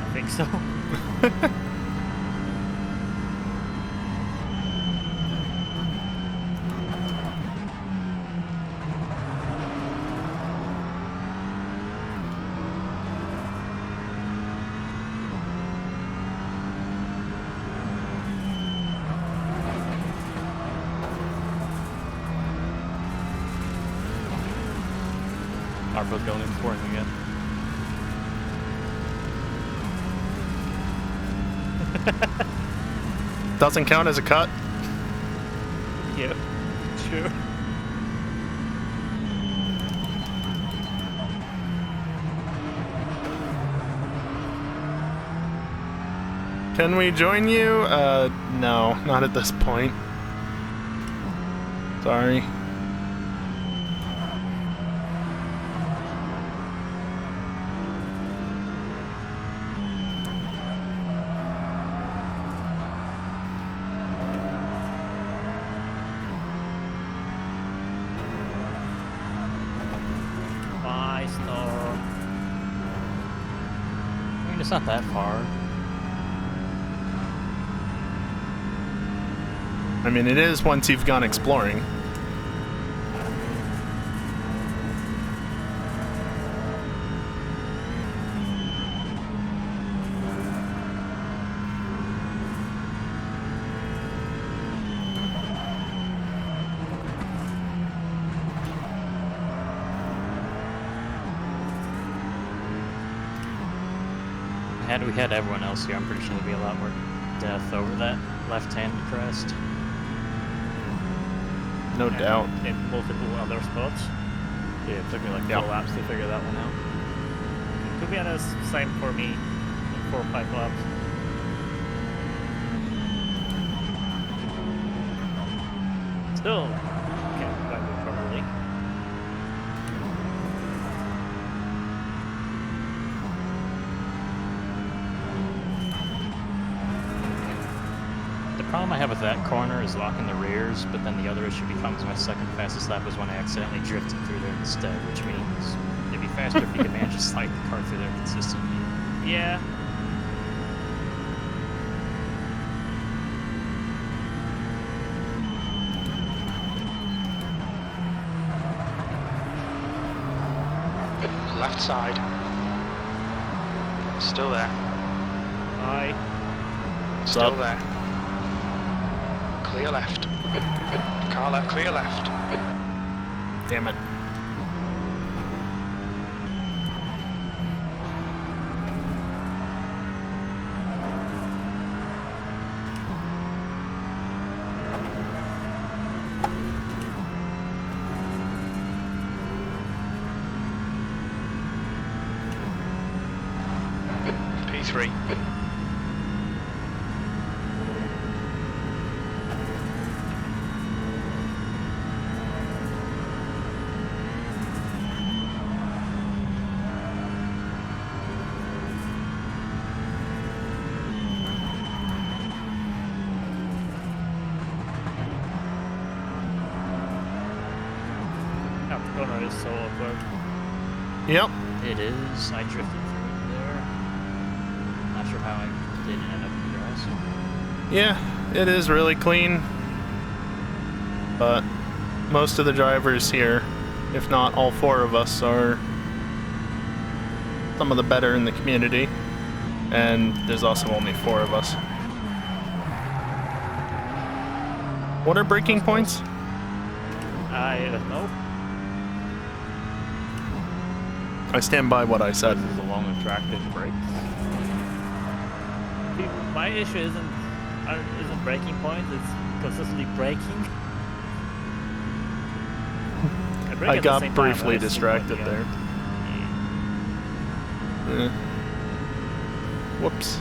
I think so. Arpa's going in scoring again. Doesn't count as a cut. Yeah, true. Can we join you? No, not at this point. Sorry. It's not that far. I mean, it is once you've gone exploring. Had we had everyone else here, I'm pretty sure there'd be a lot more death over that left-hand crest. No doubt. In multiple other spots. Yeah, it took me like 4 laps to figure that one out. To be honest, same for me. 4 or 5 laps. Still can't drive it properly. The problem I have with that corner is locking the rears, but then the other issue becomes my second fastest lap was when I accidentally drifted through there instead, which means it'd be faster if you could manage to slide the car through there consistently. Yeah. Left side. Still there. Aye. Still there. Clear left. Car left, clear left. Damn it. P3. That corner is so awkward. Yep. It is. I drifted through there. Not sure how I didn't end up in the grass. Yeah, it is really clean. But most of the drivers here, if not all 4 of us, are some of the better in the community. And there's also only 4 of us. What are breaking points? I don't know. I stand by what I said. This is along a track that breaks. See, my issue isn't breaking points, it's consistently braking. I got briefly distracted there. Yeah. Whoops.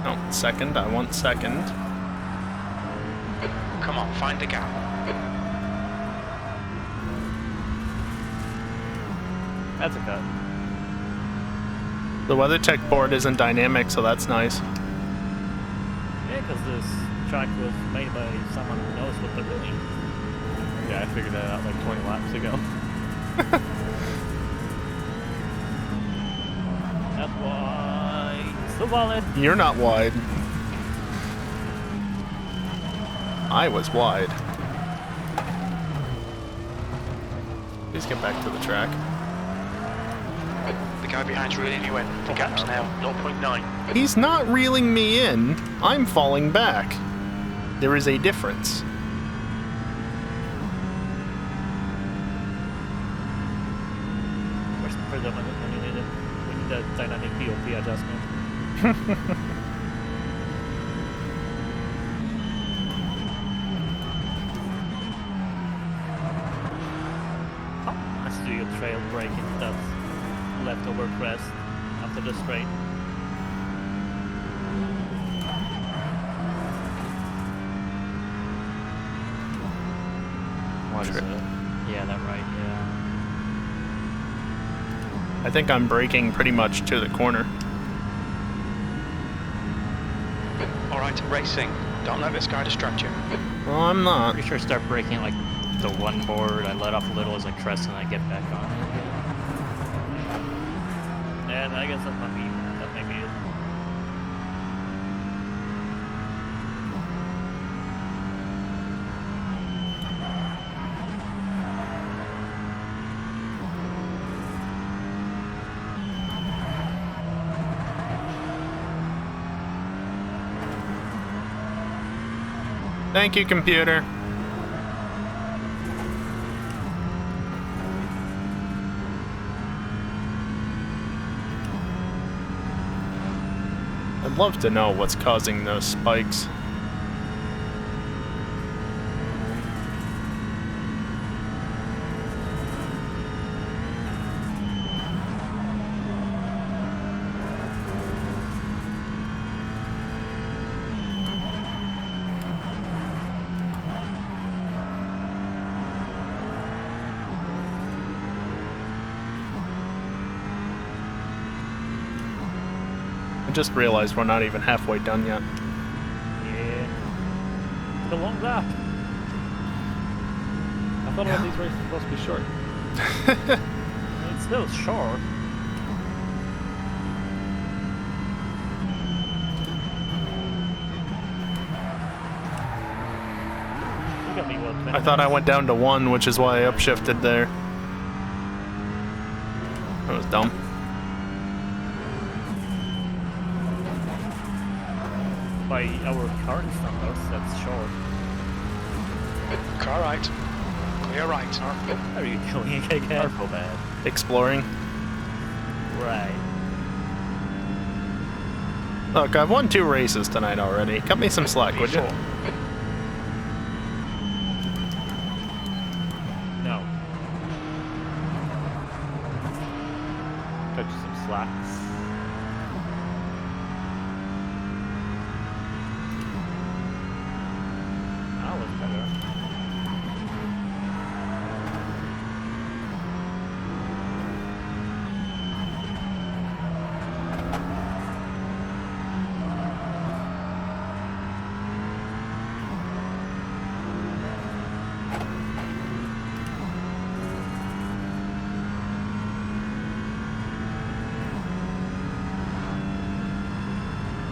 No, second. I want second. Come on, find the gap. That's a cut. The weather tech board isn't dynamic, so that's nice. Yeah, because this track was made by someone who knows what they're doing. Yeah, I figured that out like 20 laps ago. That's why. Still valid. You're not wide. I was wide. Please get back to the track. The guy behind's reeling you in. The gap's now 0.9. He's not reeling me in. I'm falling back. There is a difference. Where's the predominant when you need it? We need that dynamic POP adjustment. Let's do your trail break into that leftover crest after the straight. What is it? Yeah, that right, yeah. I think I'm braking pretty much to the corner. Alright, racing. Don't let this guy distract you. Well, I'm not. Pretty sure I start braking like the one board. I let off a little as I crest and I get back on it again. And I guess that might be it. Thank you, computer. I'd love to know what's causing those spikes. I just realized we're not even halfway done yet. Yeah. The long lap. I thought all these races were supposed to be short. It's still short. You got me, what, 10 I thought I went down to 1, which is why I upshifted there. That was dumb. By our current standards, that's short. Car right. Clear right. What are you doing again? Careful, bad. Exploring. Right. Look, I've won 2 races tonight already. Cut me some slack, would you? No. Cut you some slacks. That looks better.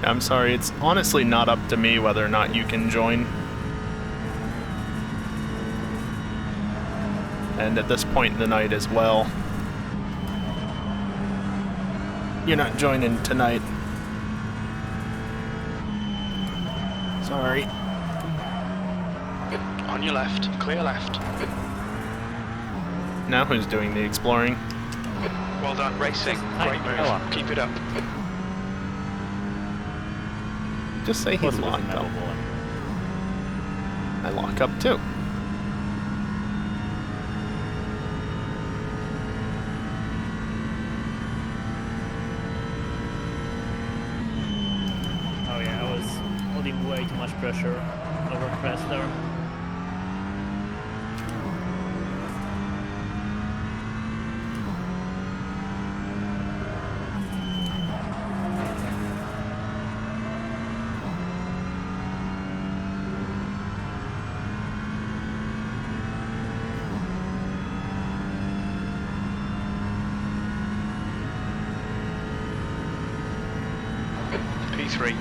I'm sorry, it's honestly not up to me whether or not you can join. And at this point in the night as well. You're not joining tonight. Sorry. On your left, clear left. Now who's doing the exploring? Well done, racing. Great move. Keep it up. Just say he's locked up. I lock up too. Oh yeah, I was holding way too much pressure over press there. P3.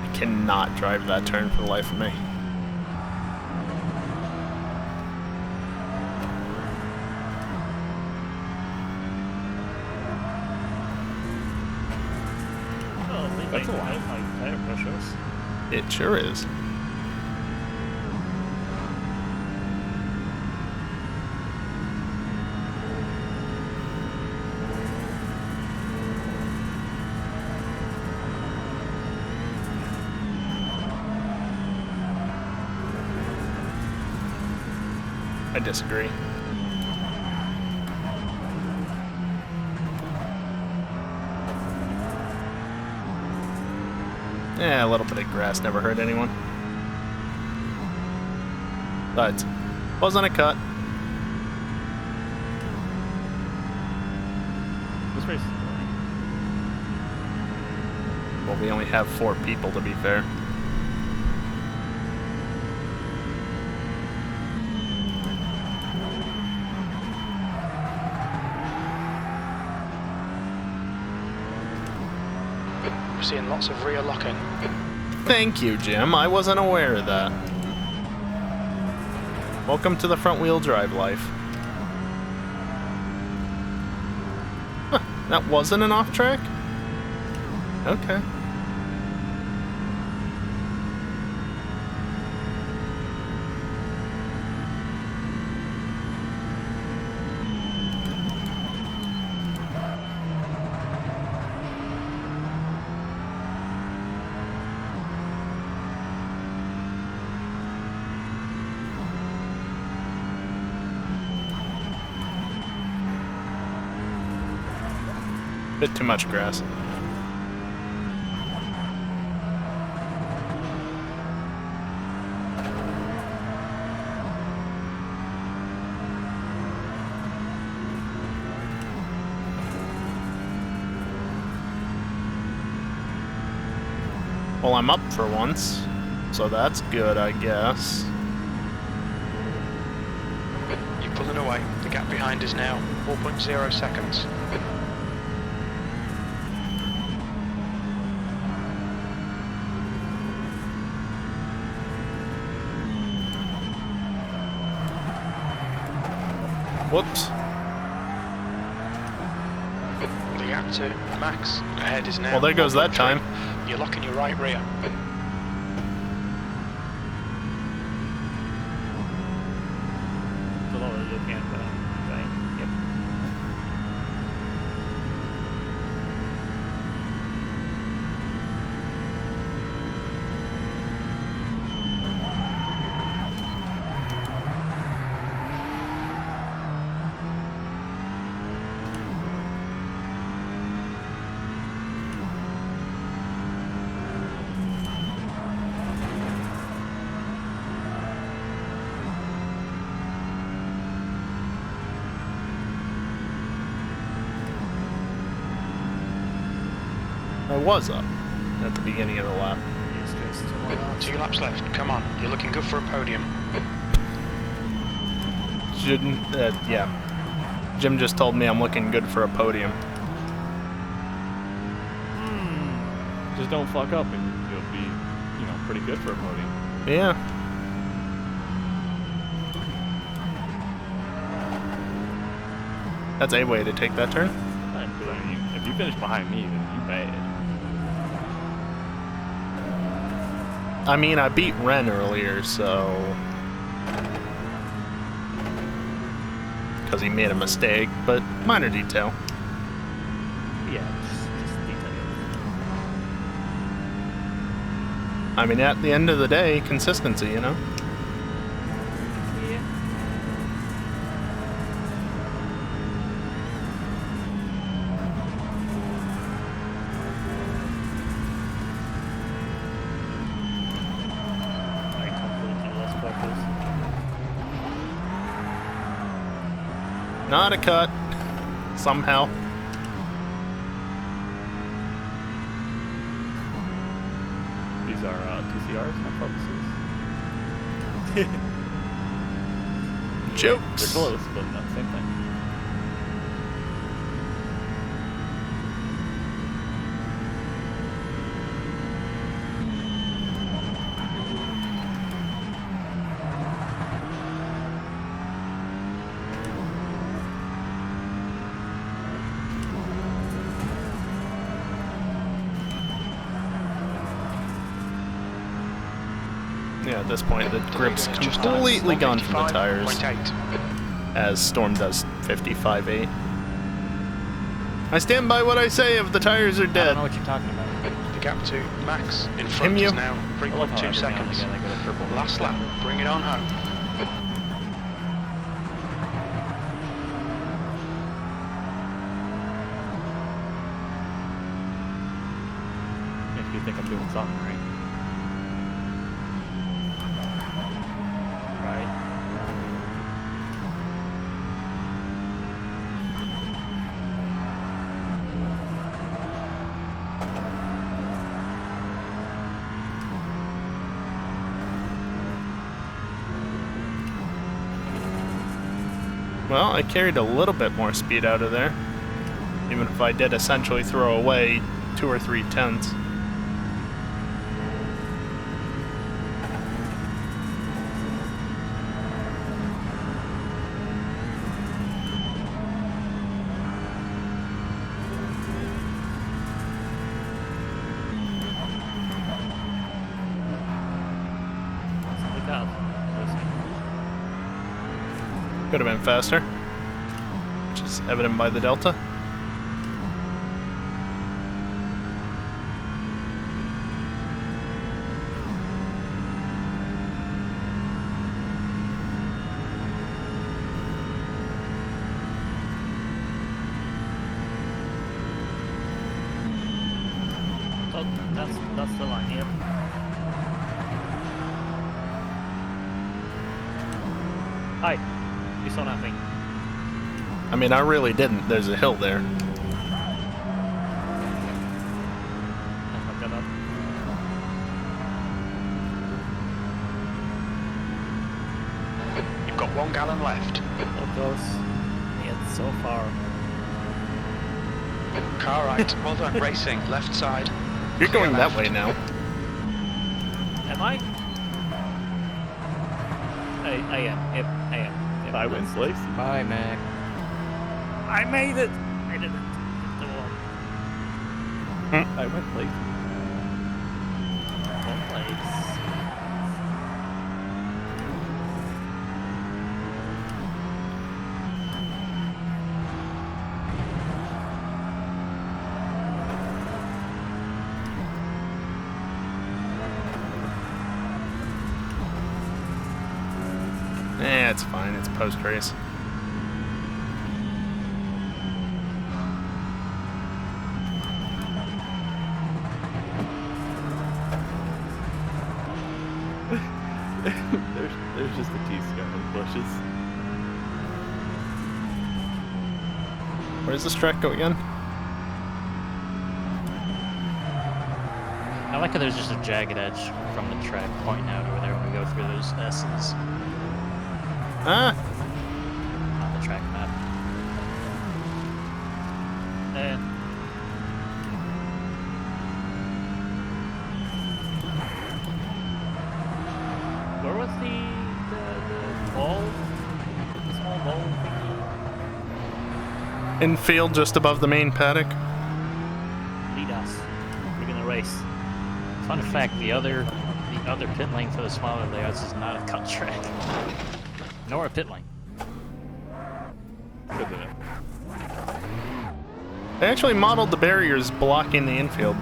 I cannot drive that turn for the life of me. That's a lot. Like tire pressures. It sure is. I disagree. Yeah, a little bit of grass never hurt anyone. But wasn't a cut. This race is boring. Well, we only have 4 people to be fair. We're seeing lots of rear locking. Thank you, Jim. I wasn't aware of that. Welcome to the front-wheel drive life. Huh, that wasn't an off-track? Okay. Bit too much grass. Well, I'm up for once, so that's good, I guess. You're pulling away. The gap behind is now 4.0 seconds. Whoops. The gap to Max ahead is now. Well, there goes that 1.3. time. You're locking your right rear. and Giant. Yep. I was up at the beginning of the lap. 2 laps left. Come on, you're looking good for a podium. Yeah. Jim just told me I'm looking good for a podium. Just don't fuck up and you'll be, pretty good for a podium. Yeah. That's a way to take that turn. If you finish behind me, then you bad. I mean, I beat Ren earlier, so... because he made a mistake, but minor detail. Yeah, just detail. I mean, at the end of the day, consistency, Yeah. I completely lost focus. Not a cut. Somehow. These are TCRs, not focuses. Jokes. They're close, but not the same thing. Yeah, at this point, the grip's completely gone from the tires. As Storm does 55.8. I stand by what I say if the tires are I dead. don't know what you're talking about. The gap to Max in front is now 3.2 seconds. Last lap, bring it on home. Makes me think I'm doing something right. Right. Well, I carried a little bit more speed out of there. Even if I did essentially throw away 2 or 3 tenths. Look out. Could have been faster. Which is evident by the delta. Oh, that's the line, yep. Hi. You saw nothing. I mean, I really didn't. There's a hill there. I fucked that up. You've got 1 gallon left. So close. Yet so far. Car right, well done, racing, left side. You're going that way now. Am I? I am. Yep, I am. Yep. I win place. Bye, Mac. I made it! I did it. The wall. I went late. One place. It's fine. It's post-race. there's just a T-scar in the bushes. Where does this track go again? I like how there's just a jagged edge from the track pointing out over there when we go through those S's Ah! on the track map. Where was the ball? The small ball thingy? Infield just above the main paddock. Lead us. We're gonna race. Fun fact, the other pit lane for the smaller layouts is not a cut track. Nor a pit lane. Good to know. They actually modeled the barriers blocking the infield.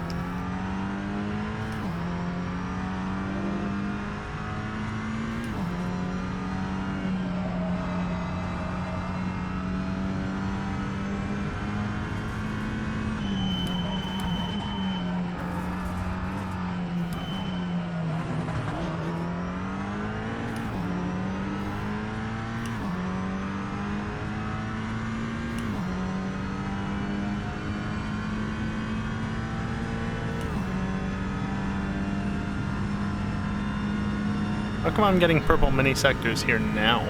How come I'm getting purple mini sectors here now?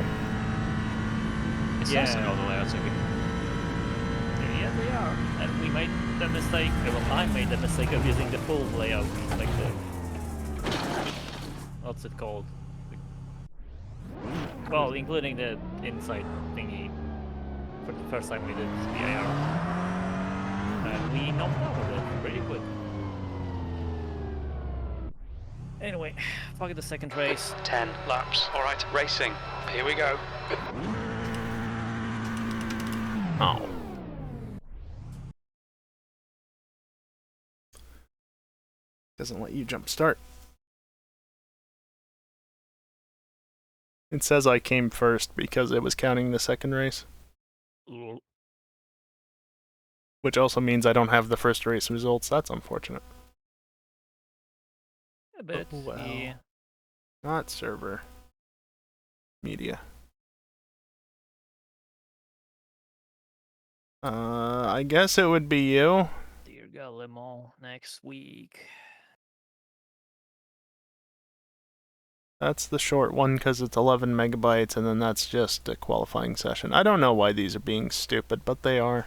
It's also all the layouts are good. Yeah, they are. And we made the mistake, well, I made the mistake of using the full layout, like the... What's it called? Well, including the inside thingy for the first time we did VAR. And we knocked out of it pretty quick. Anyway, fuck the second race. 10 laps. Alright, racing. Here we go. Oh. Doesn't let you jump start. It says I came first because it was counting the second race. Which also means I don't have the first race results. That's unfortunate. A bit, well. yeah. Not server. Media. I guess it would be you. Dear God, Le Mans next week. That's the short one because it's 11 megabytes and then that's just a qualifying session. I don't know why these are being stupid, but they are.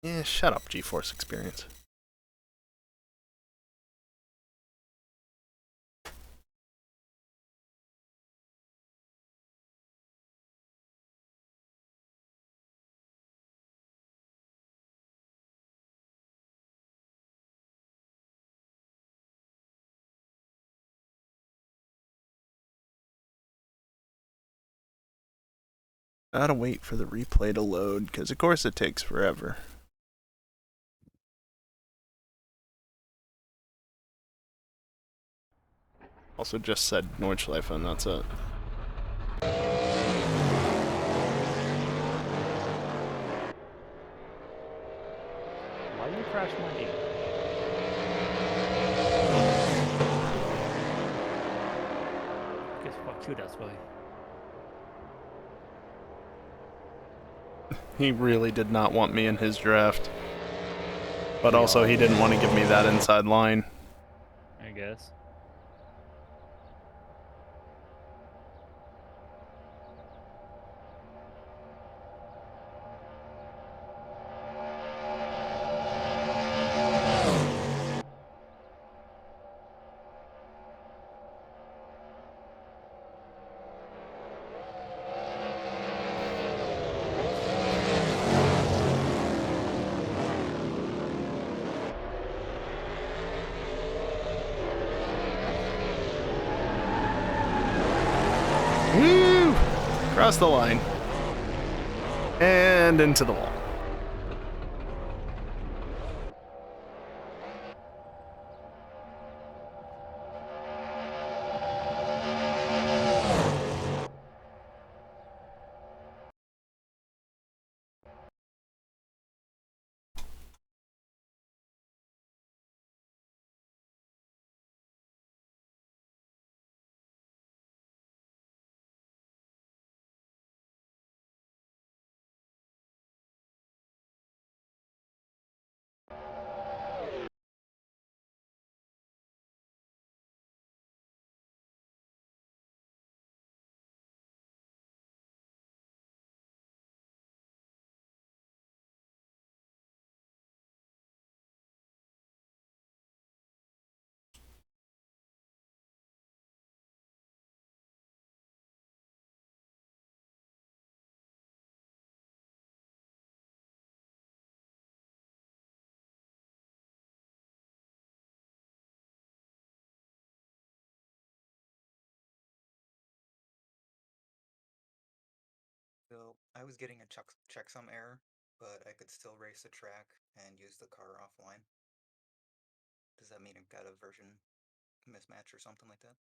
Yeah, shut up, GeForce Experience. Gotta wait for the replay to load, because of course it takes forever. Also just said Nordschleife and that's it. Why you crash my game? Guess fuck you, that's why. He really did not want me in his draft. But also he didn't want to give me that inside line. I guess. Cross the line. And into the wall. So I was getting a checksum error, but I could still race the track and use the car offline. Does that mean it got a version mismatch or something like that?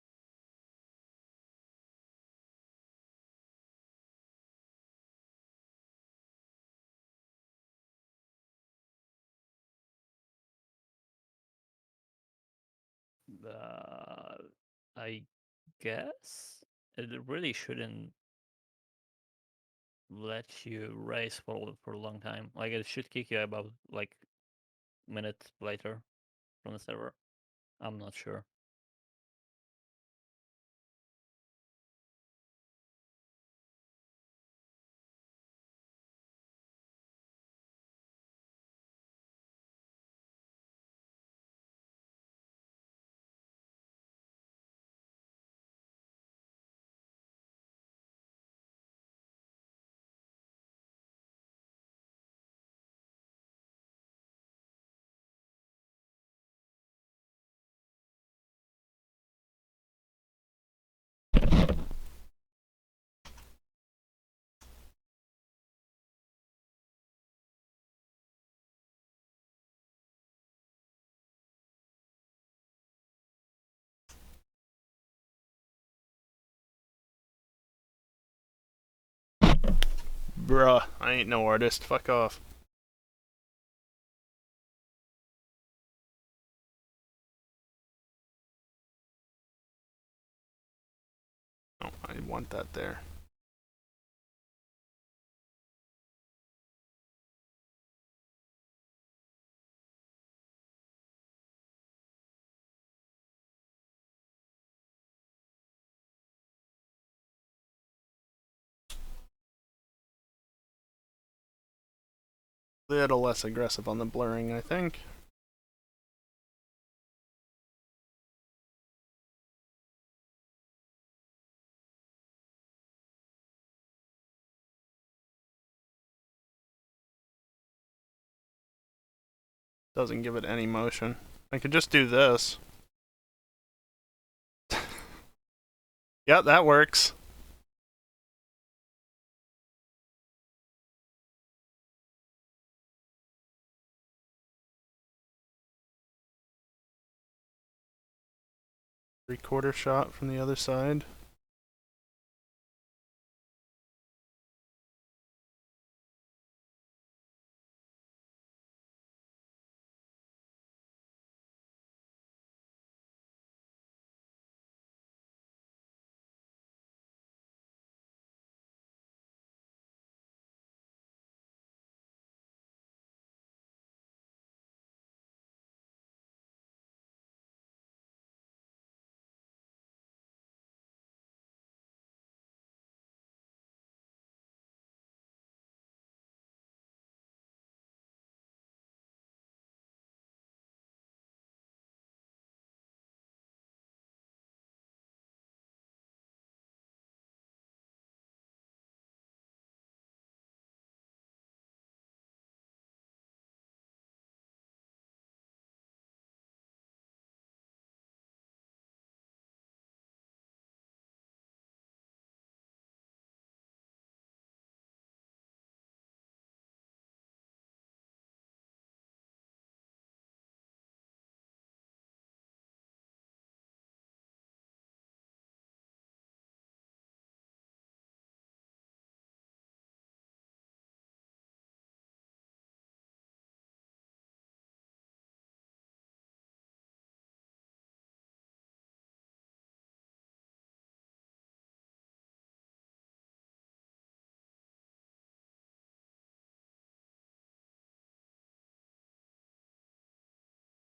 I guess it really shouldn't let you race for a long time. Like it should kick you about like minutes later from the server. I'm not sure. Bruh, I ain't no artist. Fuck off. Oh, I want that there. Little less aggressive on the blurring, I think. Doesn't give it any motion. I could just do this. Yeah, that works. Three-quarter shot from the other side.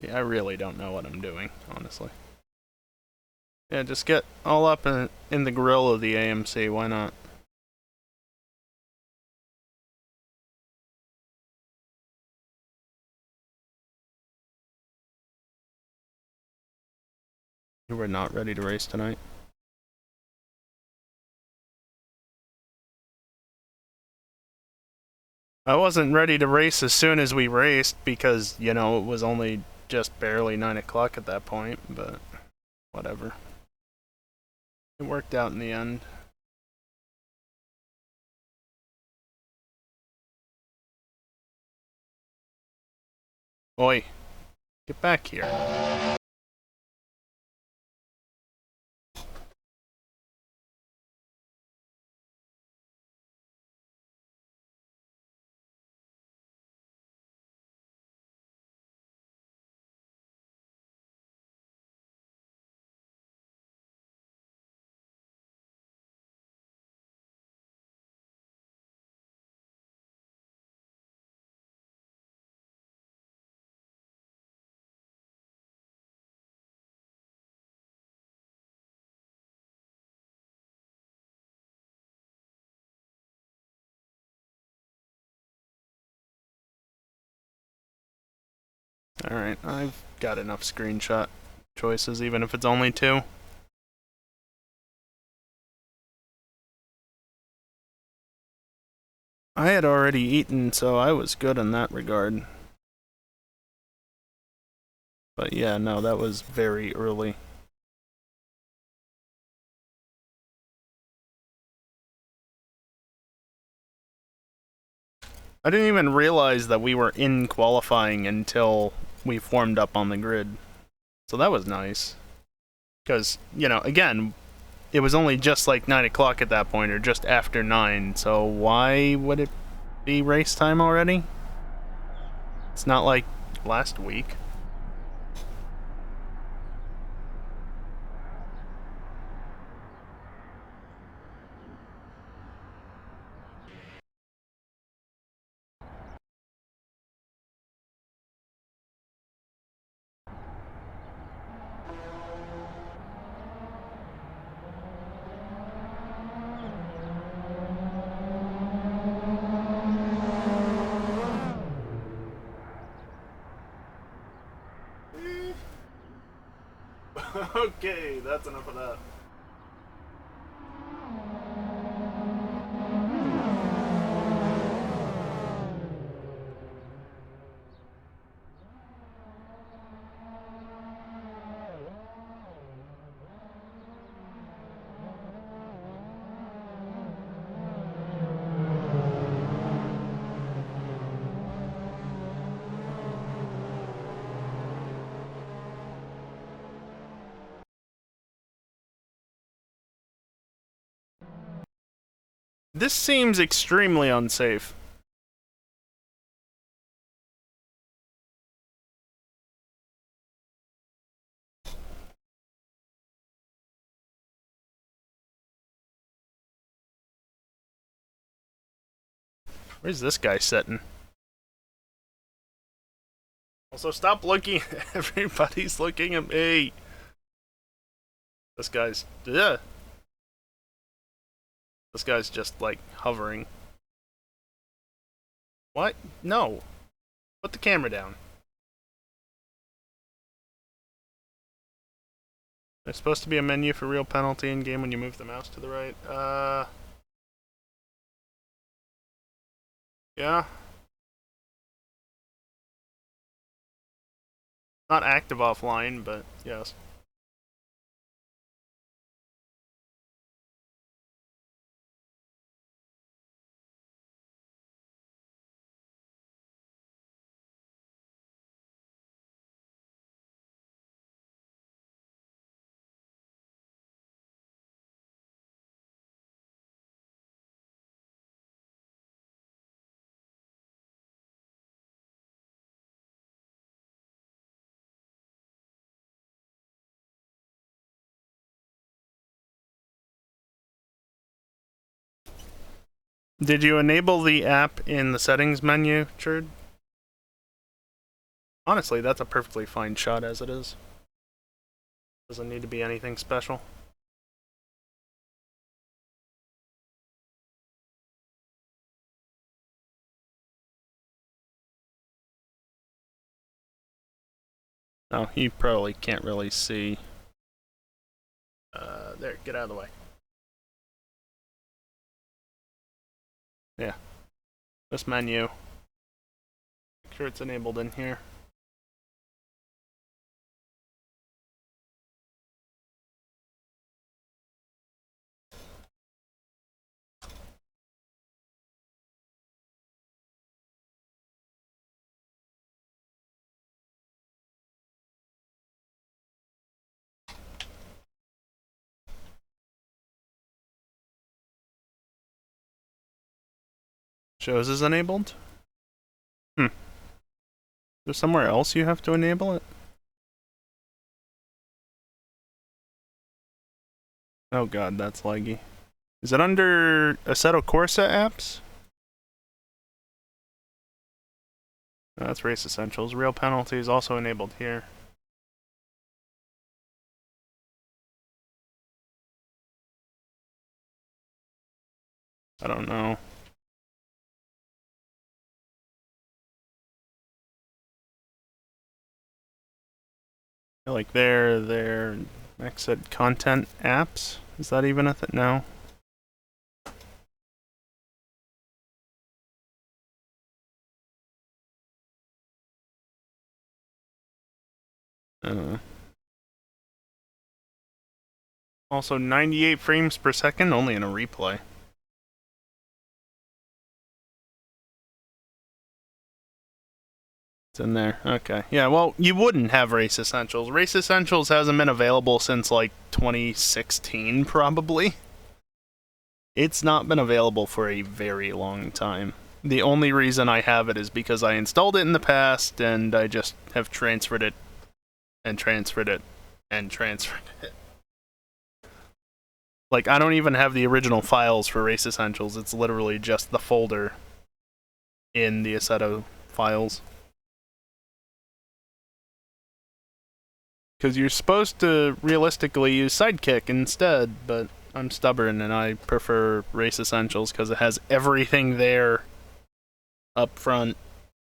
Yeah, I really don't know what I'm doing, honestly. Yeah, just get all up in the grill of the AMC, why not? You were not ready to race tonight? I wasn't ready to race as soon as we raced because, you know, it was only just barely 9 o'clock at that point, but whatever. It worked out in the end. Oi, get back here. Alright, I've got enough screenshot choices, even if it's only 2. I had already eaten, so I was good in that regard. But yeah, no, that was very early. I didn't even realize that we were in qualifying until we formed up on the grid. So that was nice. Because, you know, again, it was only just like 9 o'clock at that point, or just after 9, so why would it be race time already? It's not like last week. Okay, that's enough of that. This seems extremely unsafe. Where's this guy sitting? Also, stop looking. Everybody's looking at me. This guy's... Ugh. This guy's just, like, hovering. What? No. Put the camera down. There's supposed to be a menu for real penalty in game when you move the mouse to the right. Yeah. Not active offline, but yes. Did you enable the app in the settings menu, Cherd? Honestly, that's a perfectly fine shot as it is. Doesn't need to be anything special. No, you probably can't really see. There, get out of the way. Yeah. This menu. Make sure it's enabled in here. Shows is enabled? There's somewhere else you have to enable it? Oh god, that's laggy. Is it under Assetto Corsa apps? No, that's Race Essentials. Real penalty is also enabled here. I don't know. Like their exit content apps? Is that even a thing? No. Also 98 frames per second, only in a replay. It's in there. Okay. Yeah, well, you wouldn't have Race Essentials. Race Essentials hasn't been available since like 2016, probably. It's not been available for a very long time. The only reason I have it is because I installed it in the past and I just have transferred it and transferred it and transferred it. Like, I don't even have the original files for Race Essentials. It's literally just the folder in the Assetto files. Because you're supposed to realistically use Sidekick instead, but I'm stubborn and I prefer Race Essentials because it has everything there up front.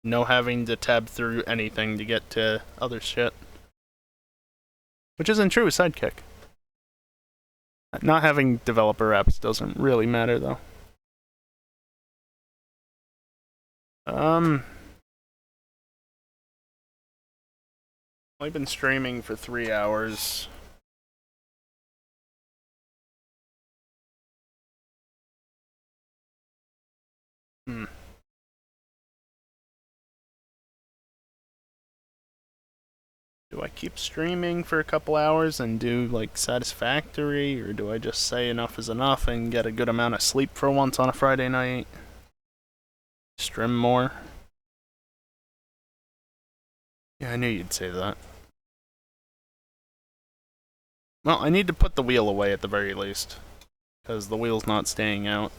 No having to tab through anything to get to other shit. Which isn't true with Sidekick. Not having developer apps doesn't really matter though. I've been streaming for 3 hours. Do I keep streaming for a couple hours and do like Satisfactory, or do I just say enough is enough and get a good amount of sleep for once on a Friday night? Stream more? Yeah, I knew you'd say that. Well, I need to put the wheel away at the very least, because the wheel's not staying out.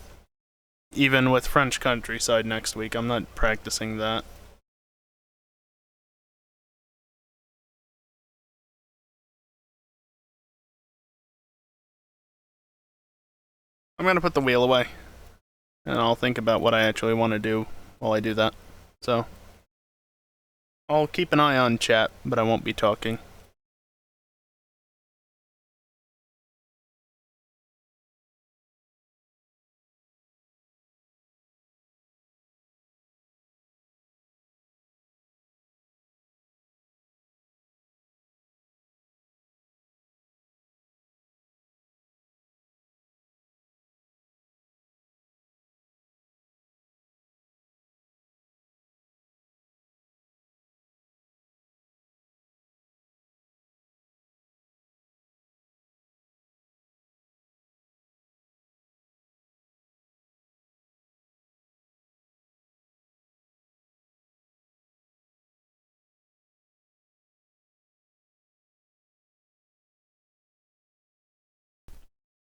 Even with French Countryside next week, I'm not practicing that. I'm gonna put the wheel away, and I'll think about what I actually want to do while I do that. So, I'll keep an eye on chat, but I won't be talking.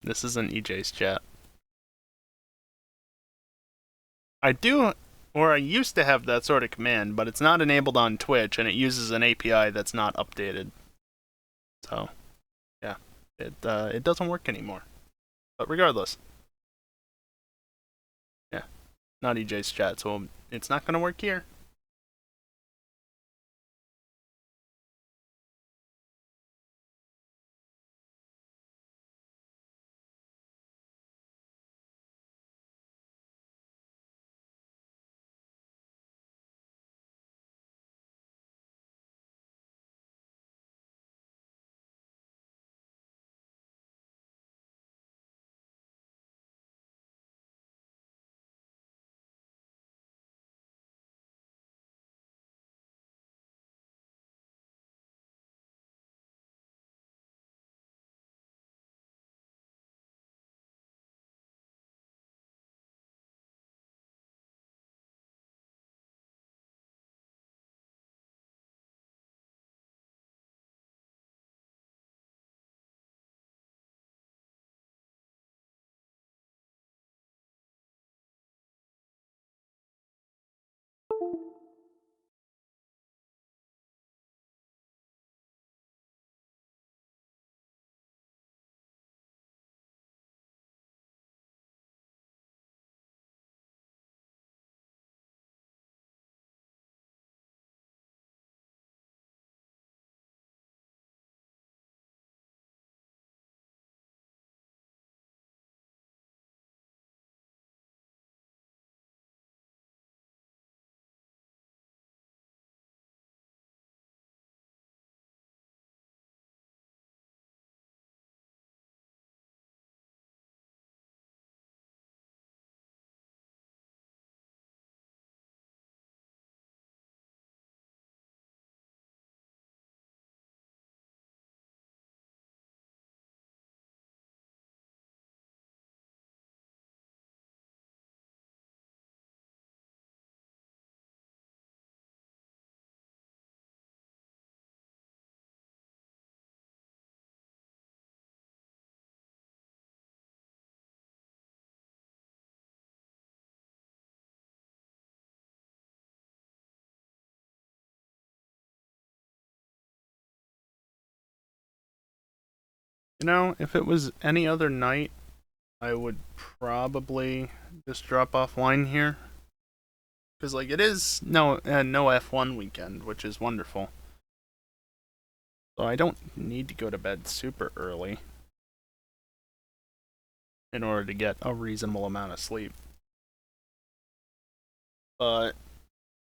This isn't EJ's chat. I do Or I used to have that sort of command, but it's not enabled on Twitch, and it uses an API that's not updated. So, yeah, it doesn't work anymore. But regardless, yeah, not EJ's chat, so it's not gonna work here. You know, if it was any other night, I would probably just drop offline here. Because, like, it is no F1 weekend, which is wonderful. So I don't need to go to bed super early in order to get a reasonable amount of sleep. But,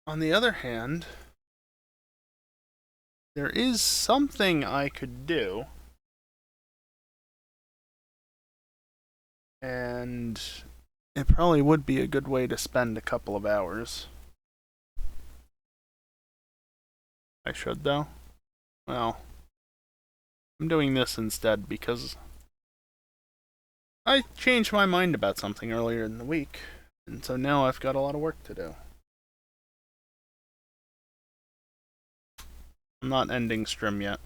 on the other hand, there is something I could do. And it probably would be a good way to spend a couple of hours. I should, though. Well, I'm doing this instead because I changed my mind about something earlier in the week, and so now I've got a lot of work to do. I'm not ending stream yet.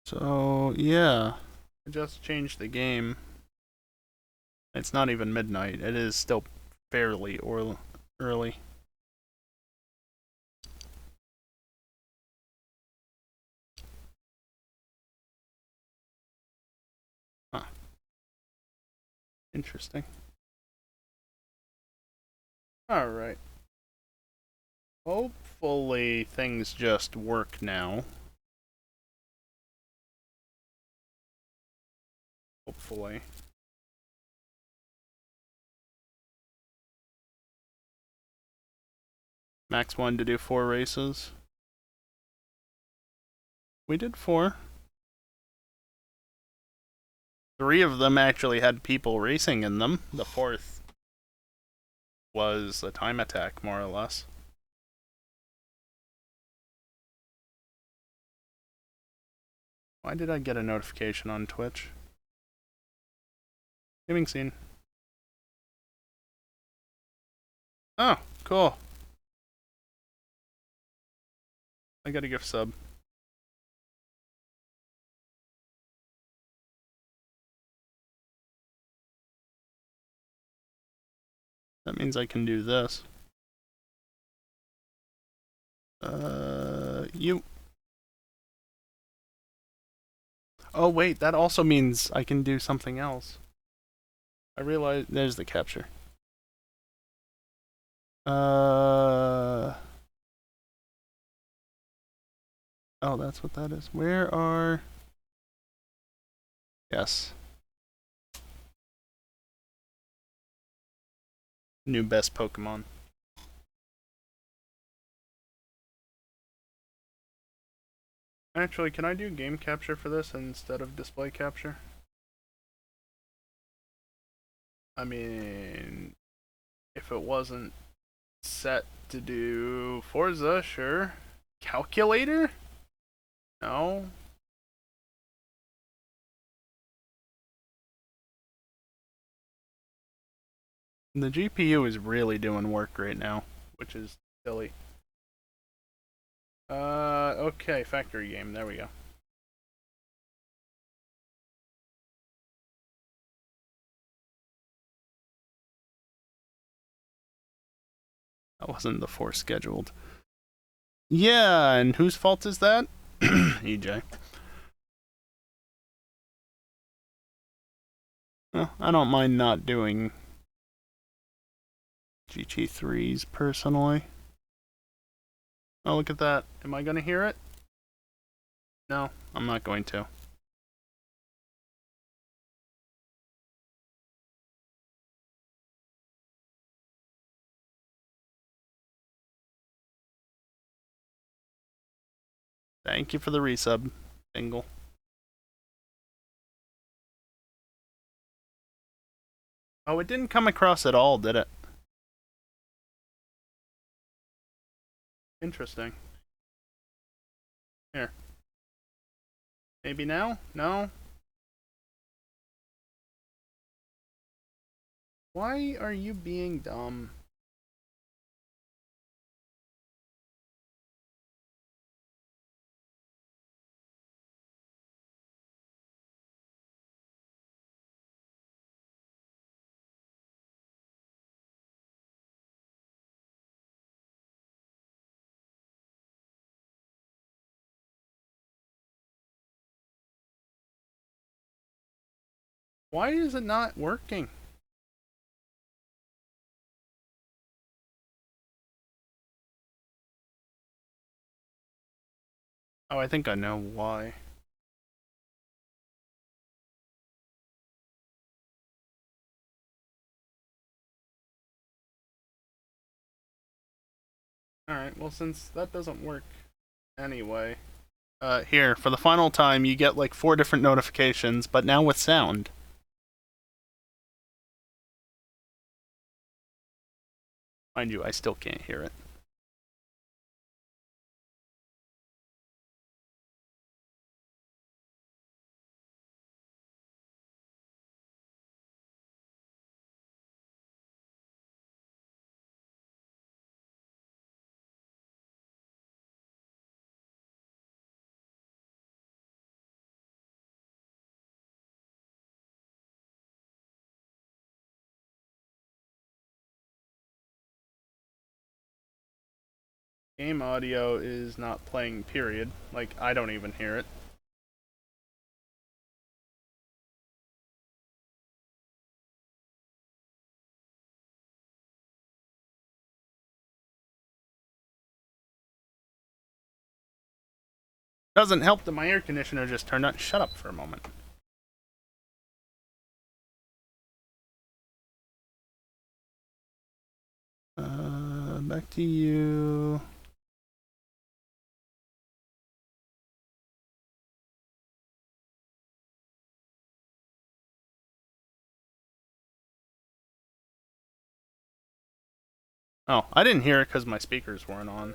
So, yeah. I just changed the game. It's not even midnight. It is still fairly early. Huh. Interesting. Alright. Hopefully things just work now. Hopefully. Max wanted to do 4 races. We did 4. 3 of them actually had people racing in them. The 4th was a time attack, more or less. Why did I get a notification on Twitch? Gaming scene. Oh, cool. I got a gift sub. That means I can do this. You. Oh wait, that also means I can do something else. I realize there's the capture. Oh, that's what that is. Where are... Yes. New best Pokemon. Actually, can I do game capture for this instead of display capture? I mean, if it wasn't set to do Forza, sure. Calculator? No. The GPU is really doing work right now, which is silly. Okay, factory game, there we go. That wasn't the force scheduled. Yeah, and whose fault is that? EJ. Well, I don't mind not doing GT3s personally. Oh, look at that. Am I gonna hear it? No, I'm not going to. Thank you for the resub, Bingle. Oh, it didn't come across at all, did it? Interesting. Here. Maybe now? No? Why are you being dumb? Why is it not working? Oh, I think I know why. Alright, well since that doesn't work anyway. Here, for the final time, you get like 4 different notifications, but now with sound. Mind you, I still can't hear it. Game audio is not playing, period. Like, I don't even hear it. Doesn't help that my air conditioner just turned on. Shut up for a moment. Back to you. Oh, I didn't hear it because my speakers weren't on.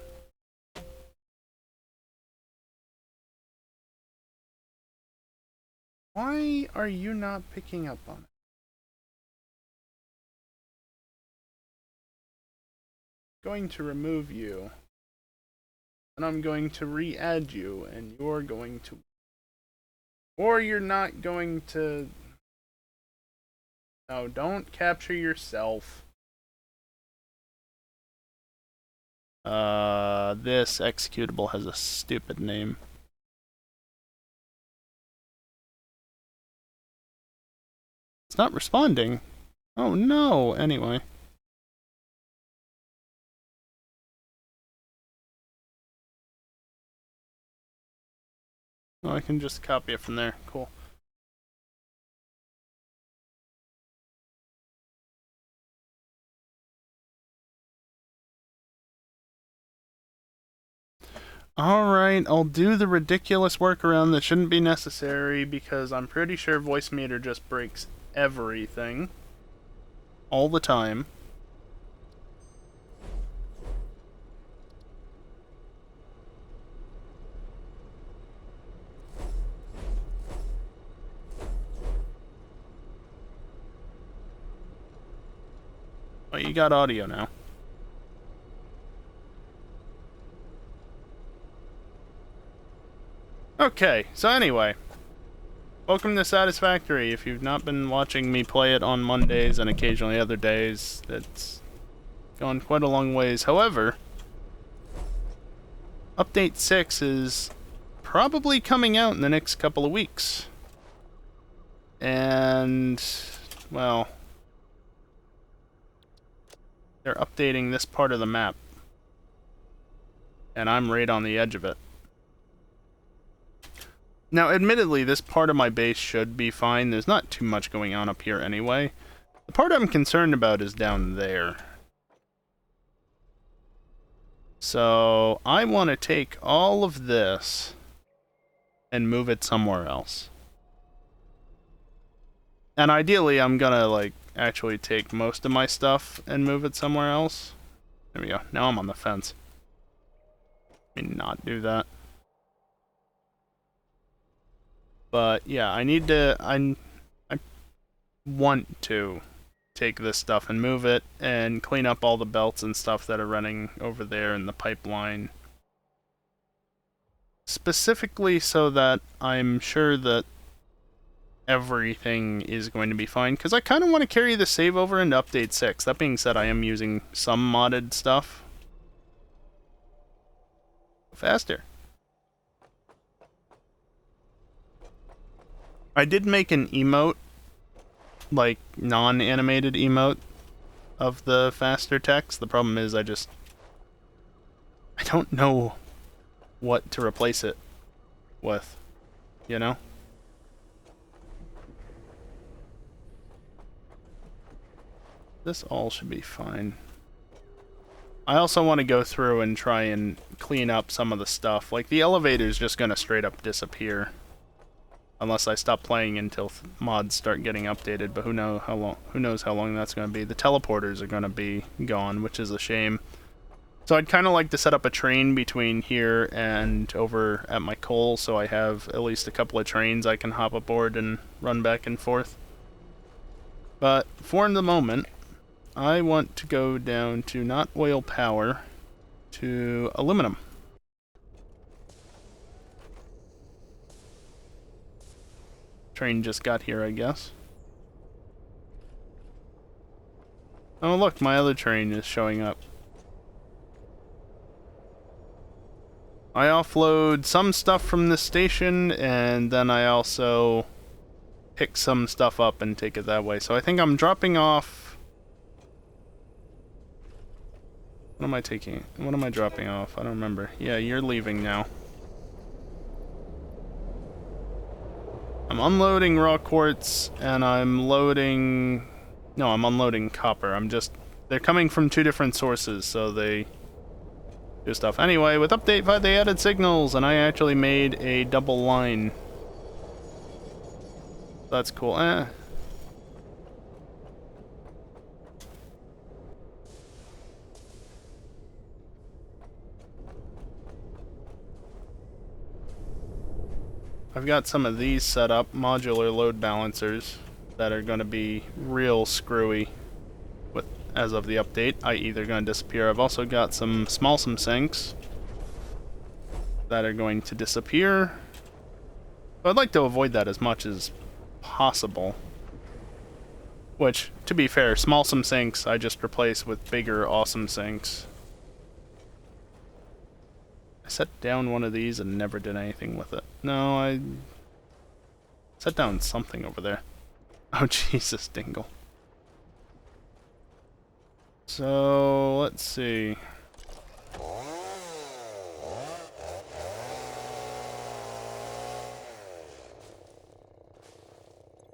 Why are you not picking up on it? going to remove you. And I'm going to re-add you, and you're going to... Or you're not going to... No, don't capture yourself. This executable has a stupid name. It's not responding. Oh no, anyway. Oh, I can just copy it from there. Cool. Alright, I'll do the ridiculous workaround that shouldn't be necessary because I'm pretty sure voice meter just breaks everything. All the time. Oh, you got audio now. Okay, so anyway. Welcome to Satisfactory. If you've not been watching me play it on Mondays and occasionally other days, it's gone quite a long ways. However, Update 6 is probably coming out in the next couple of weeks. And, well, they're updating this part of the map. And I'm right on the edge of it. Now, admittedly, this part of my base should be fine. There's not too much going on up here anyway. The part I'm concerned about is down there. So, I want to take all of this and move it somewhere else. And ideally, I'm gonna, like, actually take most of my stuff and move it somewhere else. There we go. Now I'm on the fence. Let me not do that. But yeah, I need to. I want to take this stuff and move it and clean up all the belts and stuff that are running over there in the pipeline. Specifically so that I'm sure that everything is going to be fine, because I kind of want to carry the save over into Update 6. That being said, I am using some modded stuff. Faster. I did make an emote, like non-animated emote of the faster text. The problem is I don't know what to replace it with, you know? This all should be fine. I also want to go through and try and clean up some of the stuff. Like, the elevator's just gonna straight up disappear. Unless I stop playing until mods start getting updated, but who knows how long that's going to be. The teleporters are going to be gone, which is a shame. So I'd kind of like to set up a train between here and over at my coal, so I have at least a couple of trains I can hop aboard and run back and forth. But for the moment, I want to go down to not oil power, to aluminum. Train just got here, I guess. Oh look, my other train is showing up. I offload some stuff from this station, and then I also pick some stuff up and take it that way. So I think I'm dropping off... What am I taking? What am I dropping off? I don't remember. Yeah, you're leaving now. I'm unloading raw quartz, and I'm loading... No, I'm unloading copper. They're coming from two different sources, so they do stuff. Anyway, with Update 5 they added signals, and I actually made a double line. That's cool. I've got some of these set up, modular load balancers, that are going to be real screwy with as of the update, i.e. they're going to disappear. I've also got some smallsome sinks that are going to disappear. But I'd like to avoid that as much as possible. Which, to be fair, smallsome sinks I just replace with bigger, awesome sinks. I set down one of these and never did anything with it. No, I set down something over there. Oh, Jesus, Dingle. So, let's see.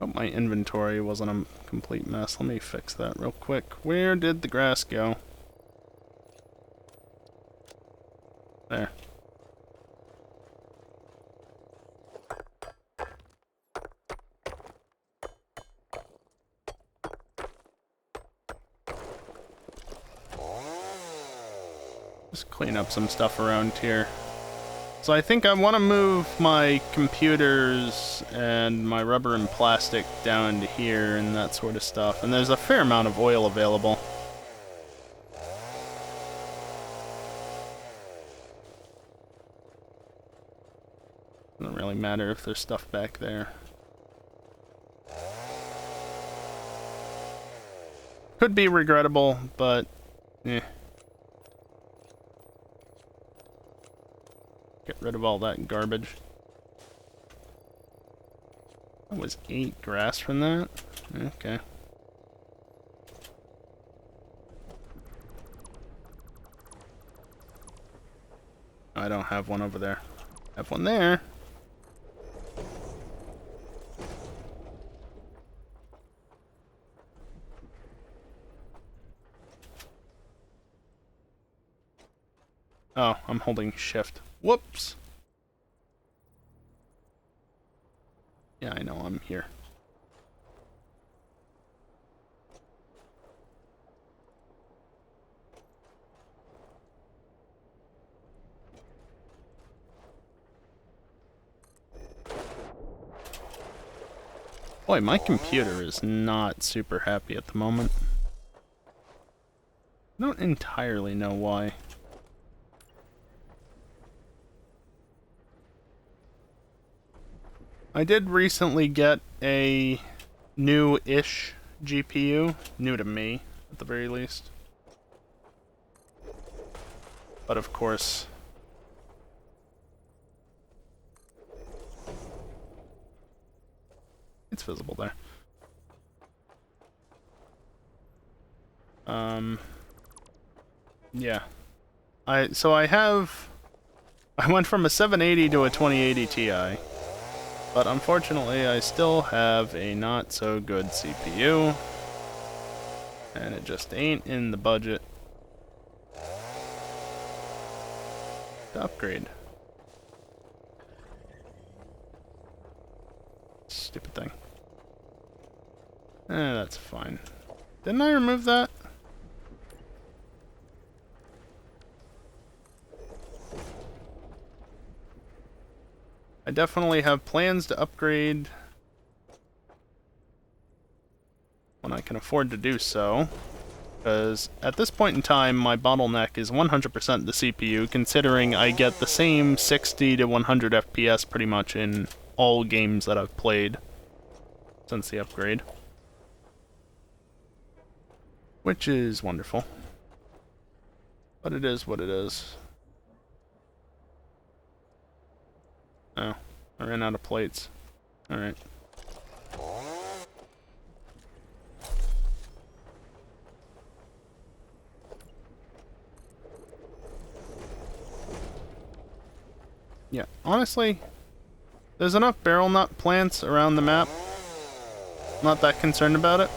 Oh, my inventory wasn't a complete mess. Let me fix that real quick. Where did the grass go? There. Just clean up some stuff around here. So I think I want to move my computers and my rubber and plastic down to here and that sort of stuff. And there's a fair amount of oil available. Doesn't really matter if there's stuff back there. Could be regrettable, but eh. Get rid of all that garbage. That was 8 grass from that? Okay. I don't have one over there. I have one there. Oh, I'm holding shift. Whoops. Yeah, I know, I'm here. Boy, my computer is not super happy at the moment. I don't entirely know why. I did recently get a new-ish GPU. New to me, at the very least. But of course... it's visible there. Yeah. I went from a 780 to a 2080 Ti. But unfortunately, I still have a not-so-good CPU. And it just ain't in the budget to upgrade. Stupid thing. That's fine. Didn't I remove that? I definitely have plans to upgrade when I can afford to do so, because at this point in time my bottleneck is 100% the CPU, considering I get the same 60 to 100 FPS pretty much in all games that I've played since the upgrade. Which is wonderful. But it is what it is. Oh, I ran out of plates. Alright. Yeah, honestly, there's enough barrel nut plants around the map. Not that concerned about it.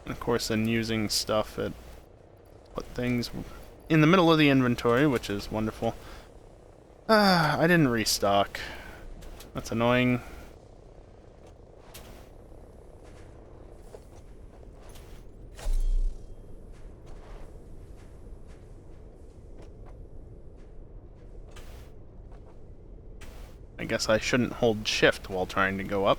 Of course, then using stuff, it put things in the middle of the inventory, which is wonderful. I didn't restock. That's annoying. I guess I shouldn't hold shift while trying to go up.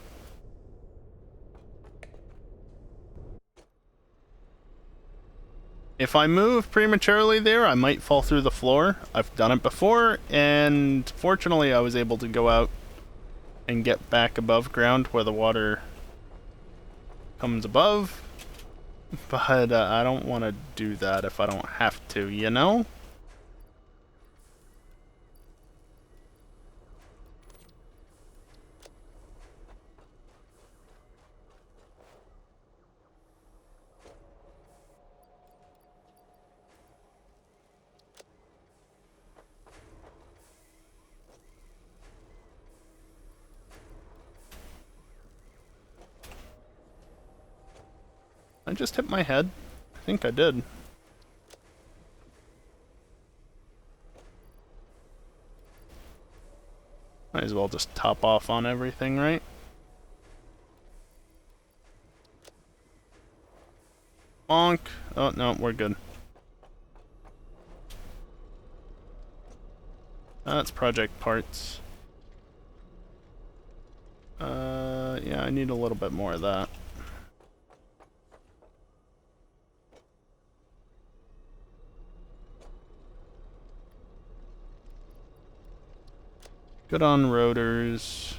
If I move prematurely there, I might fall through the floor. I've done it before, and fortunately I was able to go out and get back above ground where the water comes above. But I don't want to do that if I don't have to, you know? I just hit my head. I think I did. Might as well just top off on everything, right? Bonk. Oh, no, we're good. That's project parts. Yeah, I need a little bit more of that. Good on rotors.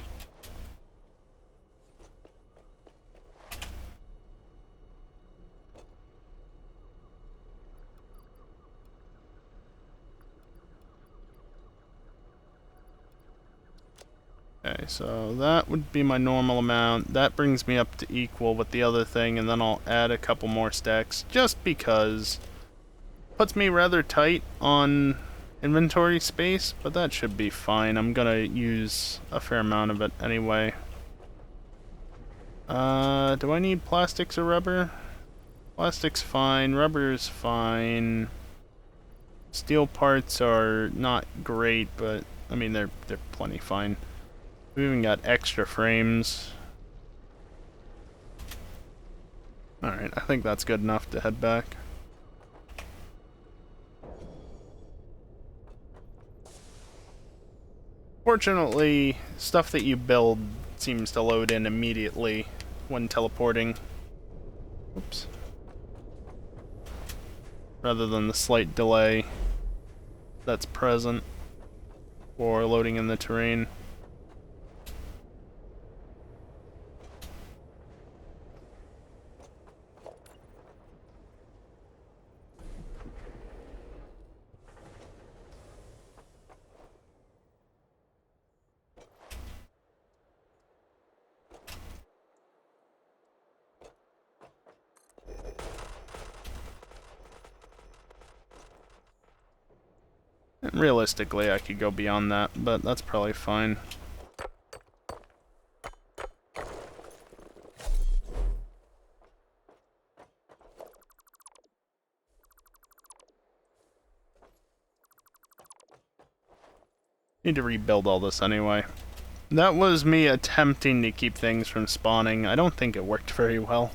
Okay, so that would be my normal amount. That brings me up to equal with the other thing, and then I'll add a couple more stacks, just because. Puts me rather tight on inventory space, but that should be fine. I'm gonna use a fair amount of it anyway. Do I need plastics or rubber? Plastic's fine, rubber's fine. Steel parts are not great, but I mean they're plenty fine. We even got extra frames. Alright, I think that's good enough to head back. Fortunately, stuff that you build seems to load in immediately when teleporting. Oops. Rather than the slight delay that's present for loading in the terrain. And realistically, I could go beyond that, but that's probably fine. Need to rebuild all this anyway. That was me attempting to keep things from spawning. I don't think it worked very well.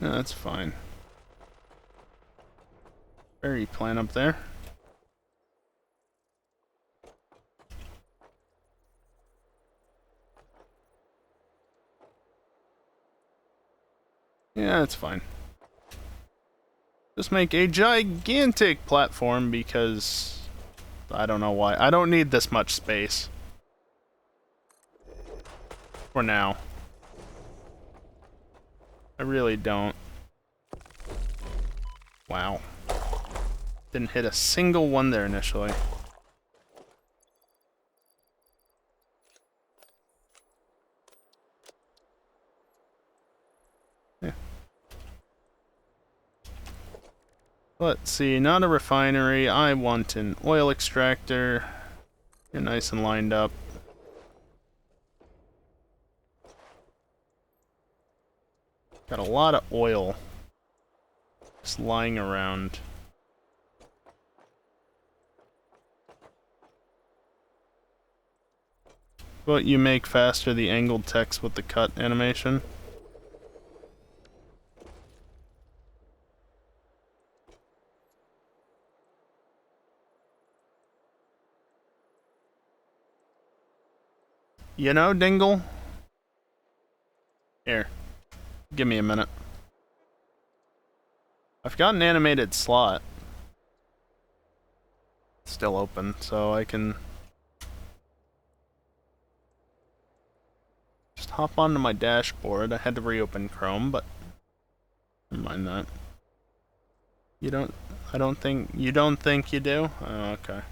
No, that's fine. Berry plant up there. Yeah, that's fine. Just make a gigantic platform because I don't know why. I don't need this much space. For now. I really don't. Wow. Didn't hit a single one there initially. Yeah. Let's see, not a refinery. I want an oil extractor. You're nice and lined up. Got a lot of oil just lying around. But you make faster the angled text with the cut animation. You know, Dingle? Here. Give me a minute. I've got an animated slot. Still open, so I can just hop onto my dashboard. I had to reopen Chrome, but never mind that. You don't think you do? Oh, okay.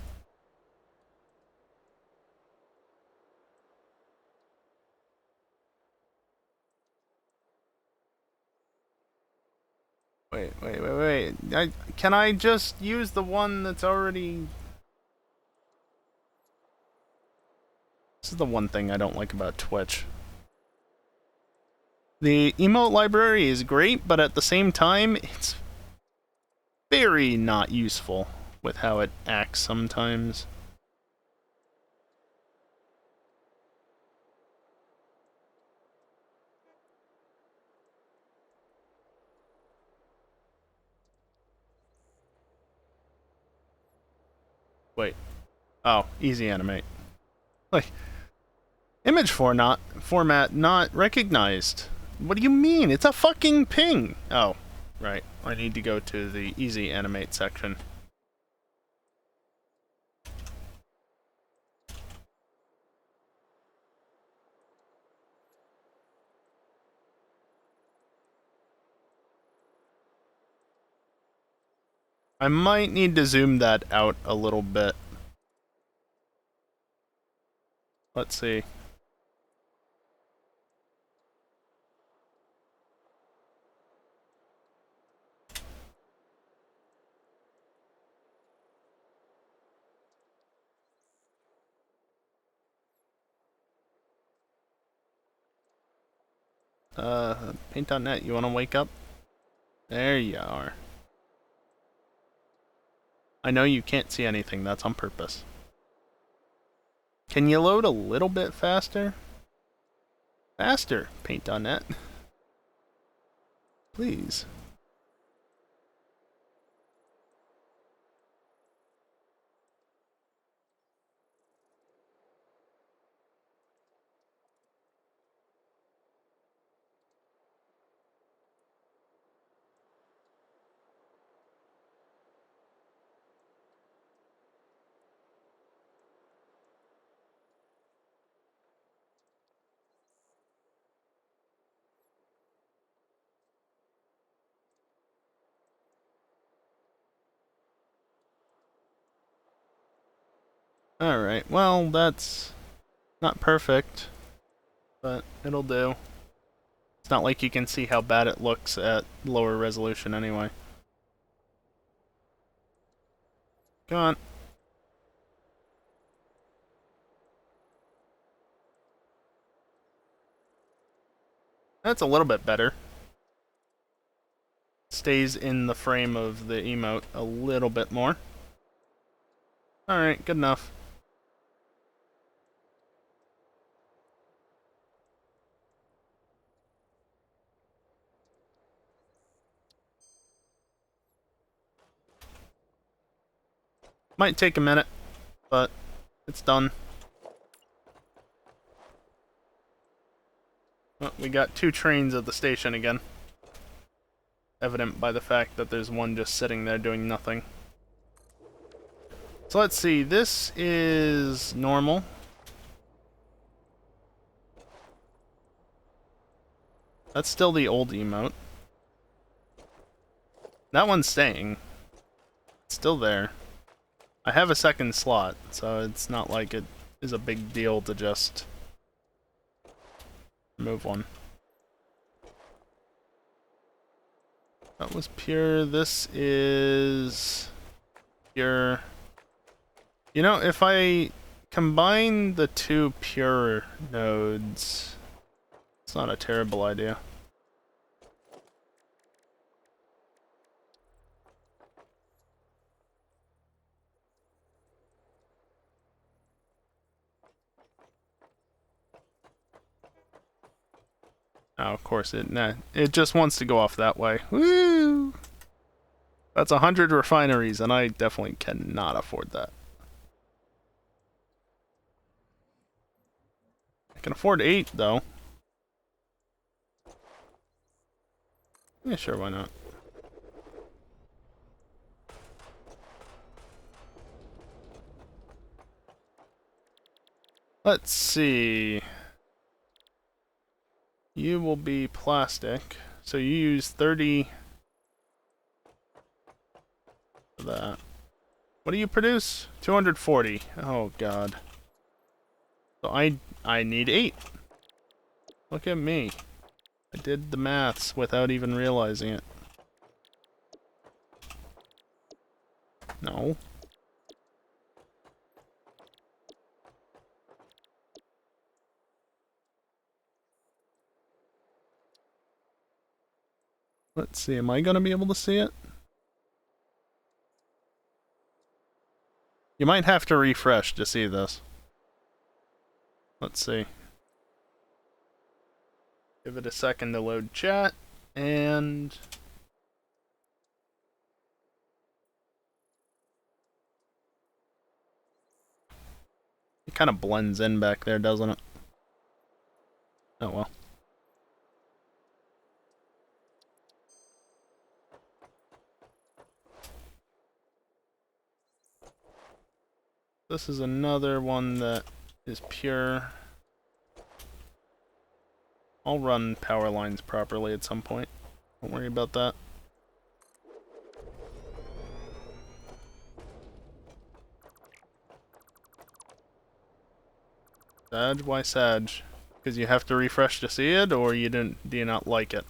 Wait. Can I just use the one that's already... This is the one thing I don't like about Twitch. The emote library is great, but at the same time, it's very not useful with how it acts sometimes. Wait. Oh, easy animate. Like, image format not recognized. What do you mean? It's a fucking ping! Oh, right. I need to go to the easy animate section. I might need to zoom that out a little bit. Let's see. Paint.net, you wanna wake up? There you are. I know you can't see anything, that's on purpose. Can you load a little bit faster? Faster, Paint.net. Please. Alright, well, that's not perfect, but it'll do. It's not like you can see how bad it looks at lower resolution anyway. Come on. That's a little bit better. Stays in the frame of the emote a little bit more. Alright, good enough. Might take a minute, but it's done. Well, we got 2 trains at the station again. Evident by the fact that there's one just sitting there doing nothing. So let's see, this is normal. That's still the old emote. That one's staying. It's still there. I have a second slot, so it's not like it is a big deal to just remove one. That was pure. This is pure. You know, if I combine the 2 pure nodes, it's not a terrible idea. Oh, of course it just wants to go off that way. Woo! That's 100 refineries, and I definitely cannot afford that. I can afford 8, though. Yeah, sure, why not? Let's see. You will be plastic, so you use 30 for that. What do you produce? 240. Oh god. So I need 8. Look at me. I did the maths without even realizing it. No. Let's see, am I gonna be able to see it? You might have to refresh to see this. Let's see. Give it a second to load chat, and... it kind of blends in back there, doesn't it? Oh well. This is another one that is pure. I'll run power lines properly at some point. Don't worry about that. Sag? Why Sag? Because you have to refresh to see it, or do you not like it?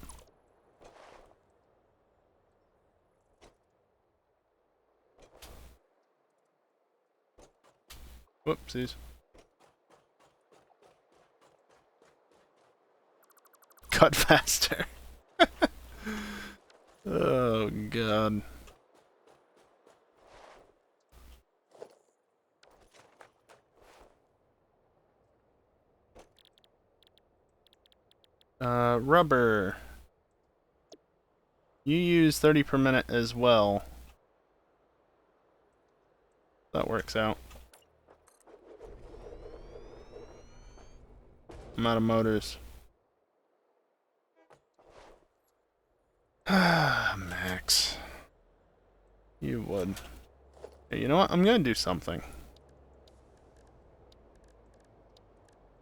Whoopsies. Cut faster. Oh god. Rubber. You use 30 per minute as well. That works out. I'm out of motors. Max. You would. Hey, you know what? I'm gonna do something.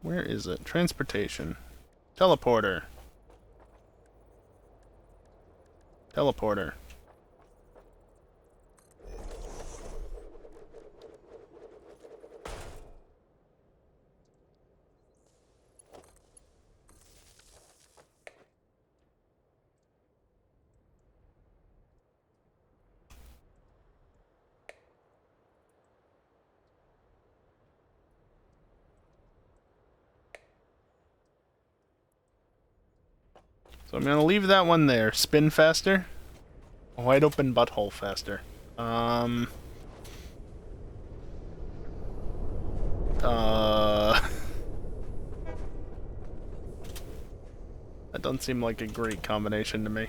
Where is it? Transportation. Teleporter. Teleporter. So I'm gonna leave that one there. Spin faster. Wide open butthole faster. That doesn't seem like a great combination to me.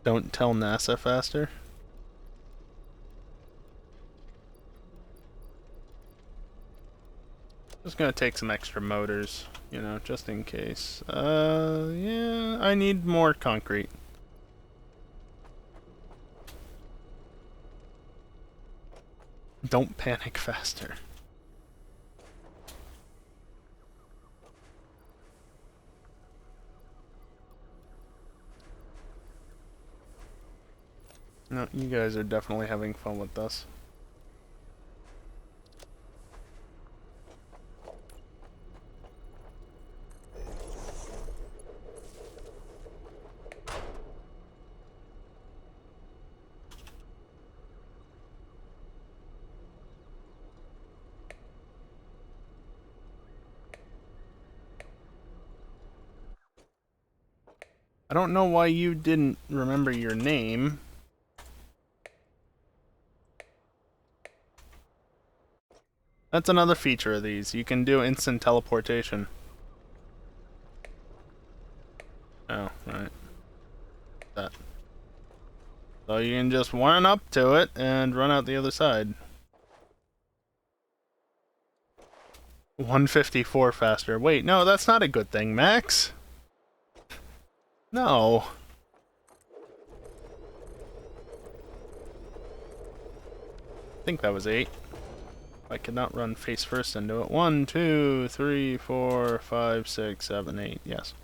Don't tell NASA faster. Just gonna take some extra motors, you know, just in case. Yeah, I need more concrete. Don't panic faster. No, you guys are definitely having fun with this. I don't know why you didn't remember your name. That's another feature of these. You can do instant teleportation. Oh, right. That. So you can just run up to it and run out the other side. 154 faster. Wait, no, that's not a good thing, Max. No. I think that was 8. I could not run face first into it. 1, 2, 3, 4, 5, 6, 7, 8. Yes.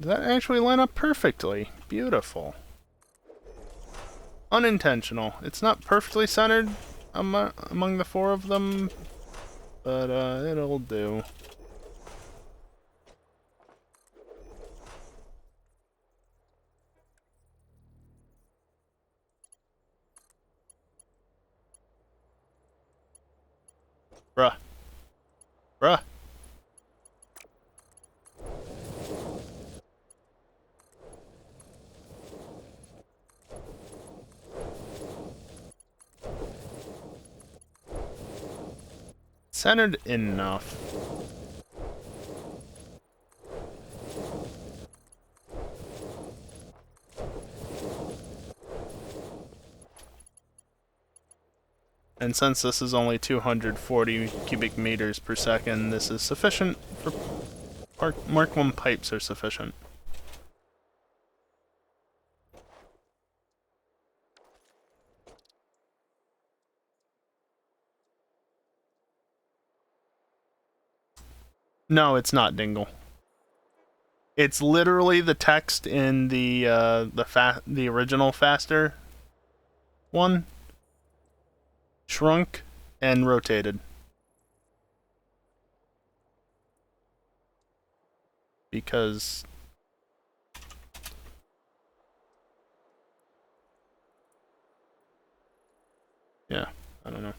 Does that actually line up perfectly? Beautiful. Unintentional. It's not perfectly centered among the 4 of them, but it'll do. Bruh. Bruh. Centered enough. And since this is only 240 cubic meters per second, this is sufficient for Mark 1 pipes are sufficient. No, it's not Dingle. It's literally the text in the original faster one shrunk and rotated. Because yeah, I don't know.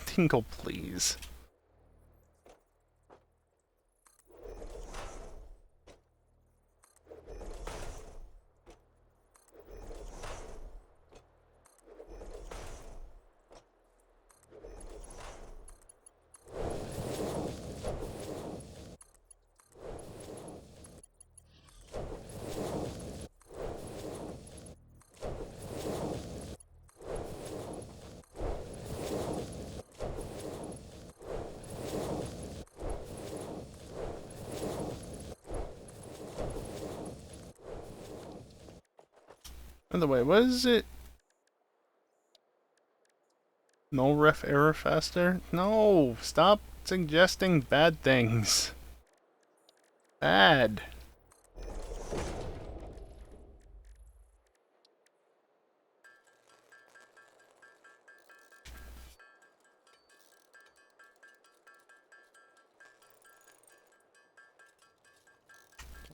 Tinkle, please. By the way, what is it? No ref error faster? No! Stop suggesting bad things. Bad.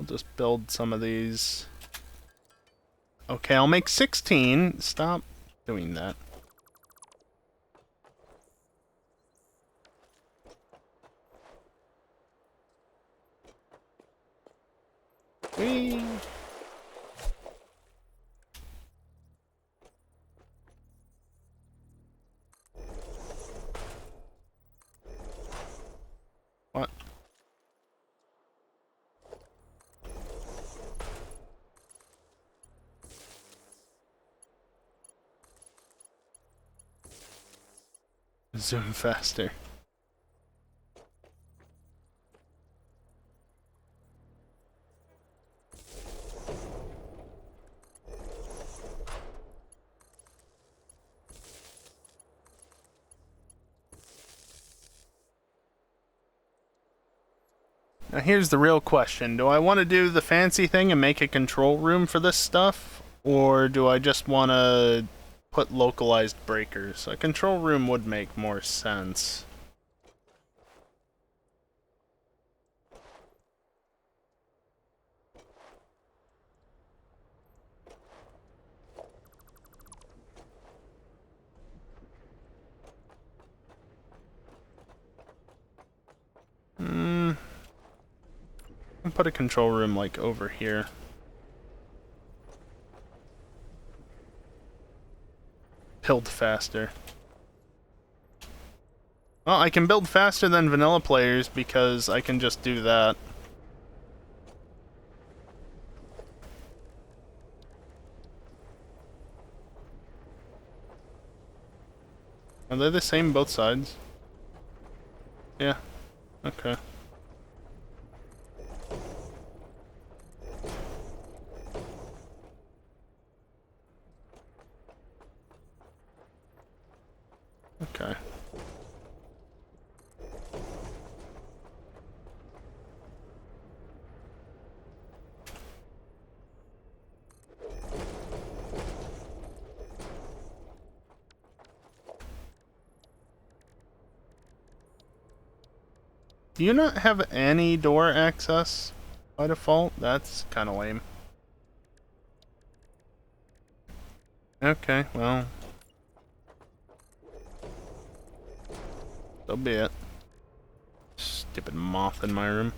I'll just build some of these. Okay, I'll make 16. Stop doing that. Whee! What? Zoom faster. Now here's the real question. Do I want to do the fancy thing and make a control room for this stuff? Or do I just want to put localized breakers? A control room would make more sense. I'll put a control room like over here. Build faster. Well, I can build faster than vanilla players because I can just do that. Are they the same both sides? Yeah. Okay. Okay. Do you not have any door access by default? That's kind of lame. Okay, well. So be it. Stupid moth in my room.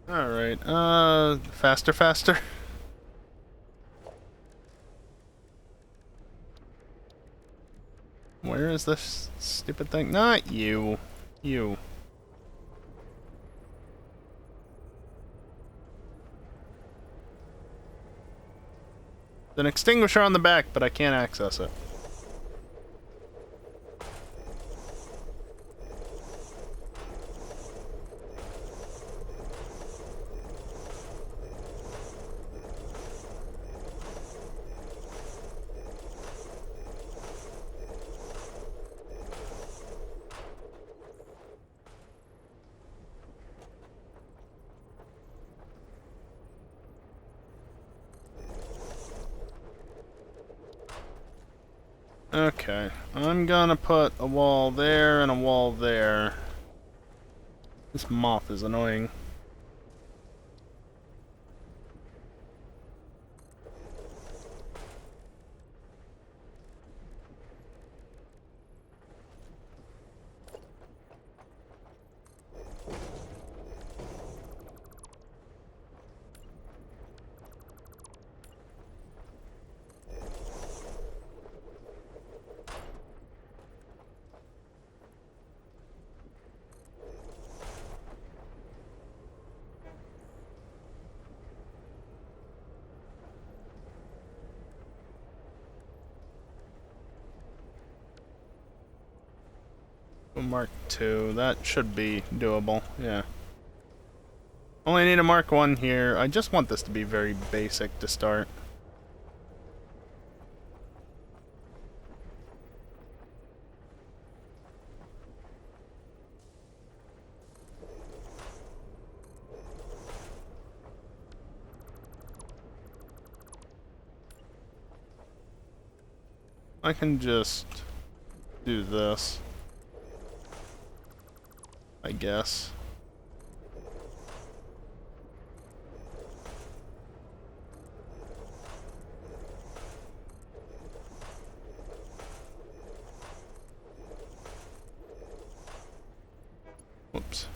Alright, faster. Where is this stupid thing? Not you. You. There's an extinguisher on the back, but I can't access it. Okay, I'm gonna put a wall there and a wall there. This moth is annoying. Mark 2, that should be doable, yeah. Only need a Mark 1 here. I just want this to be very basic to start. I can just do this, I guess. Whoops.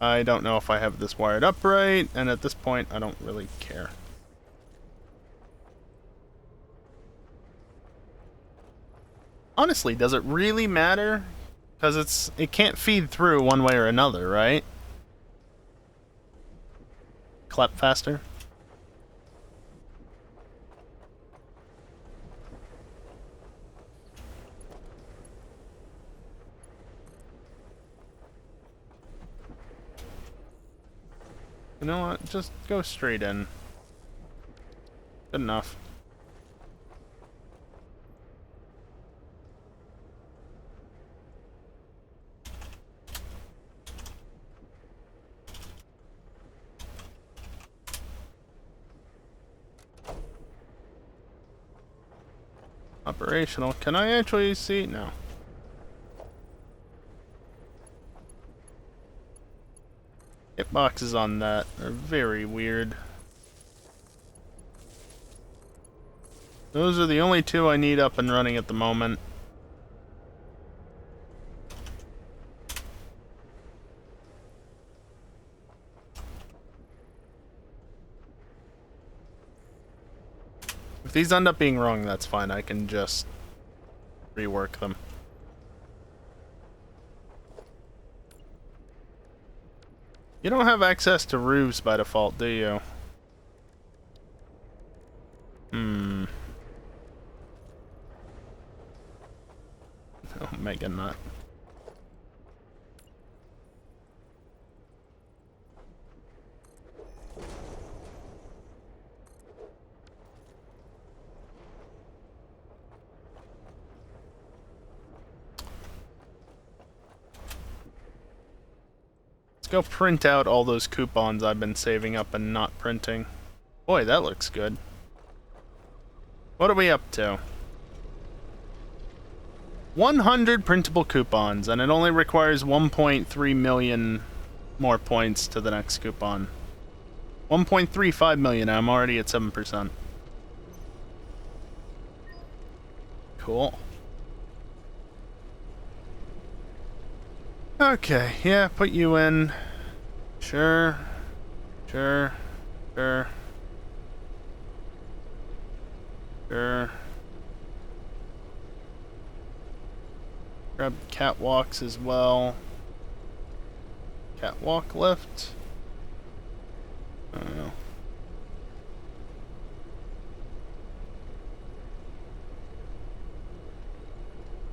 I don't know if I have this wired up right, and at this point, I don't really care. Honestly, does it really matter? Because it can't feed through one way or another, right? Clap faster. You know what? Just go straight in. Good enough. Operational. Can I actually see? No. Hitboxes on that are very weird. Those are the only two I need up and running at the moment. If these end up being wrong, that's fine. I can just rework them. You don't have access to roofs by default, do you? Oh, Mega Nut. Let's go print out all those coupons I've been saving up and not printing. Boy, that looks good. What are we up to? 100 printable coupons, and it only requires 1.3 million more points to the next coupon. 1.35 million, I'm already at 7%. Cool. Okay, yeah, put you in. Sure. Sure. Sure. Sure. Grab catwalks as well. Catwalk lift. I don't know.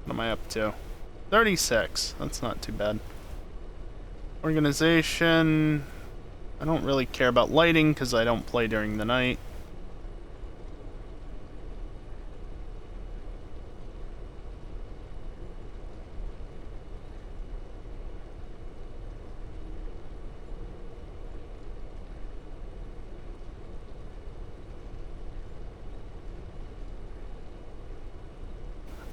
What am I up to? 36. That's not too bad. Organization. I don't really care about lighting because I don't play during the night.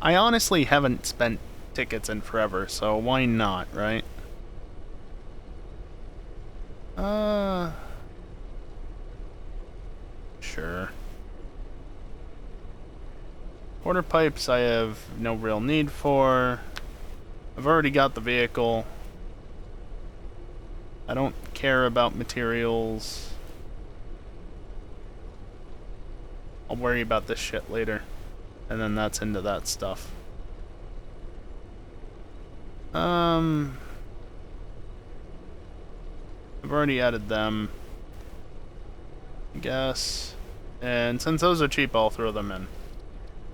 I honestly haven't spent tickets in forever, so why not, right? Sure. Quarter pipes I have no real need for. I've already got the vehicle. I don't care about materials. I'll worry about this shit later. And then that's into that stuff. I've already added them, I guess. And since those are cheap, I'll throw them in.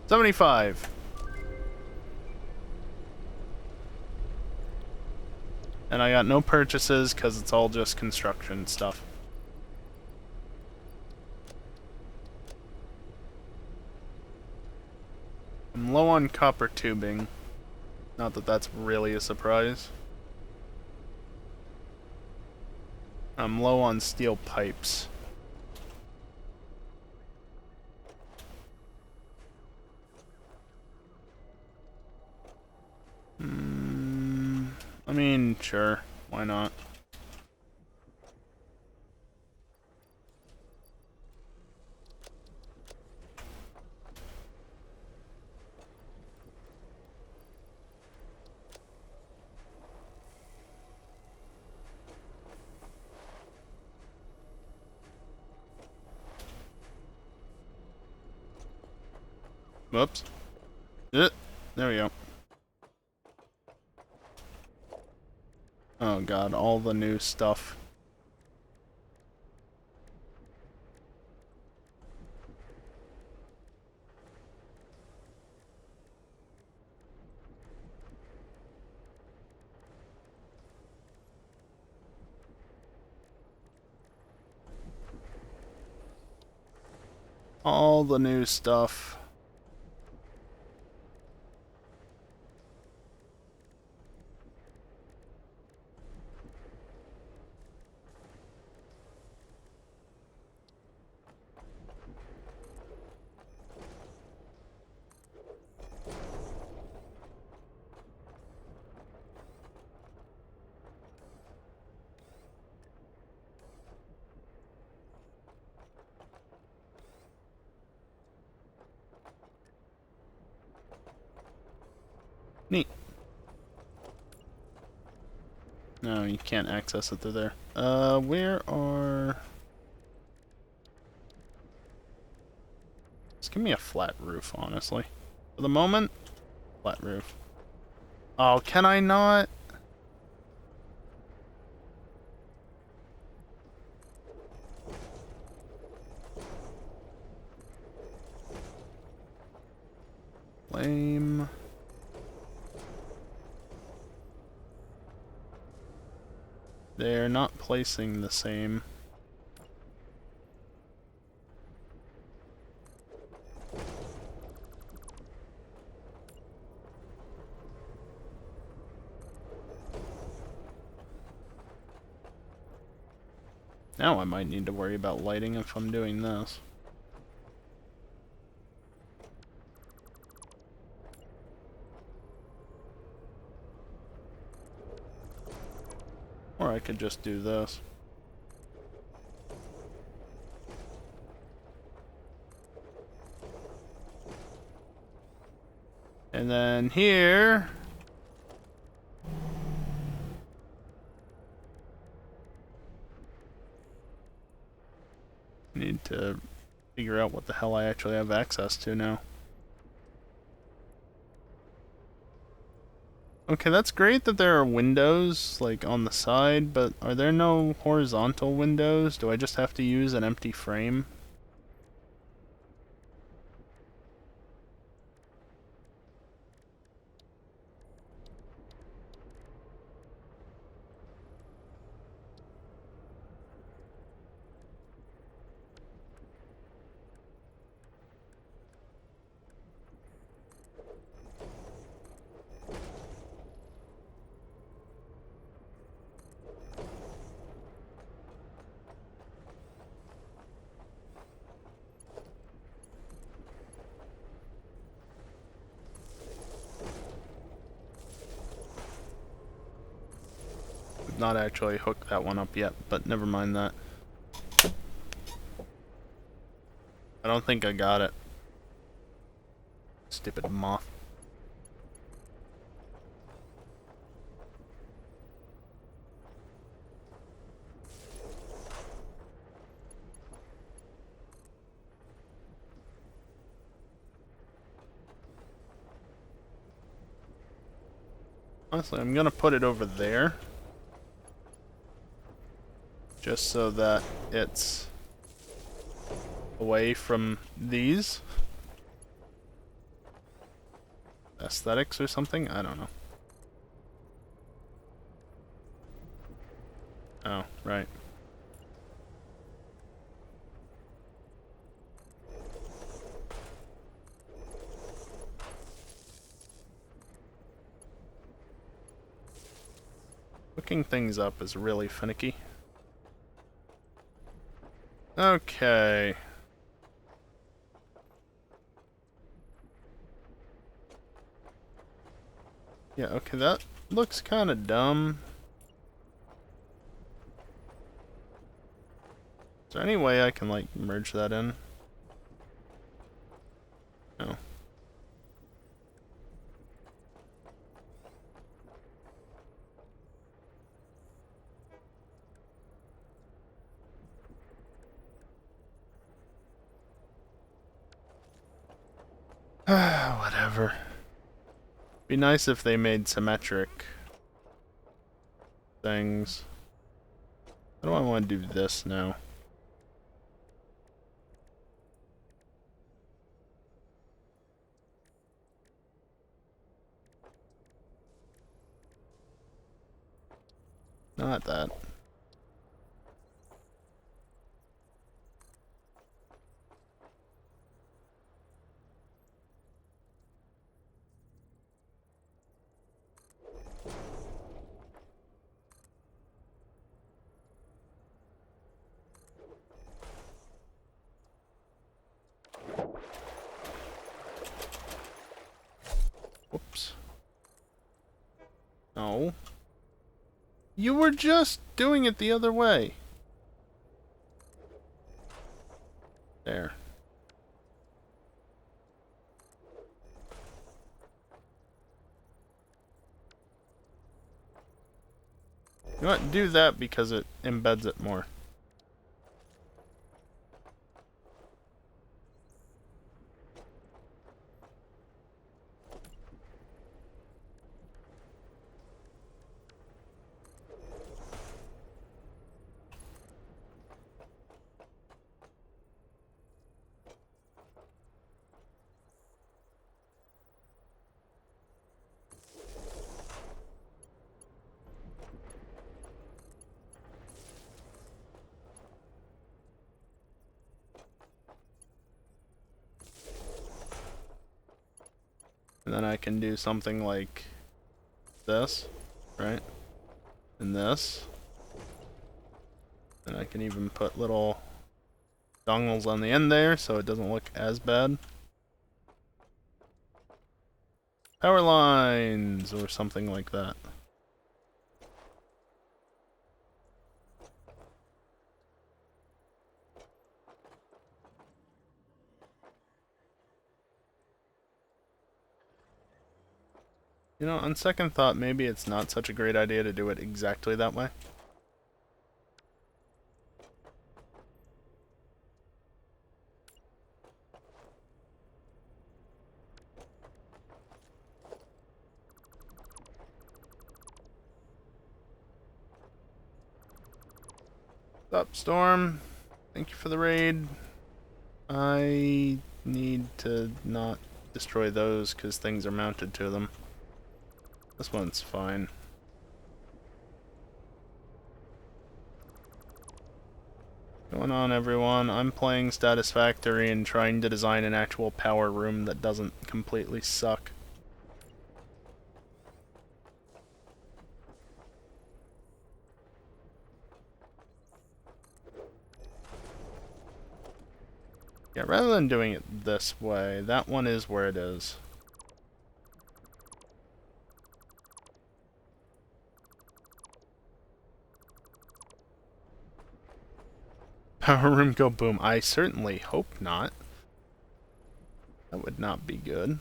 75. And I got no purchases because it's all just construction stuff. I'm low on copper tubing. Not that that's really a surprise. I'm low on steel pipes. I mean, sure. Why not? Whoops. There we go. Oh god, all the new stuff. All the new stuff. Neat. No, you can't access it through there. Where are... Just give me a flat roof, honestly. For the moment, flat roof. Oh, can I not? Lame. They're not placing the same. Now I might need to worry about lighting if I'm doing this. Or I could just do this. And then here... Need to figure out what the hell I actually have access to now. Okay, that's great that there are windows, like, on the side, but are there no horizontal windows? Do I just have to use an empty frame? Not actually hooked that one up yet, but never mind that. I don't think I got it. Stupid moth. Honestly, I'm gonna put it over there. Just so that it's away from these aesthetics or something. I don't know. Oh, right. Hooking things up is really finicky. Okay. Yeah, okay, that looks kind of dumb. Is there any way I can, like, merge that in? No. Whatever. Be nice if they made symmetric things. How do I want to do this now? Not that. Whoops. No. You were just doing it the other way. There. You know what? Do that because it embeds it more. And then I can do something like this, right? And this. And I can even put little dongles on the end there so it doesn't look as bad. Power lines or something like that. You know, on second thought, maybe it's not such a great idea to do it exactly that way. What's up, Storm? Thank you for the raid. I need to not destroy those because things are mounted to them. This one's fine. Going on, everyone? I'm playing Satisfactory and trying to design an actual power room that doesn't completely suck. Yeah, rather than doing it this way, that one is where it is. Power room go boom. I certainly hope not. That would not be good.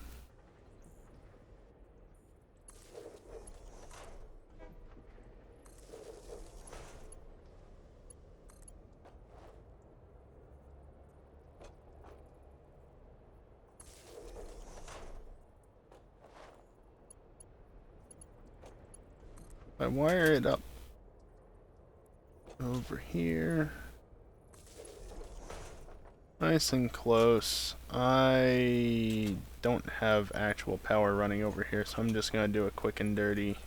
I wire it up over here. Nice and close. I don't have actual power running over here, so I'm just gonna do a quick and dirty.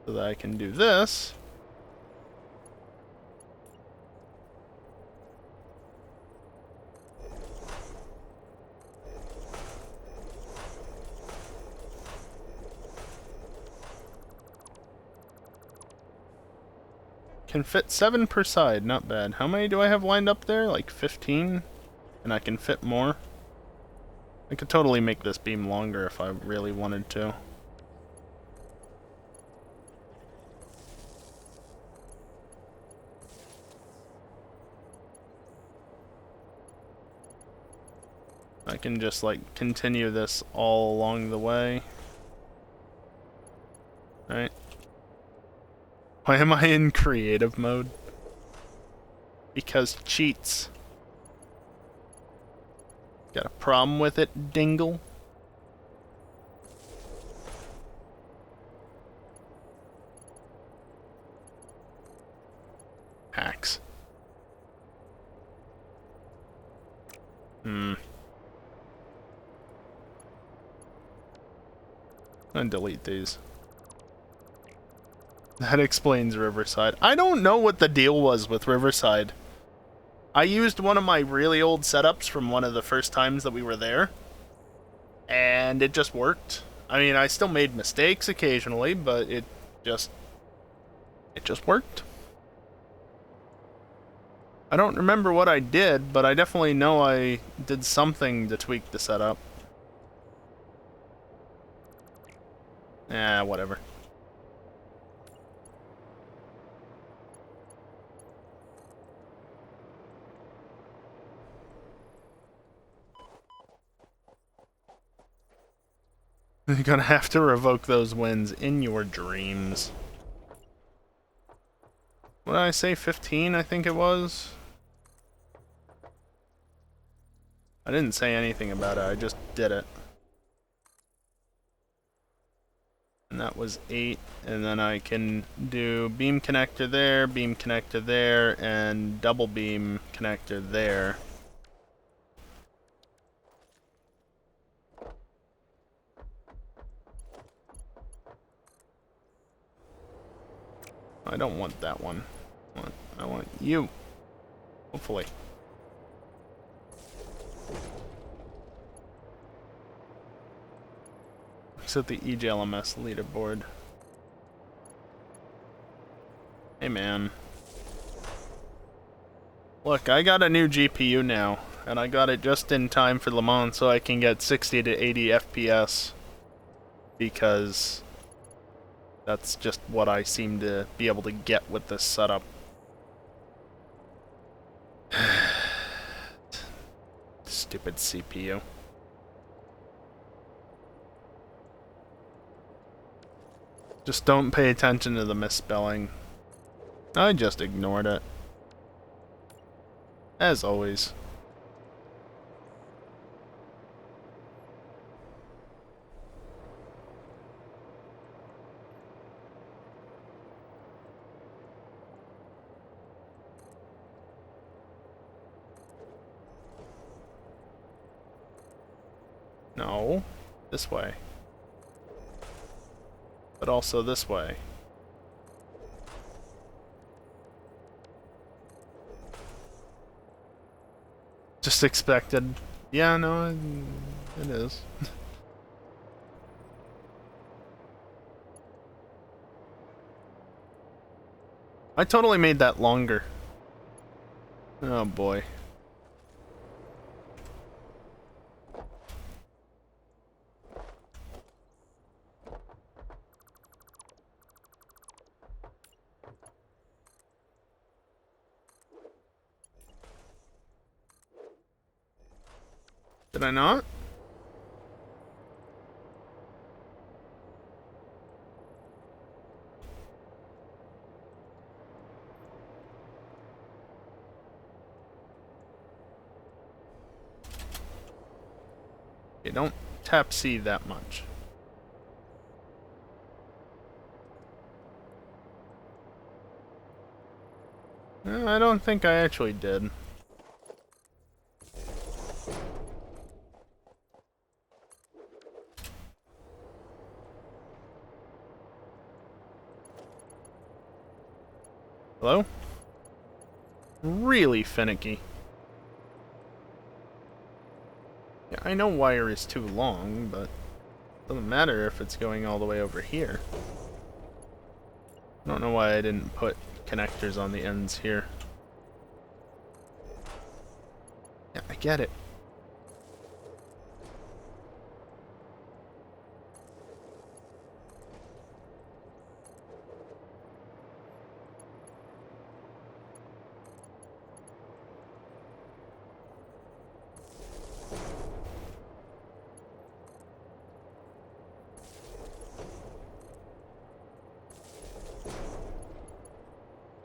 So that I can do this. Can fit 7 per side, not bad. How many do I have lined up there? Like 15? And I can fit more? I could totally make this beam longer if I really wanted to. I can just like continue this all along the way. Right? Why am I in creative mode? Because cheats. Got a problem with it, dingle? Hacks. I'm gonna delete these. That explains Riverside. I don't know what the deal was with Riverside. I used one of my really old setups from one of the first times that we were there, and it just worked. I mean, I still made mistakes occasionally, but it just worked. I don't remember what I did, but I definitely know I did something to tweak the setup. Whatever. You're gonna have to revoke those wins in your dreams. What did I say? 15, I think it was? I didn't say anything about it, I just did it. And that was 8, and then I can do beam connector there, and double beam connector there. I don't want that one. I want you. Hopefully. Except the EJLMS leaderboard. Hey man. Look, I got a new GPU now, and I got it just in time for Le Mans so I can get 60 to 80 FPS. Because that's just what I seem to be able to get with this setup. Stupid CPU. Just don't pay attention to the misspelling. I just ignored it. As always. No, this way. But also this way. Just expected. Yeah, no, it is. I totally made that longer. Oh boy. Did I not? Okay, don't tap C that much. No, I don't think I actually did. Hello? Really finicky. Yeah, I know wire is too long, but it doesn't matter if it's going all the way over here. I don't know why I didn't put connectors on the ends here. Yeah, I get it.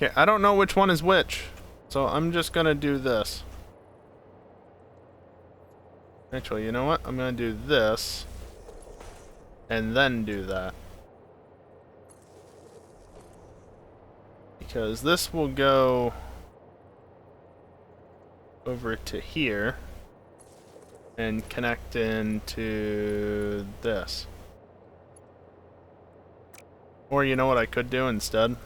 Okay, I don't know which one is which, so I'm just gonna do this. Actually, you know what? I'm gonna do this, and then do that. Because this will go over to here and connect into this. Or you know what I could do instead?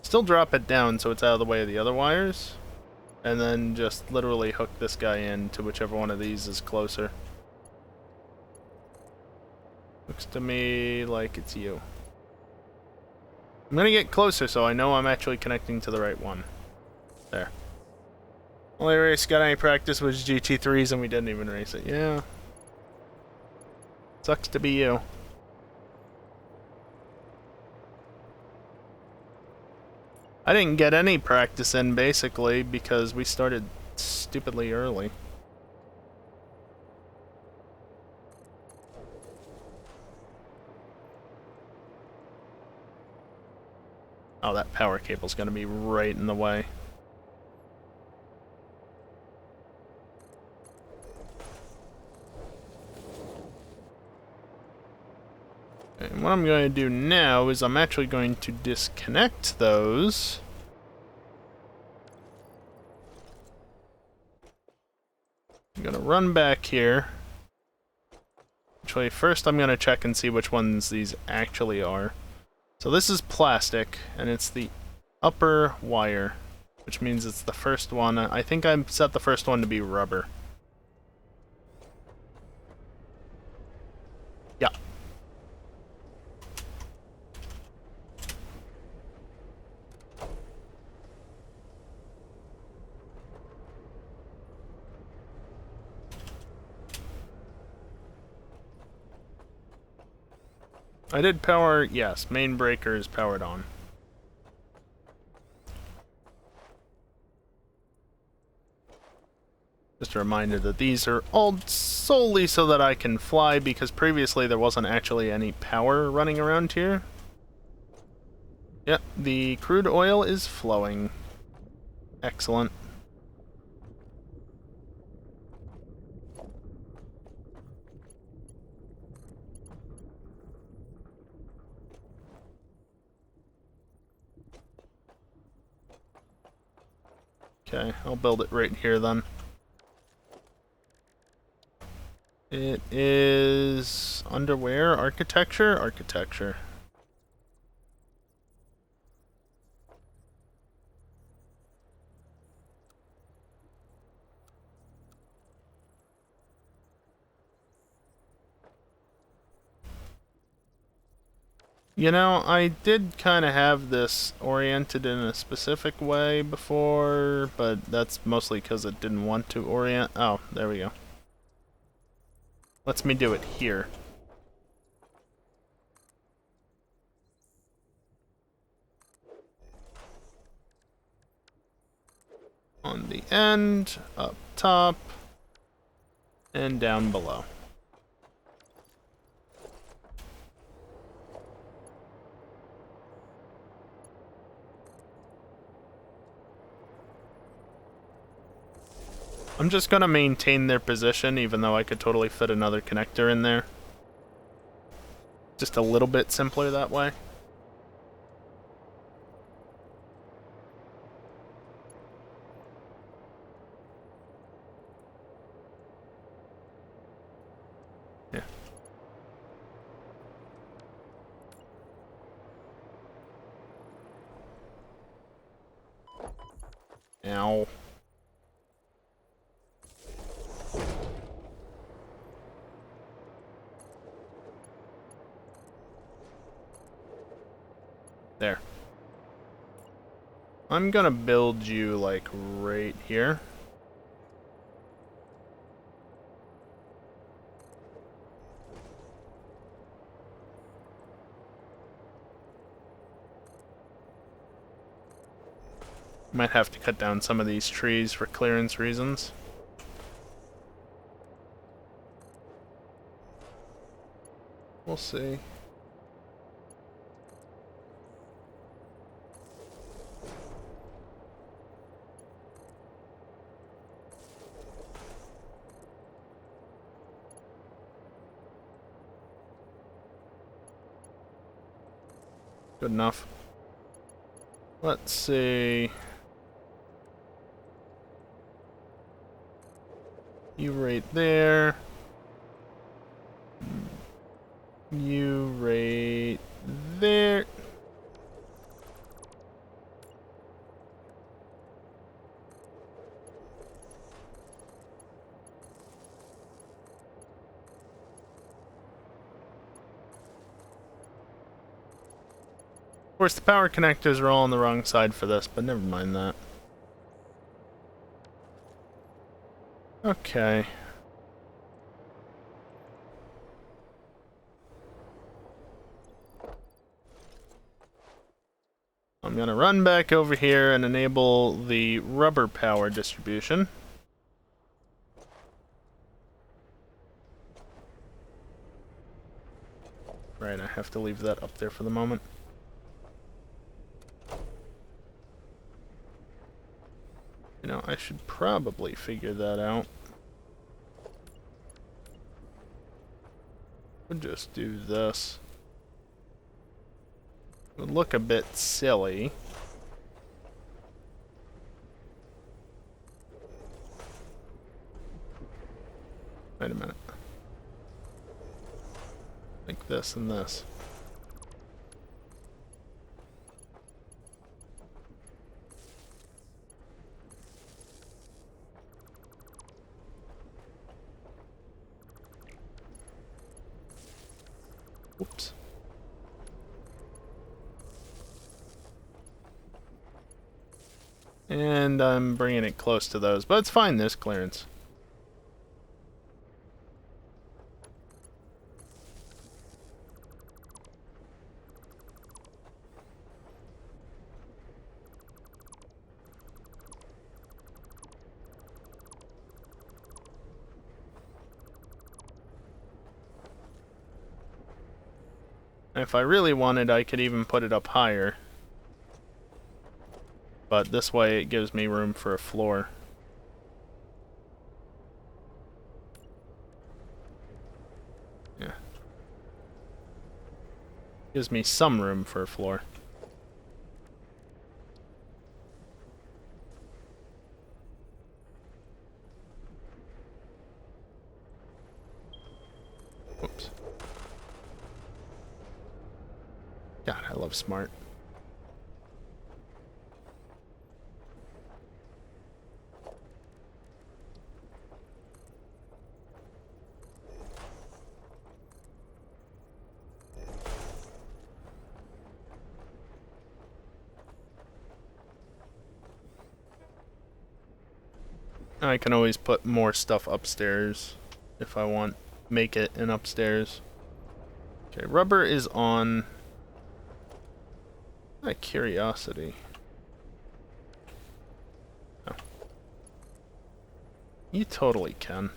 Still drop it down so it's out of the way of the other wires, and then just literally hook this guy in to whichever one of these is closer. Looks to me like it's you. I'm gonna get closer so I know I'm actually connecting to the right one. There. Only race got any practice was GT3s and we didn't even race it. Yeah. Sucks to be you. I didn't get any practice in basically because we started stupidly early. Oh, that power cable's gonna be right in the way. And what I'm going to do now is I'm actually going to disconnect those. I'm going to run back here. Actually, first I'm going to check and see which ones these actually are. So this is plastic, and it's the upper wire, which means it's the first one. I think I set the first one to be rubber. Yeah. I did power, yes, main breaker is powered on. Just a reminder that these are all solely so that I can fly, because previously there wasn't actually any power running around here. Yep, the crude oil is flowing. Excellent. Okay, I'll build it right here then. It is underwear, architecture, architecture. You know, I did kind of have this oriented in a specific way before, but that's mostly because it didn't want to orient. Oh, there we go. Lets me do it here. On the end, up top, and down below. I'm just gonna maintain their position, even though I could totally fit another connector in there. Just a little bit simpler that way. Yeah. Ow. There. I'm gonna build you, like, right here. Might have to cut down some of these trees for clearance reasons. We'll see. Good enough. Let's see. You right there. You right there. Of course, the power connectors are all on the wrong side for this, but never mind that. Okay. I'm gonna run back over here and enable the rubber power distribution. Right, I have to leave that up there for the moment. You know, I should probably figure that out. We'll just do this. It would look a bit silly. Wait a minute. Like this and this. Oops. And I'm bringing it close to those, but it's fine, there's clearance. If I really wanted, I could even put it up higher. But this way it gives me room for a floor. Yeah. Gives me some room for a floor. Whoops. God, I love smart. I can always put more stuff upstairs if I want. Make it an upstairs. Okay, rubber is on. A curiosity. Oh. You totally can.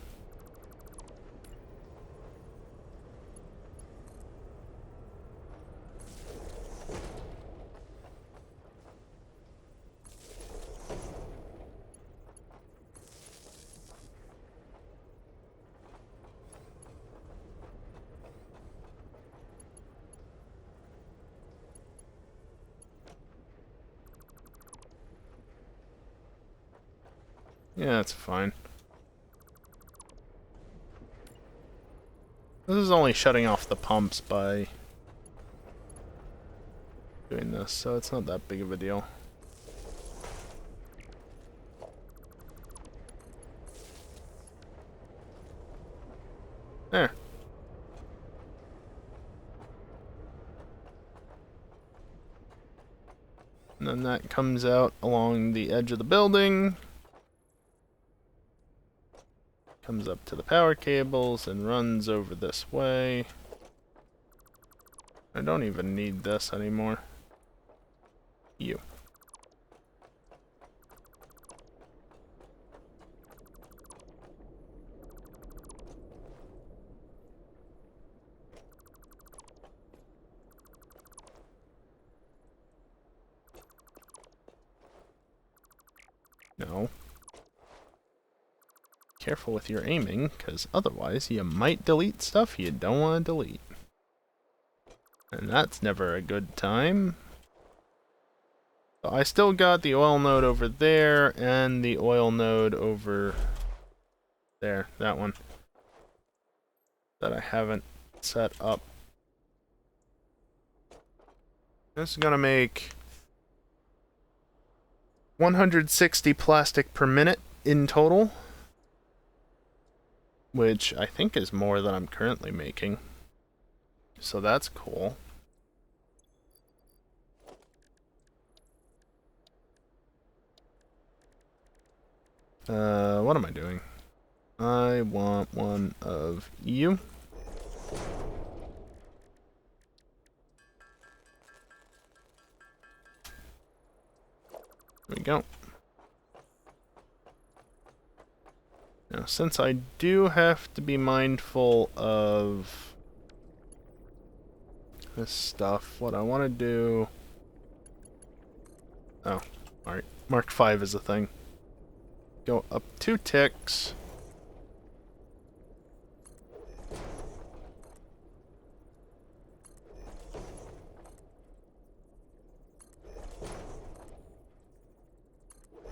Yeah, that's fine. This is only shutting off the pumps by doing this, so it's not that big of a deal. There. And then that comes out along the edge of the building. Comes up to the power cables and runs over this way. I don't even need this anymore. You. Now, careful with your aiming, because otherwise you might delete stuff you don't want to delete. And that's never a good time. So I still got the oil node over there, and the oil node over there, that one, that I haven't set up. This is gonna make 160 plastic per minute in total, which I think is more than I'm currently making. So that's cool. What am I doing? I want one of you. There we go. Now, since I do have to be mindful of this stuff, what I want to do... Oh, alright. Mark 5 is a thing. Go up 2 ticks.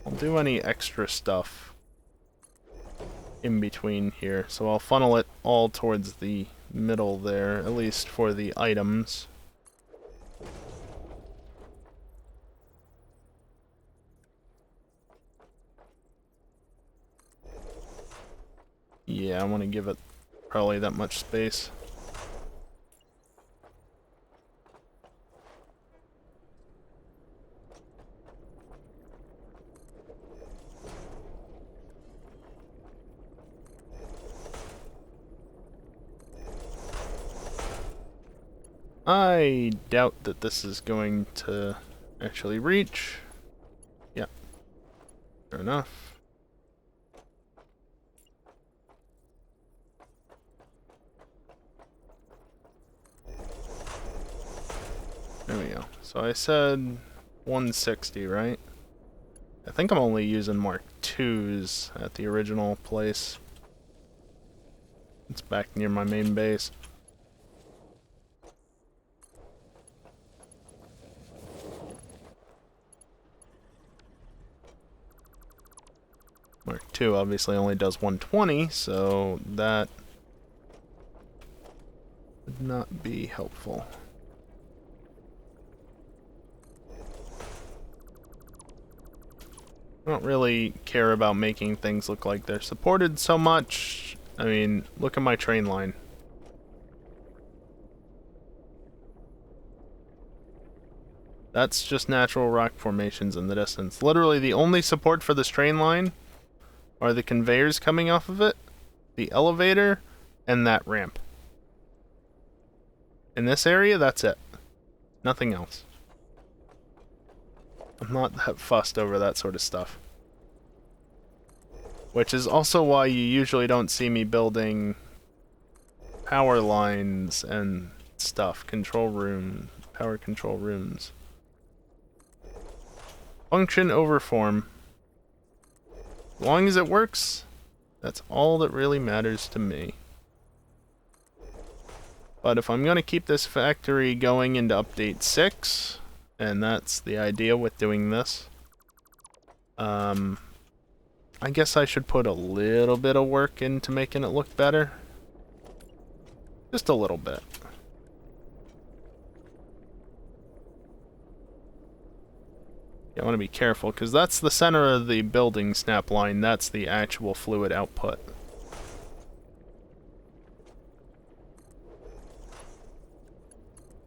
I'll do any extra stuff in between here, so I'll funnel it all towards the middle there, at least for the items. Yeah, I want to give it probably that much space. I doubt that this is going to actually reach. Yeah, fair enough. There we go. So I said 160, right? I think I'm only using Mark 2s at the original place. It's back near my main base. Mark 2 obviously only does 120, so that would not be helpful. I don't really care about making things look like they're supported so much. I mean, look at my train line. That's just natural rock formations in the distance. Literally, the only support for this train line are the conveyors coming off of it, the elevator, and that ramp. In this area, that's it. Nothing else. I'm not that fussed over that sort of stuff. Which is also why you usually don't see me building power lines and stuff. Control room, power control rooms. Function over form. As long as it works, that's all that really matters to me. But if I'm going to keep this factory going into update 6, and that's the idea with doing this, I guess I should put a little bit of work into making it look better. Just a little bit. I want to be careful, because that's the center of the building snap line. That's the actual fluid output.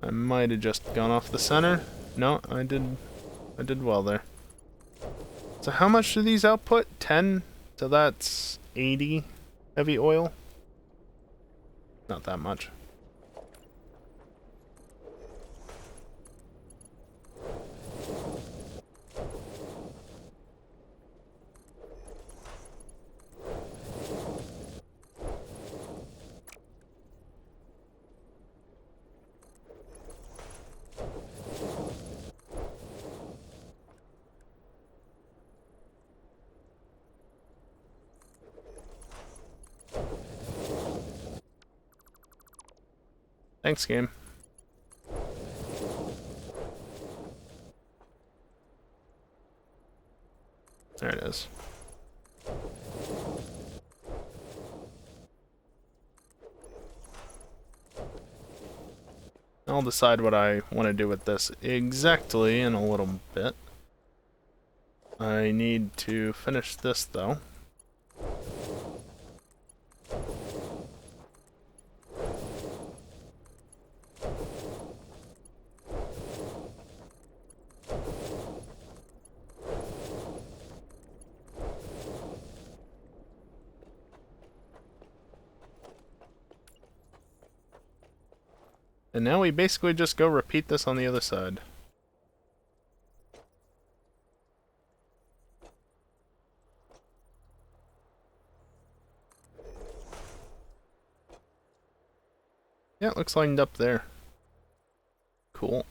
I might have just gone off the center. No, I did well there. So how much do these output? 10? So that's 80 heavy oil? Not that much. Thanks, game. There it is. I'll decide what I want to do with this exactly in a little bit. I need to finish this, though. And now we basically just go repeat this on the other side. Yeah, it looks lined up there. Cool.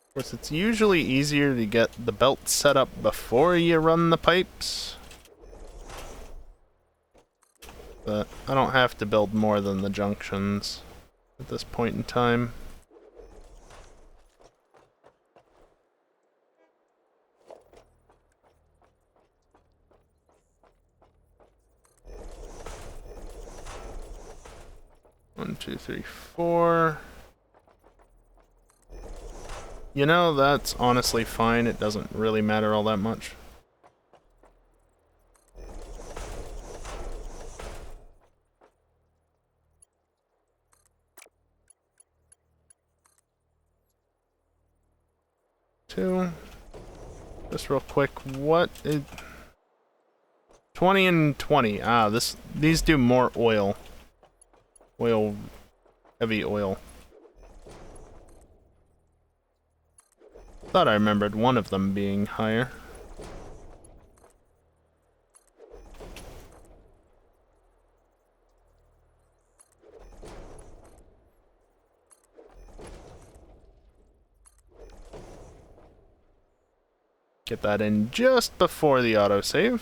Of course, it's usually easier to get the belt set up before you run the pipes. But I don't have to build more than the junctions at this point in time. One, two, three, four. You know, that's honestly fine. It doesn't really matter all that much. Two. Just real quick, what is 20 and 20? Ah, these do more oil. Heavy oil. Thought I remembered one of them being higher. Get that in just before the autosave.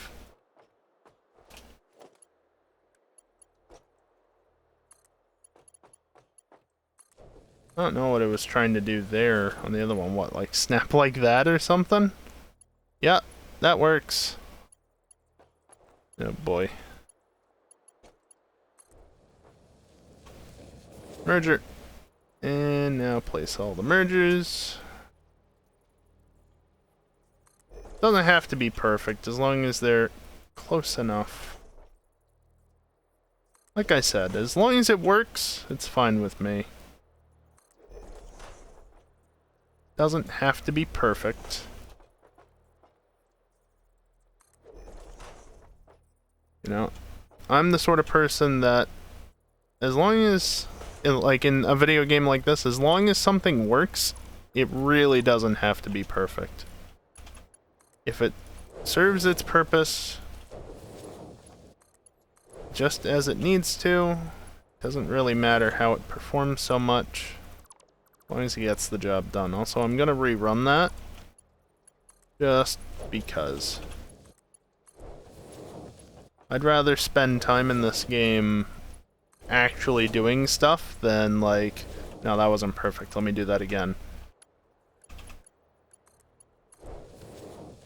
I don't know what it was trying to do there on the other one. What, like snap like that or something? Yeah, that works. Oh boy. Merger. And now place all the mergers. Doesn't have to be perfect as long as they're close enough. Like I said, as long as it works, it's fine with me. Doesn't have to be perfect. You know, I'm the sort of person that, as long as, like in a video game like this, as long as something works, it really doesn't have to be perfect. If it serves its purpose just as it needs to, doesn't really matter how it performs so much. As long as he gets the job done. Also, I'm gonna rerun that. Just because. I'd rather spend time in this game actually doing stuff than like, no, that wasn't perfect, let me do that again.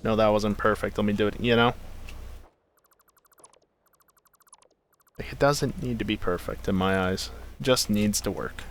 No, that wasn't perfect, let me do it, you know? Like, it doesn't need to be perfect in my eyes. It just needs to work.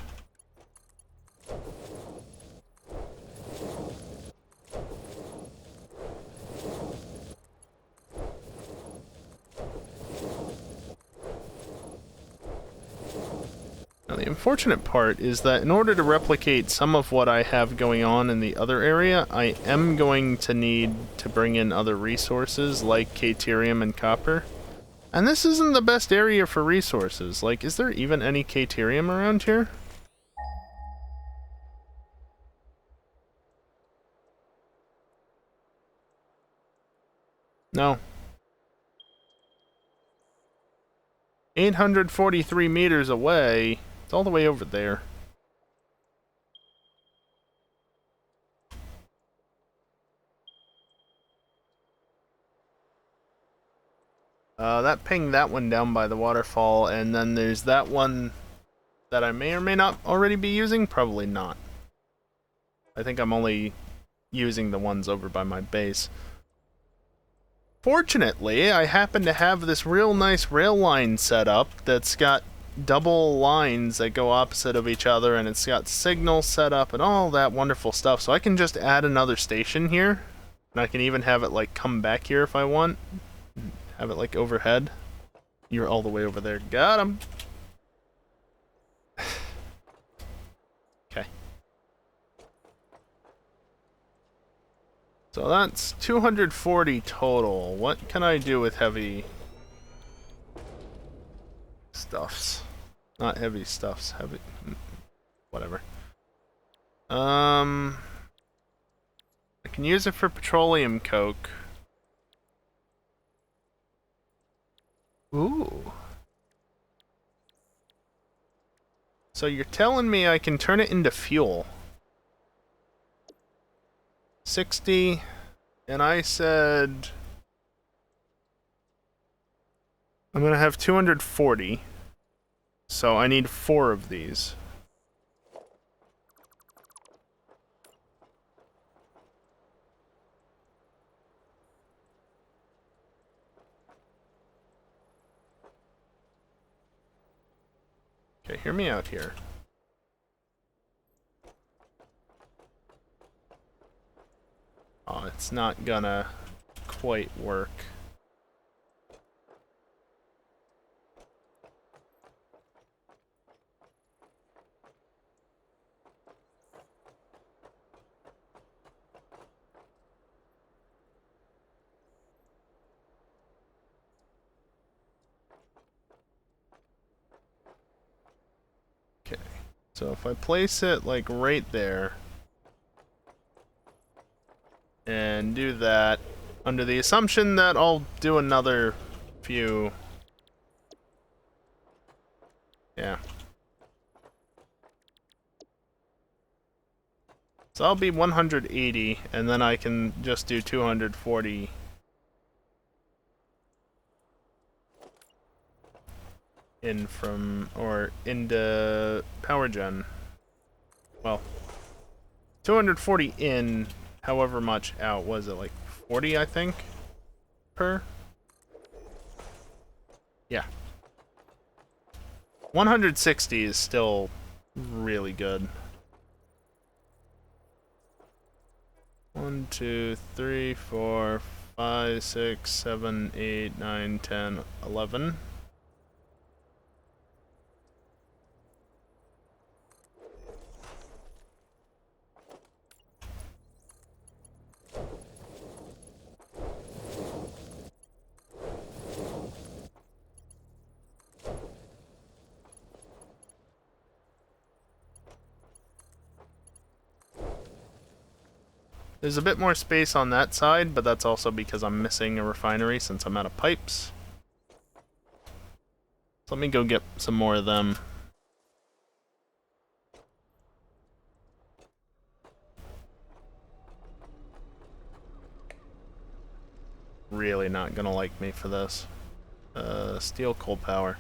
Now, the unfortunate part is that in order to replicate some of what I have going on in the other area, I am going to need to bring in other resources like Caterium and copper. And this isn't the best area for resources. Like, is there even any Caterium around here? No. 843 meters away. It's all the way over there. That pinged that one down by the waterfall, and then there's that one that I may or may not already be using. Probably not. I think I'm only using the ones over by my base. Fortunately, I happen to have this real nice rail line set up that's got double lines that go opposite of each other, and it's got signals set up and all that wonderful stuff. So I can just add another station here, and I can even have it like come back here if I want. Have it like overhead. You're all the way over there. Got him. Okay. So that's 240 total. What can I do with heavy stuffs? Not heavy stuffs, heavy... whatever. I can use it for petroleum coke. Ooh. So you're telling me I can turn it into fuel. 60, and I said I'm gonna have 240, so I need 4 of these. Okay, hear me out here. Oh, it's not gonna quite work. Okay, so if I place it like right there, and do that, under the assumption that I'll do another few... Yeah. So I'll be 180, and then I can just do 240. In from, or into power gen. Well, 240 in, however much out. Was it like 40, I think? Per? Yeah. 160 is still really good. 1, 2, 3, 4, 5, 6, 7, 8, 9, 10, 11. There's a bit more space on that side, but that's also because I'm missing a refinery since I'm out of pipes. So let me go get some more of them. Really not gonna like me for this. Steel coal power.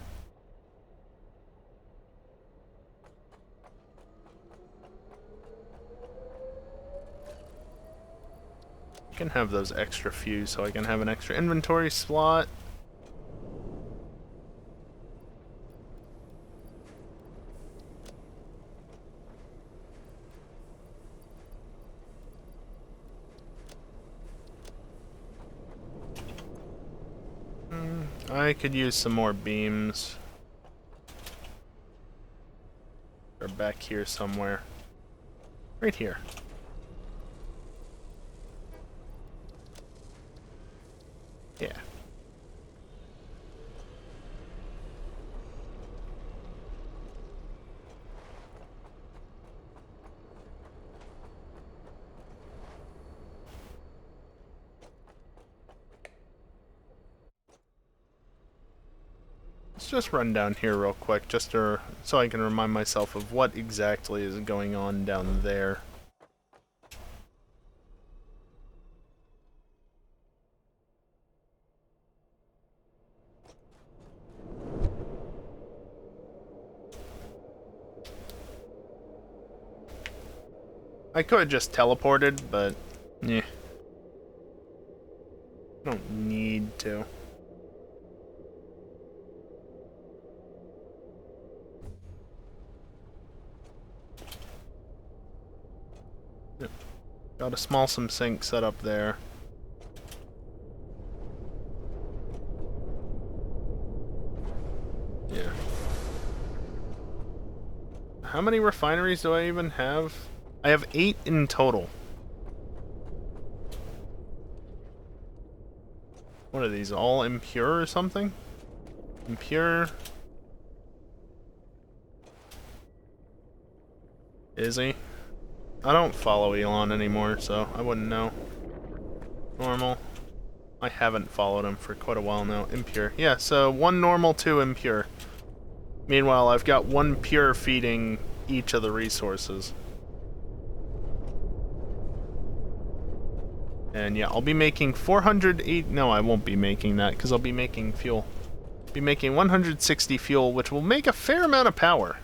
I can have those extra few so I can have an extra inventory slot. I could use some more beams. Or back here somewhere. Right here. Yeah. Let's just run down here real quick, just to, so I can remind myself of what exactly is going on down there. I could have just teleported, but yeah. I don't need to. Yep. Got a small sink set up there. Yeah. How many refineries do I even have? I have 8 in total. What are these, all impure or something? Impure. Is he? I don't follow Elon anymore, so I wouldn't know. Normal. I haven't followed him for quite a while now. Impure. Yeah, so 1 normal, 2 impure. Meanwhile, I've got 1 pure feeding each of the resources. And yeah, I'll be making 408... No, I won't be making that, because I'll be making fuel. I'll be making 160 fuel, which will make a fair amount of power.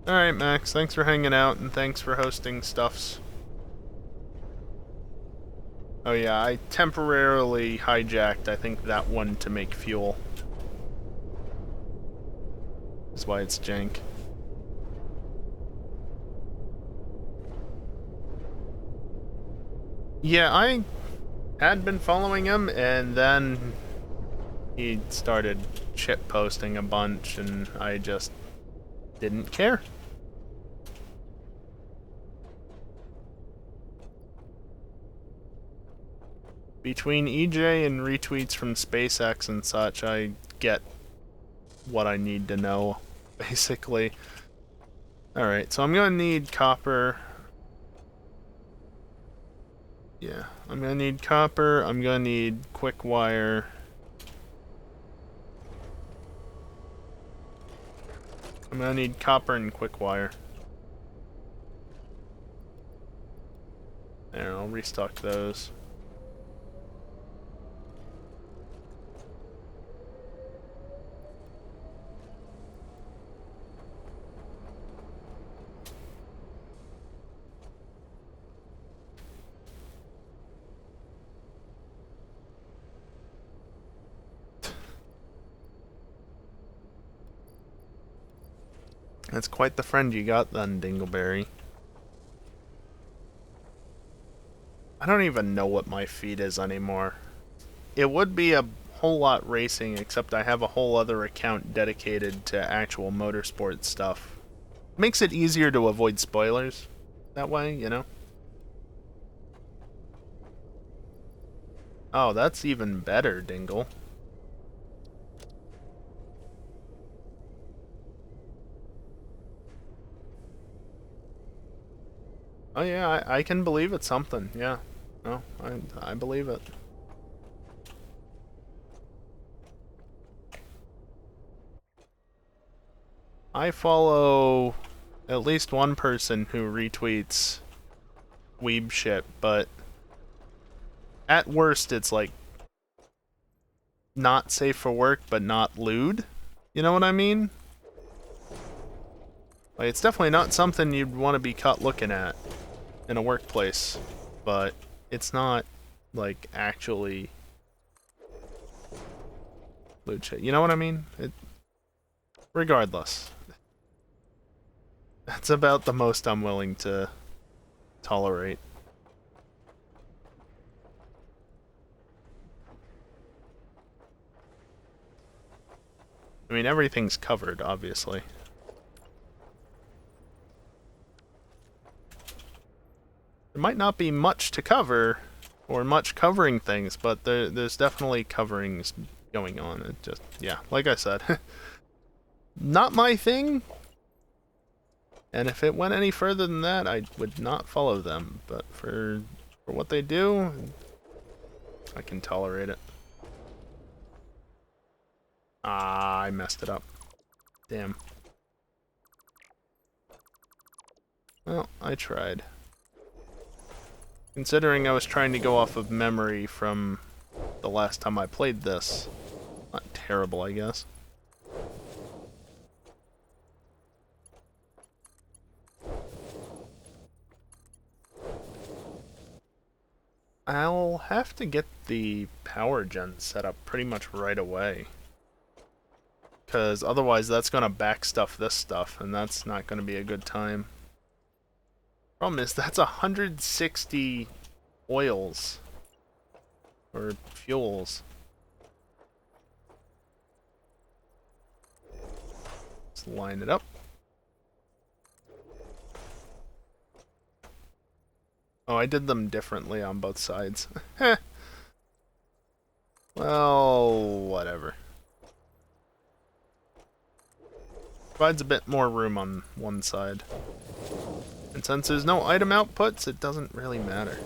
Alright, Max, thanks for hanging out, and thanks for hosting stuffs. Oh yeah, I temporarily hijacked, I think, that one to make fuel. That's why it's jank. Yeah, I had been following him, and then he started shit posting a bunch, and I just didn't care. Between EJ and retweets from SpaceX and such, I get what I need to know, basically. Alright, so I'm gonna need copper. Yeah, I'm gonna need copper, I'm gonna need quick wire. I'm gonna need copper and quick wire. There, I'll restock those. That's quite the friend you got then, Dingleberry. I don't even know what my feed is anymore. It would be a whole lot racing, except I have a whole other account dedicated to actual motorsport stuff. Makes it easier to avoid spoilers that way, you know? Oh, that's even better, Dingle. Oh yeah, I can believe it's something, yeah. No, I believe it. I follow at least one person who retweets weeb shit, but at worst it's like not safe for work, but not lewd. You know what I mean? Like, it's definitely not something you'd want to be caught looking at in a workplace, but it's not, like, actually lewd shit. You know what I mean? Regardless. That's about the most I'm willing to tolerate. I mean, everything's covered, obviously. There might not be much to cover, or much covering things, but there's definitely coverings going on. It just, yeah, like I said, not my thing. And if it went any further than that, I would not follow them. But for what they do, I can tolerate it. Ah, I messed it up. Damn. Well, I tried. Considering I was trying to go off of memory from the last time I played this. Not terrible, I guess. I'll have to get the power gen set up pretty much right away. Because otherwise that's going to backstuff this stuff, and that's not going to be a good time. Problem is, that's 160 oils. Or fuels. Let's line it up. Oh, I did them differently on both sides. Heh. Well, whatever. Provides a bit more room on one side. And since there's no item outputs, it doesn't really matter.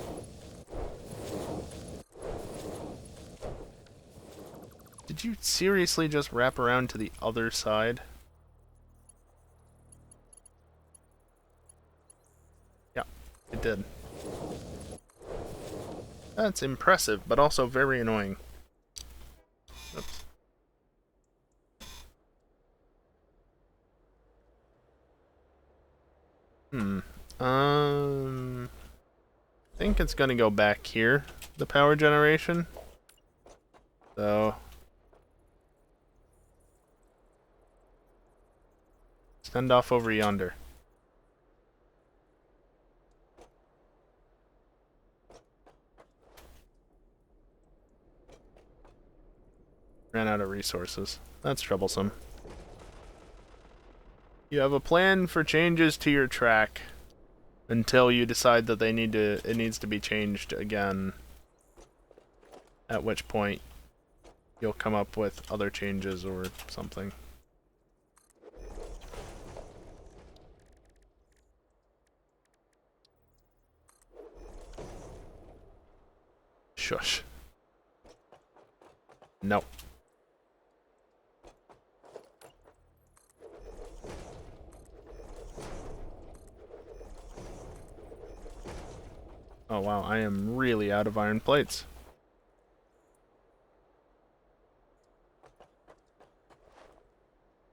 Did you seriously just wrap around to the other side? Yeah, it did. That's impressive, but also very annoying. Oops. I think it's gonna go back here, the power generation. So send off over yonder. Ran out of resources. That's troublesome. You have a plan for changes to your track until you decide that it needs to be changed again. At which point you'll come up with other changes or something. Shush. No. Oh wow, I am really out of iron plates.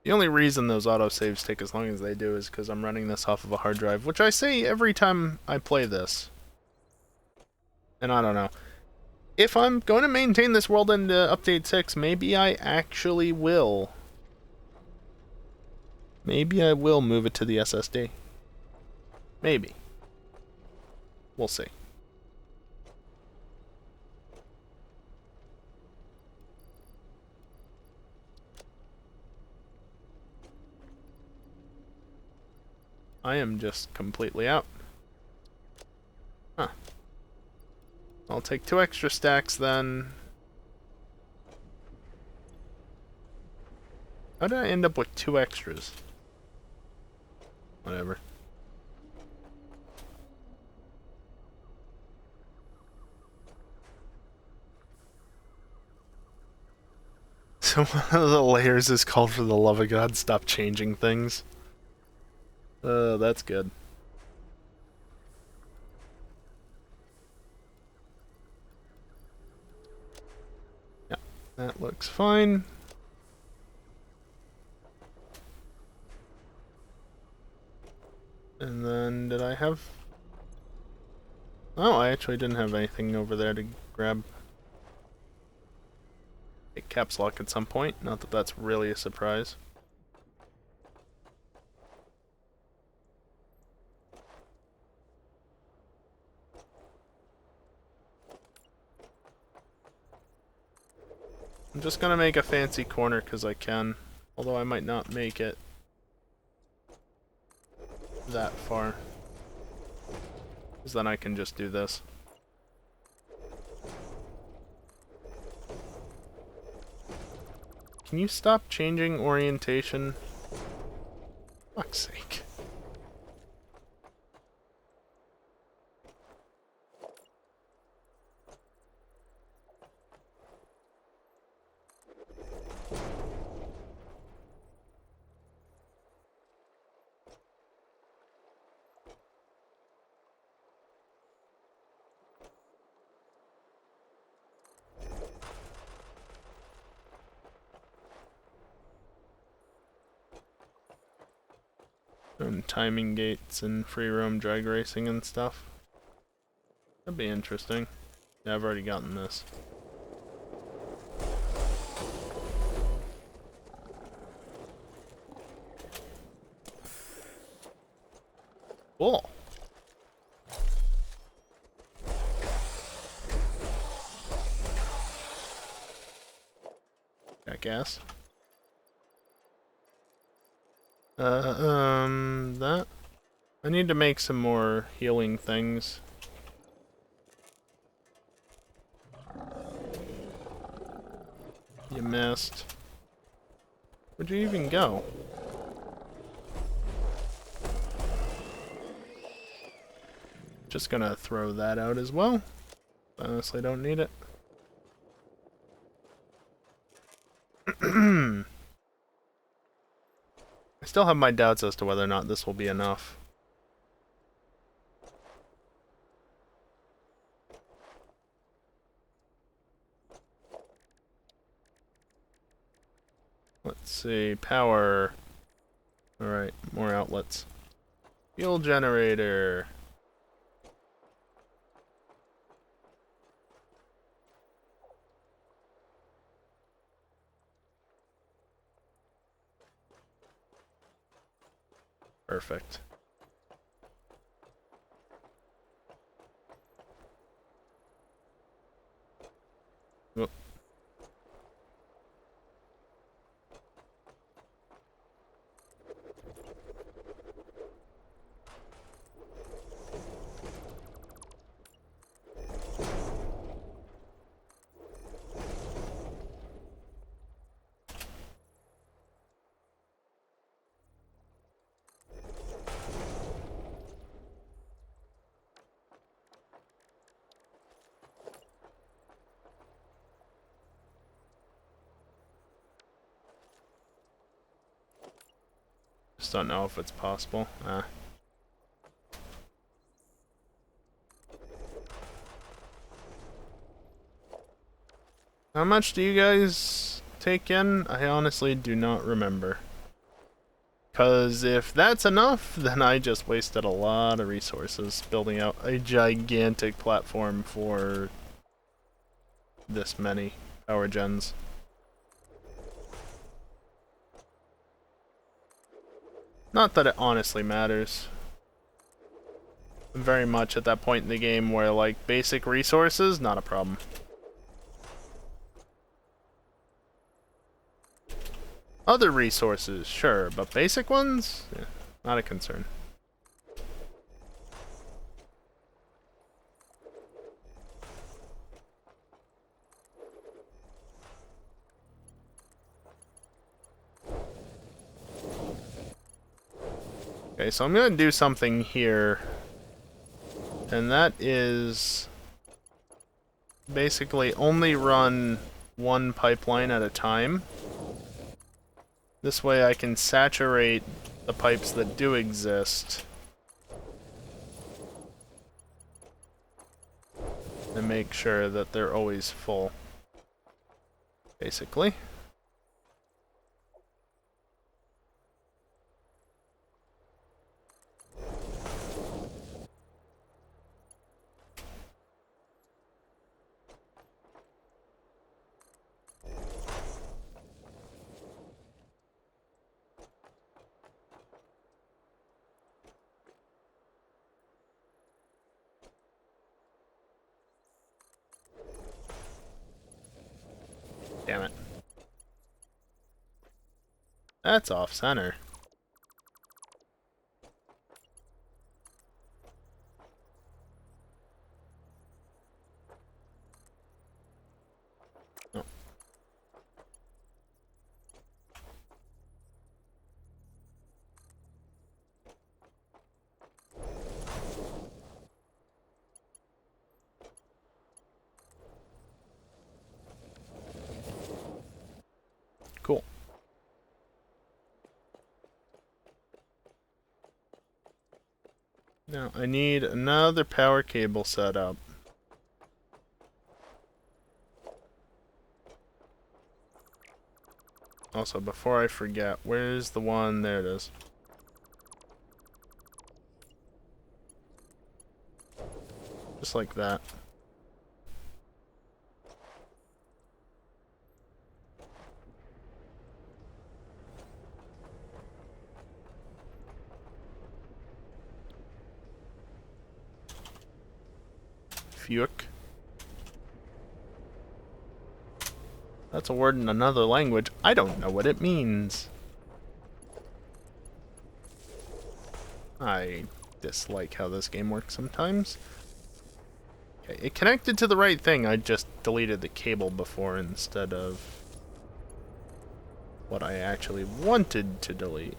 The only reason those autosaves take as long as they do is because I'm running this off of a hard drive, which I say every time I play this. And I don't know. If I'm going to maintain this world into Update 6, maybe I actually will. Maybe I will move it to the SSD. Maybe. We'll see. I am just completely out. Huh. I'll take 2 extra stacks then. How did I end up with 2 extras? Whatever. So one of the layers is called for the love of God, stop changing things. That's good. Yeah, that looks fine. And then, did I have... Oh, I actually didn't have anything over there to grab. Hit caps lock at some point, not that that's really a surprise. I'm just gonna make a fancy corner because I can, although I might not make it that far. Because then I can just do this. Can you stop changing orientation? Fuck's sake. And timing gates and free roam drag racing and stuff. That'd be interesting. Yeah, I've already gotten this. Cool. Jackass. That. I need to make some more healing things. You missed. Where'd you even go? Just gonna throw that out as well. Honestly, don't need it. I still have my doubts as to whether or not this will be enough. Let's see, power. Alright, more outlets. Fuel generator. Perfect. Whoop. Just don't know if it's possible. How much do you guys take in? I honestly do not remember. Because if that's enough, then I just wasted a lot of resources building out a gigantic platform for this many power gens. Not that it honestly matters. I'm very much at that point in the game where, like, basic resources, not a problem. Other resources, sure, but basic ones? Yeah, not a concern. Okay, so I'm gonna do something here, and that is basically only run one pipeline at a time. This way I can saturate the pipes that do exist and make sure that they're always full, basically. Damn it. That's off center. Oh. Cool. Now I need another power cable set up. Also, before I forget, where's the one? There it is. Just like that. Fuck. That's a word in another language. I don't know what it means. I dislike how this game works sometimes. Okay, it connected to the right thing. I just deleted the cable before instead of what I actually wanted to delete.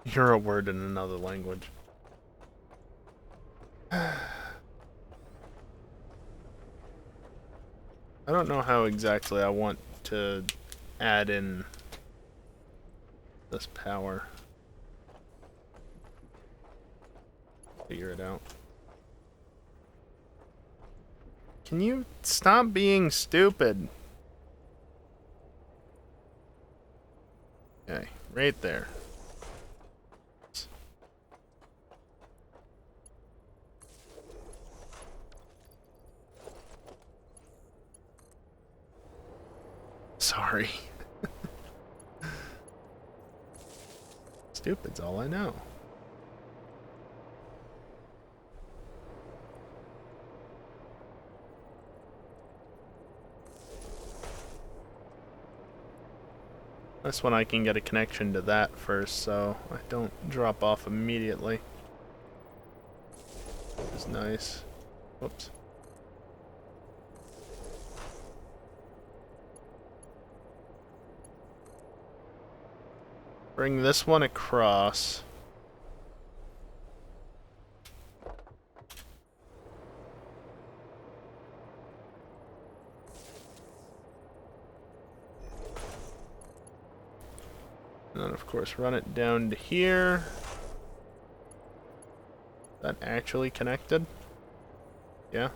You're a word in another language. I don't know how exactly I want to add in this power. Figure it out. Can you stop being stupid? Okay, right there. Sorry. Stupid's all I know. This one I can get a connection to that first, so I don't drop off immediately. Which is nice. Whoops. Bring this one across. And then, of course, run it down to here. Is that actually connected? Yeah.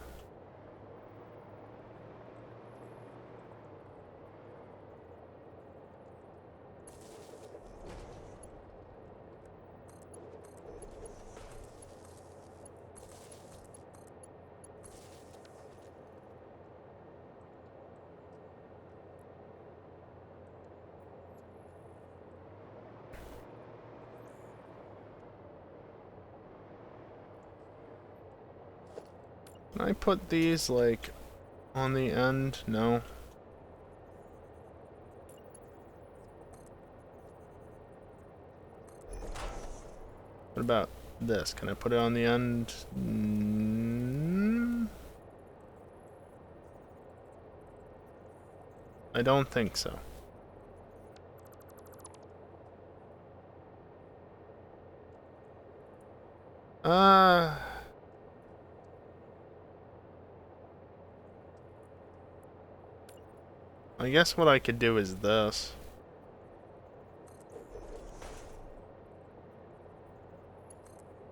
Can I put these, like, on the end? No. What about this? Can I put it on the end? I don't think so. I guess what I could do is this.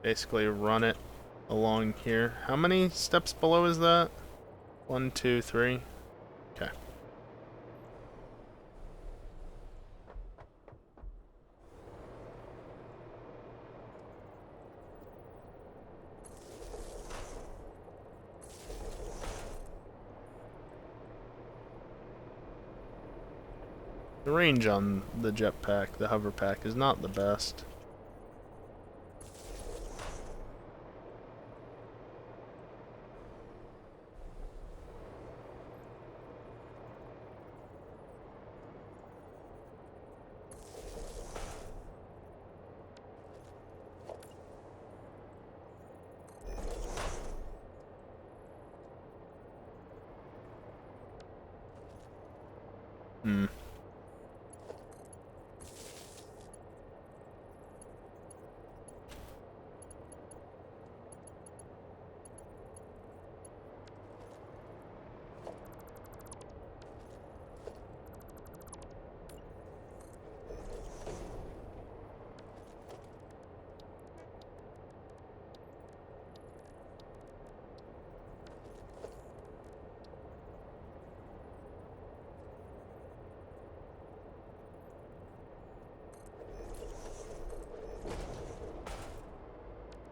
Basically run it along here. How many steps below is that? 1, 2, 3. Okay. The range on the jetpack, the hover pack, is not the best.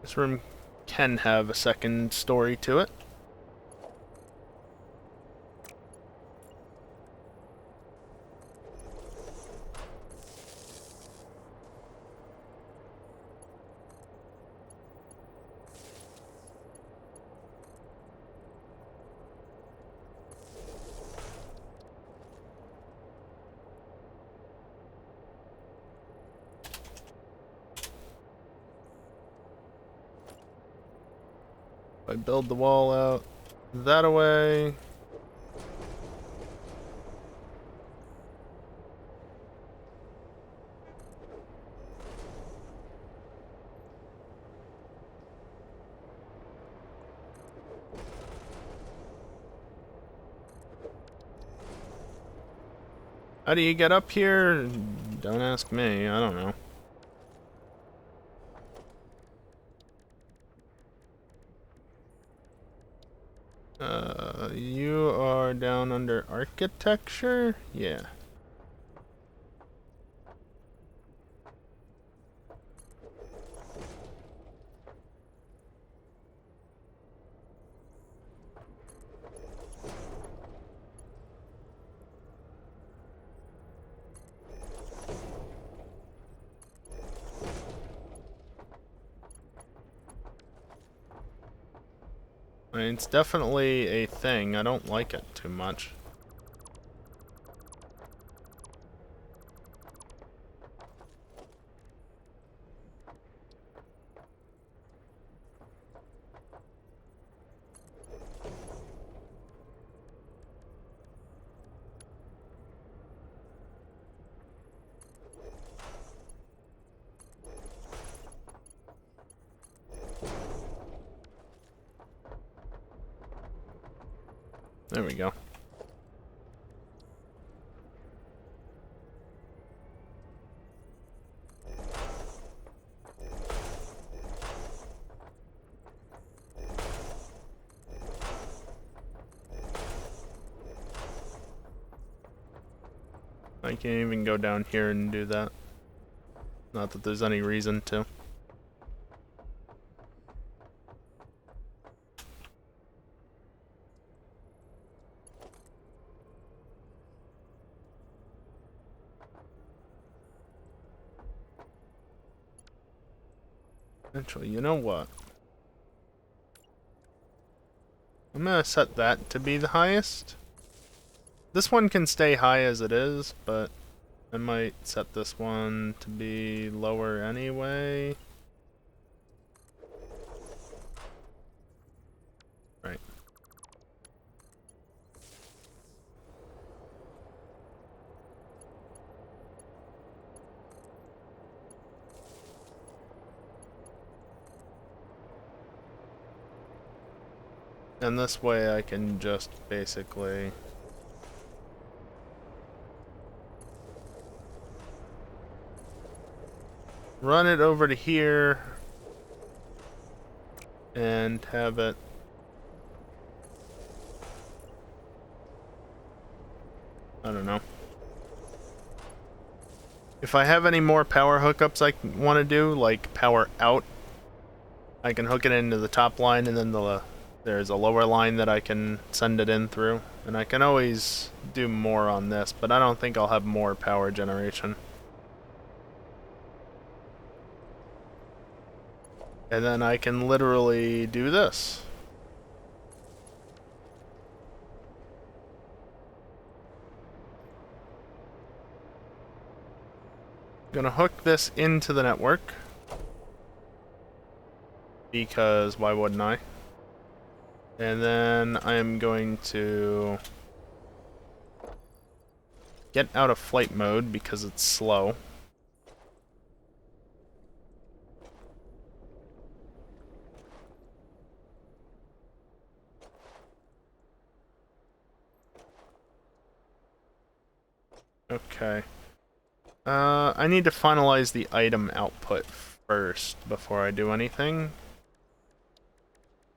This room can have a second story to it. I build the wall out that away. How do you get up here? Don't ask me, I don't know. You are down under architecture? Yeah. I mean, it's definitely a thing. I don't like it too much. There we go. I can't even go down here and do that. Not that there's any reason to. Actually, you know what? I'm gonna set that to be the highest. This one can stay high as it is, but I might set this one to be lower anyway. Right. And this way I can just basically run it over to here and have it I don't know. If I have any more power hookups I want to do, like power out, I can hook it into the top line and then there's a lower line that I can send it in through. And I can always do more on this, but I don't think I'll have more power generation. And then I can literally do this. Gonna hook this into the network. Because why wouldn't I? And then I'm going to get out of flight mode because it's slow. Okay. I need to finalize the item output first before I do anything.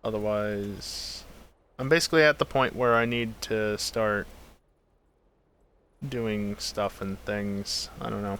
Otherwise, I'm basically at the point where I need to start doing stuff and things. I don't know.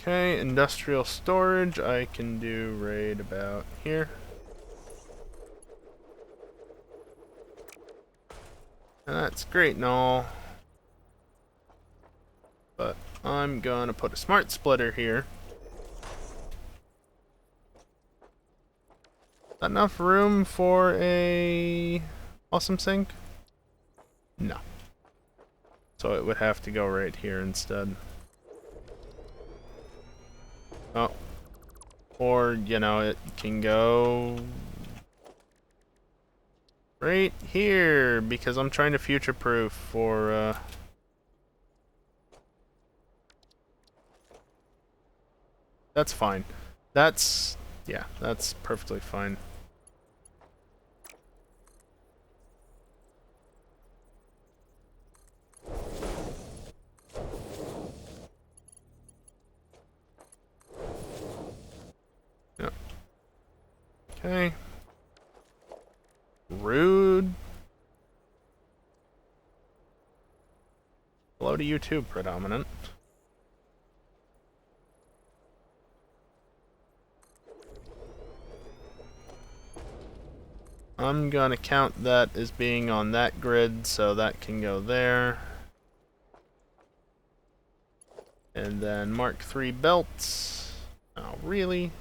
Okay, industrial storage, I can do right about here. And that's great and all. But I'm gonna put a smart splitter here. Enough room for a awesome sink? No. So it would have to go right here instead. Oh. Or, you know, it can go right here because I'm trying to future-proof for, That's fine. That's... yeah, that's perfectly fine. Yep. Okay. Rude. Hello to you too, Predominant. I'm gonna count that as being on that grid, so that can go there. And then Mark III belts. Oh, really?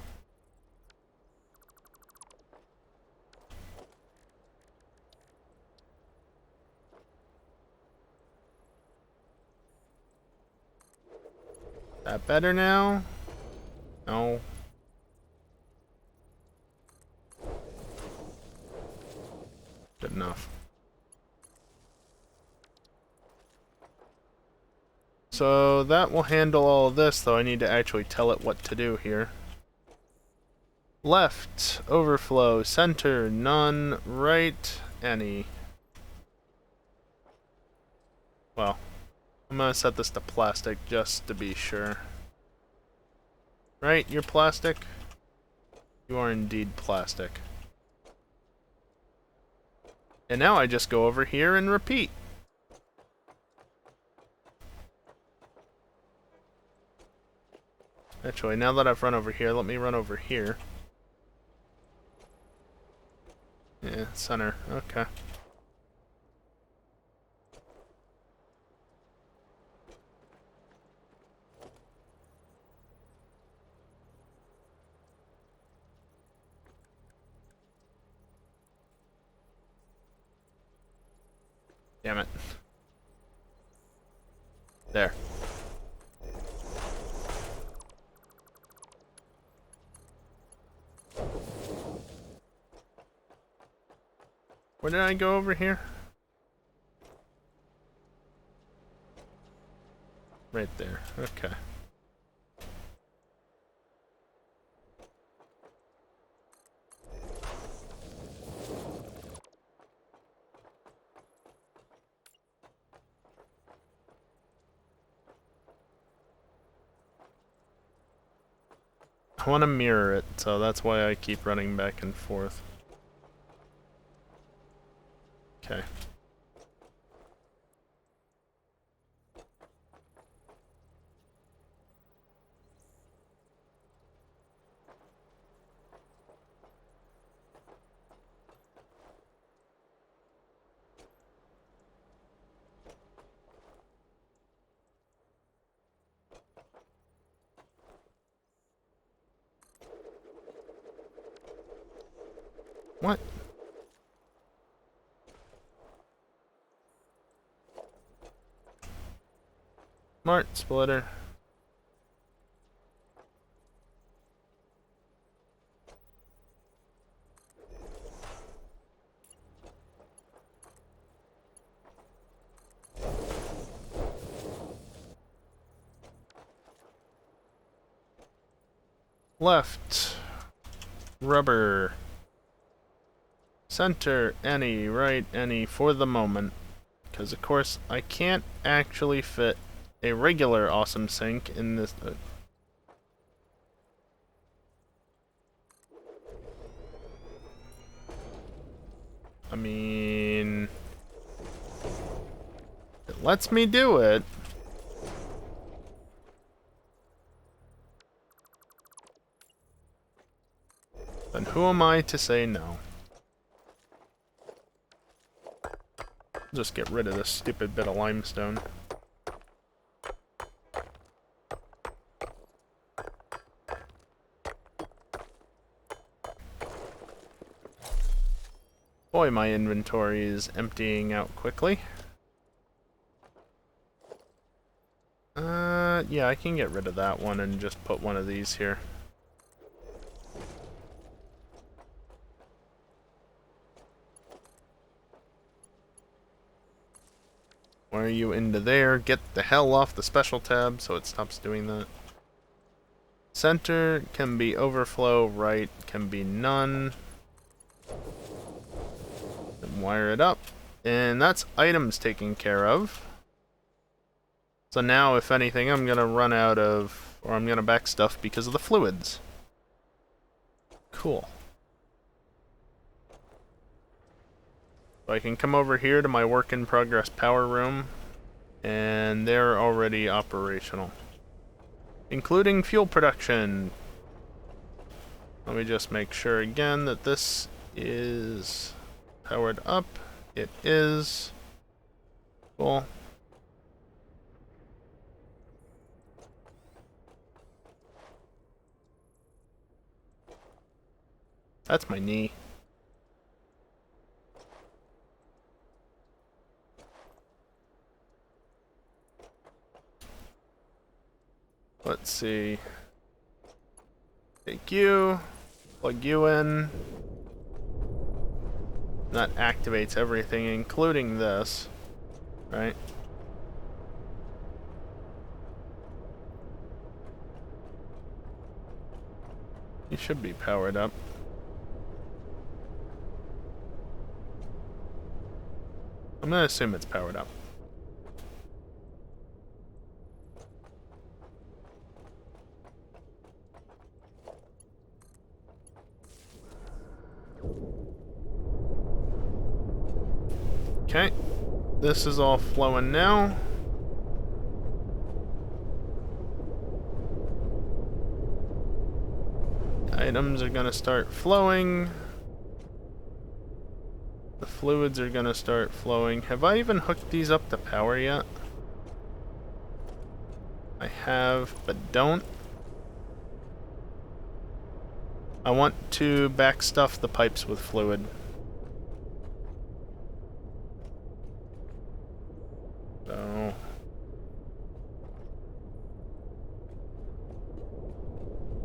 That better now? No. Good enough. So that will handle all of this, though I need to actually tell it what to do here. Left, overflow, center, none, right, any. Well, I'm gonna set this to plastic just to be sure. Right, you're plastic? You are indeed plastic. And now I just go over here and repeat. Actually, now that I've run over here, let me run over here. Yeah, center. Okay. Damn it. There. Where did I go over here? Right there. Okay. I want to mirror it, so that's why I keep running back and forth. Okay. What? Smart splitter. Left. Rubber. Center, any, right, any, for the moment. Because, of course, I can't actually fit a regular awesome sink in this... I mean... it lets me do it. who am I to say no? Just get rid of this stupid bit of limestone. Boy, my inventory is emptying out quickly. Yeah, I can get rid of that one and just put one of these here. Why are you into there? Get the hell off the special tab so it stops doing that. Center can be overflow, right can be none. And wire it up. And that's items taken care of. So now, if anything, I'm gonna run out of, or I'm gonna back stuff because of the fluids. Cool. So I can come over here to my work in progress power room, and they're already operational. Including fuel production. Let me just make sure again that this is powered up. It is. Cool. That's my knee. Let's see. Take you. Plug you in. That activates everything, including this. Right? You should be powered up. I'm gonna assume it's powered up. Okay, this is all flowing now. Items are gonna start flowing. The fluids are gonna start flowing. Have I even hooked these up to power yet? I have, but don't. I want to backstuff the pipes with fluid. So...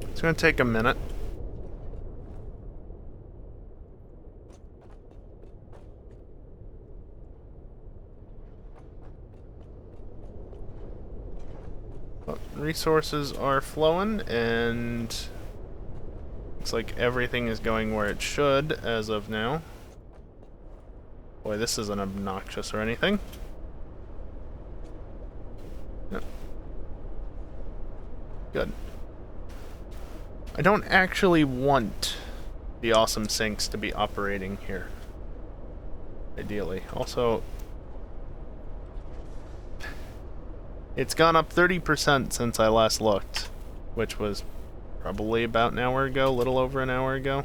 it's gonna take a minute. But resources are flowing, and looks like everything is going where it should as of now. Boy, this isn't obnoxious or anything. No. Good. I don't actually want the awesome sinks to be operating here. Ideally. Also, it's gone up 30% since I last looked, which was probably about an hour ago, a little over an hour ago.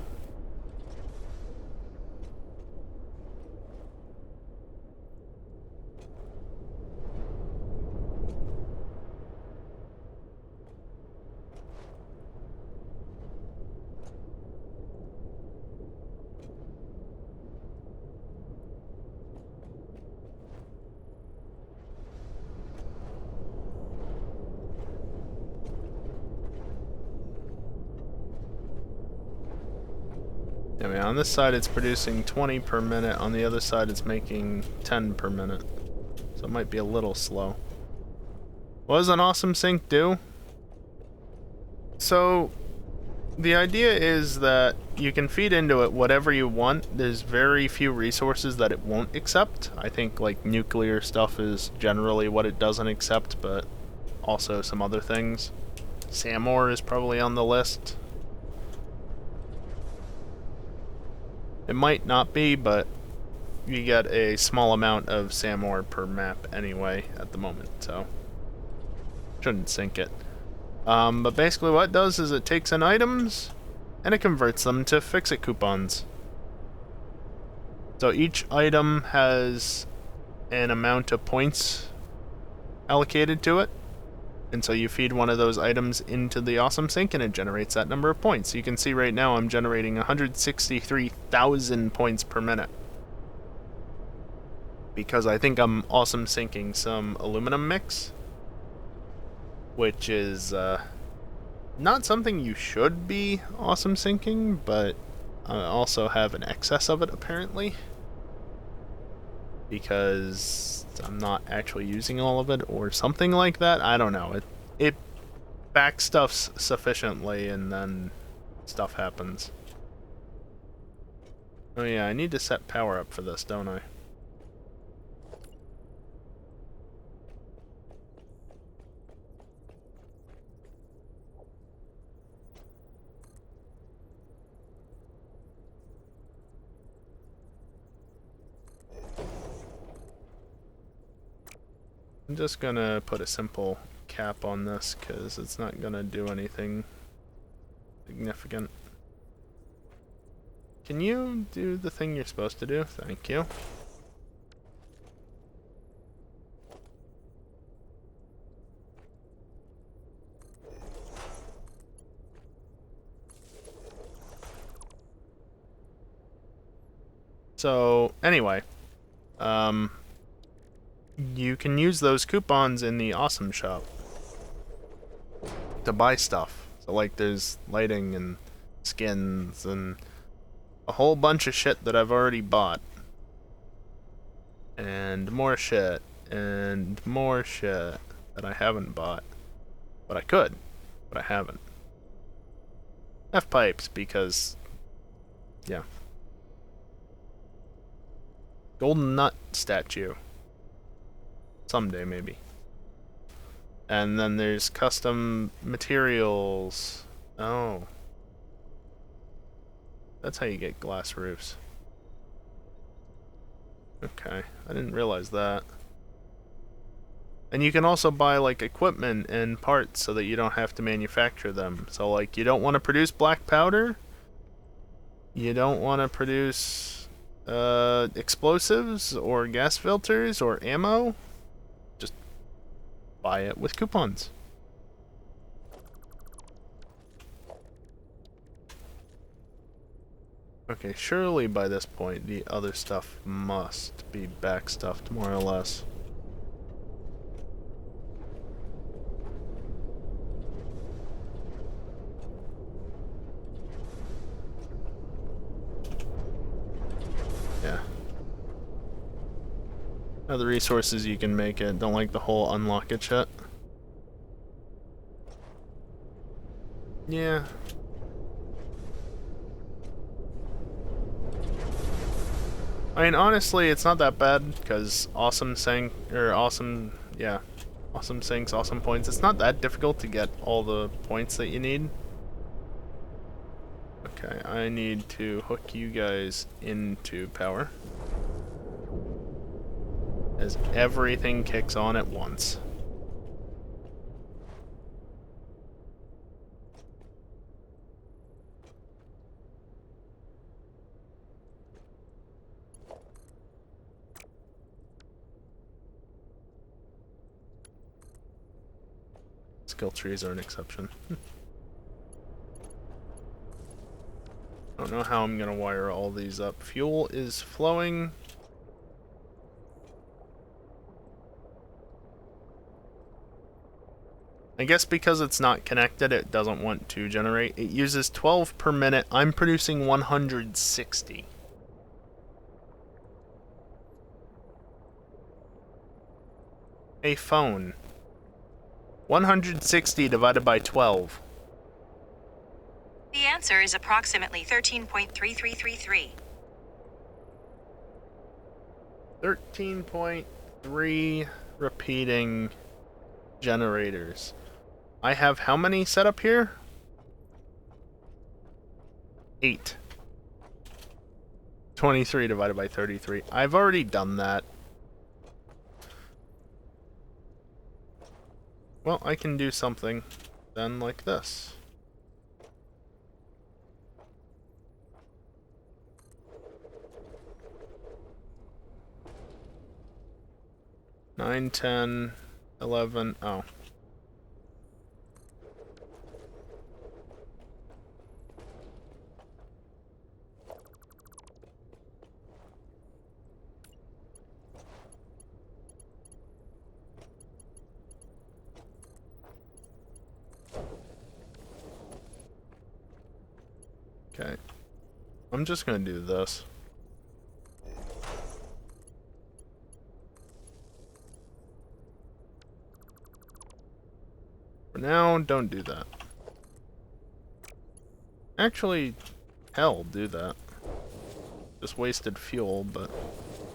I mean, on this side it's producing 20 per minute, on the other side it's making 10 per minute. So it might be a little slow. What does an awesome sink do? So, the idea is that you can feed into it whatever you want. There's very few resources that it won't accept. I think like nuclear stuff is generally what it doesn't accept, but also some other things. Sand ore is probably on the list. It might not be, but you get a small amount of sand ore per map anyway at the moment, so shouldn't sink it. But basically what it does is it takes in items, and it converts them to fix-it coupons. So each item has an amount of points allocated to it, and so you feed one of those items into the Awesome Sink and it generates that number of points. You can see right now I'm generating 163,000 points per minute. Because I think I'm awesome sinking some aluminum mix, which is not something you should be awesome sinking, but I also have an excess of it apparently, because I'm not actually using all of it or something like that. I don't know. It backstuffs sufficiently and then stuff happens. Oh yeah, I need to set power up for this, don't I? I'm just gonna put a simple cap on this because it's not gonna do anything significant. Can you do the thing you're supposed to do? Thank you. So, anyway, you can use those coupons in the Awesome Shop to buy stuff. So, like, there's lighting and skins and a whole bunch of shit that I've already bought. And more shit. And more shit that I haven't bought. But I could. But I haven't. F-pipes, because... yeah. Golden Nut statue. Someday, maybe. And then there's custom materials. Oh. That's how you get glass roofs. Okay, I didn't realize that. And you can also buy, like, equipment and parts so that you don't have to manufacture them. So, like, you don't want to produce black powder? You don't want to produce explosives or gas filters or ammo? Just buy it with coupons. Okay, surely by this point the other stuff must be backstuffed more or less. Yeah. Other resources you can make it. Don't like the whole unlock it shit. Yeah. I mean, honestly, it's not that bad, because awesome sinks, awesome sinks, awesome points. It's not that difficult to get all the points that you need. Okay, I need to hook you guys into power. As everything kicks on at once. Skill trees are an exception. I don't know how I'm gonna wire all these up. Fuel is flowing. I guess because it's not connected, it doesn't want to generate. It uses 12 per minute. I'm producing 160. A phone. 160 divided by 12. The answer is approximately 13.3333. 13.3 repeating generators. I have how many set up here? 8. 23 divided by 33. I've already done that. Well, I can do something then like this. 9, 10, 11. Oh. Okay. I'm just gonna do this. For now, don't do that. Actually, hell, do that. Just wasted fuel, but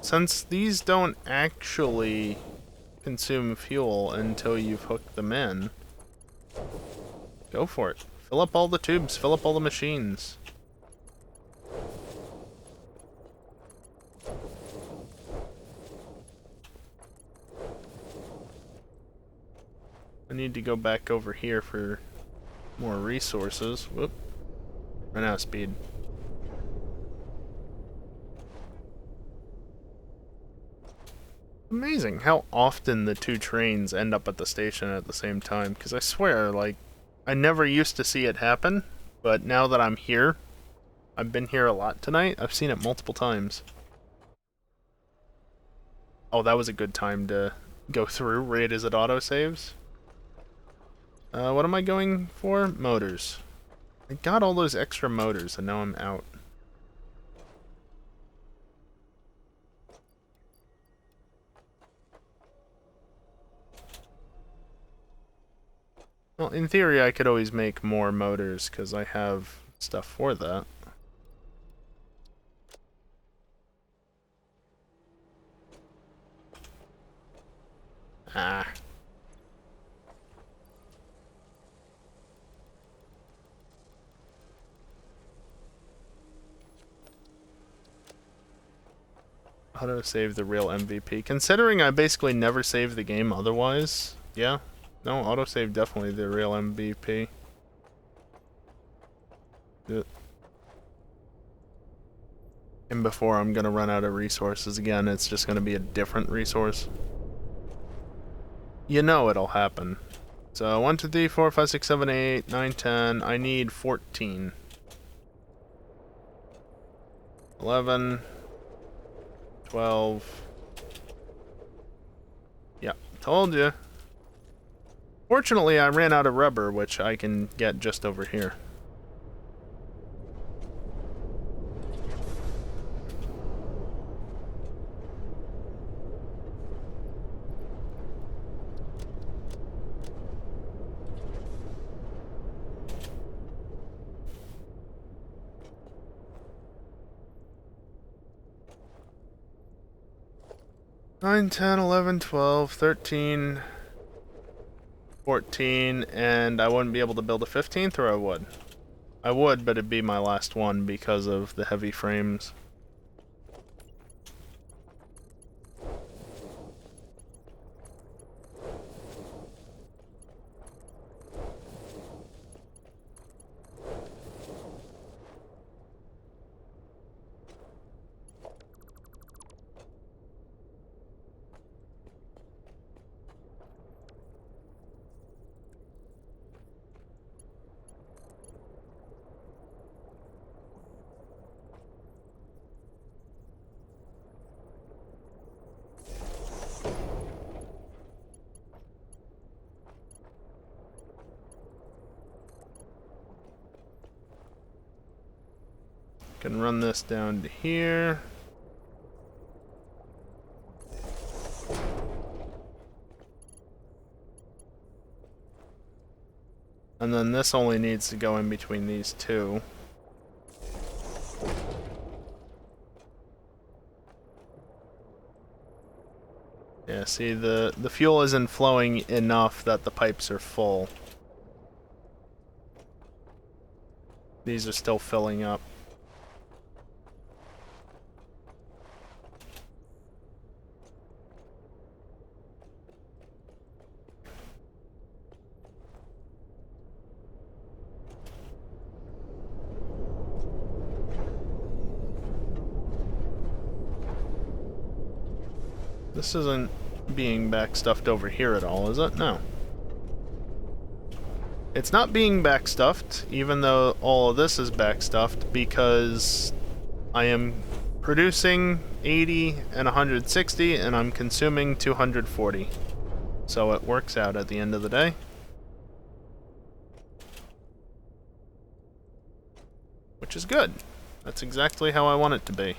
since these don't actually consume fuel until you've hooked them in, go for it. Fill up all the tubes, fill up all the machines. I need to go back over here for more resources. Whoop. Ran out of speed. Amazing how often the two trains end up at the station at the same time, because I swear, like, I never used to see it happen, but now that I'm here, I've been here a lot tonight, I've seen it multiple times. Oh, that was a good time to go through. Right as it autosaves. What am I going for? Motors. I got all those extra motors, and now I'm out. Well, in theory, I could always make more motors, because I have stuff for that. Ah. Auto save the real MVP. Considering I basically never save the game otherwise, yeah. No, autosave definitely the real MVP. And before I'm gonna run out of resources again, it's just gonna be a different resource. You know it'll happen. So 1, 2, 3, 4, 5, 6, 7, 8, 9, 10. I need 14. 11. 12. Yeah, told you. Fortunately, I ran out of rubber, which I can get just over here. Nine, 10, 11, 12, 13, 14, and I wouldn't be able to build a 15th, or I would? I would, but it'd be my last one because of the heavy frames. Can run this down to here. And then this only needs to go in between these two. Yeah, see, the fuel isn't flowing enough that the pipes are full. These are still filling up. This isn't being backstuffed over here at all, is it? No. It's not being backstuffed, even though all of this is backstuffed, because I am producing 80 and 160, and I'm consuming 240. So it works out at the end of the day. Which is good. That's exactly how I want it to be.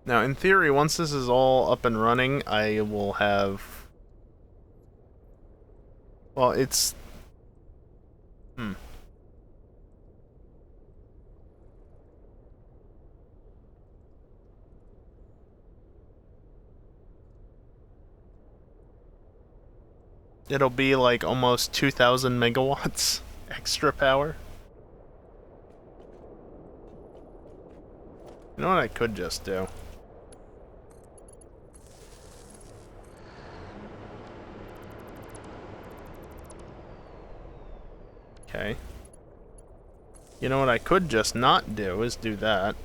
Now, in theory, once this is all up and running, I will have... Well, it's... It'll be like almost 2,000 megawatts extra power. You know what I could just do? Okay. You know what I could just not do is do that.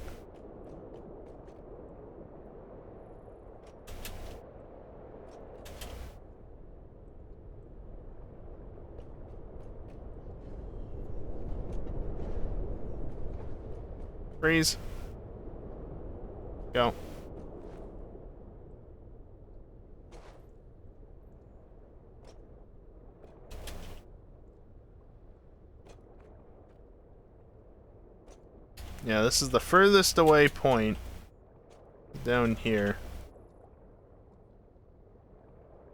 Freeze. Go. Yeah, this is the furthest away point down here.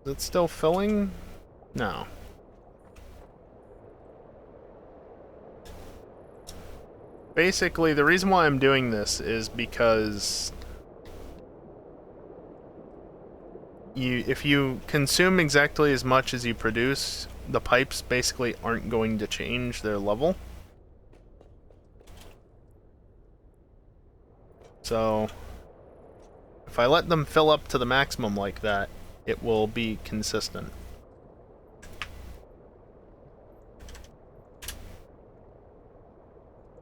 Is it still filling? No. Basically, the reason why I'm doing this is because if you consume exactly as much as you produce, the pipes basically aren't going to change their level. So, if I let them fill up to the maximum like that, it will be consistent.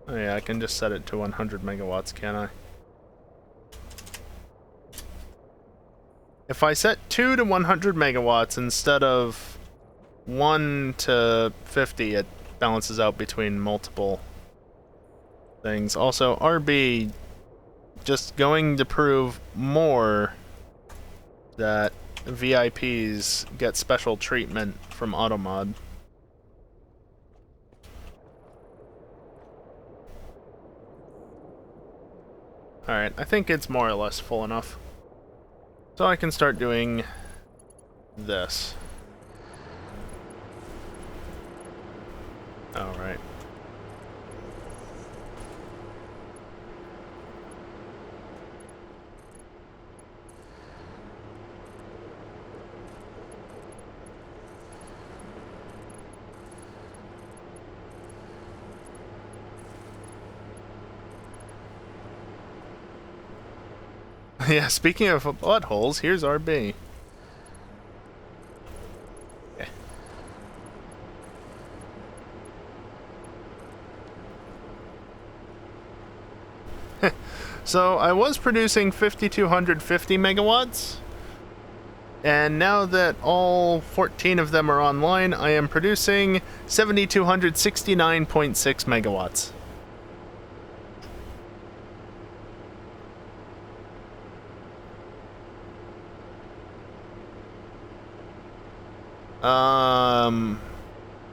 Oh yeah, I can just set it to 100 megawatts, can't I? If I set 2 to 100 megawatts instead of 1 to 50, it balances out between multiple things. Also, RB, just going to prove more that VIPs get special treatment from Automod. Alright, I think it's more or less full enough. So I can start doing this. Alright. Yeah, speaking of buttholes, here's RB. Okay. So, I was producing 5,250 megawatts, and now that all 14 of them are online, I am producing 7,269.6 megawatts.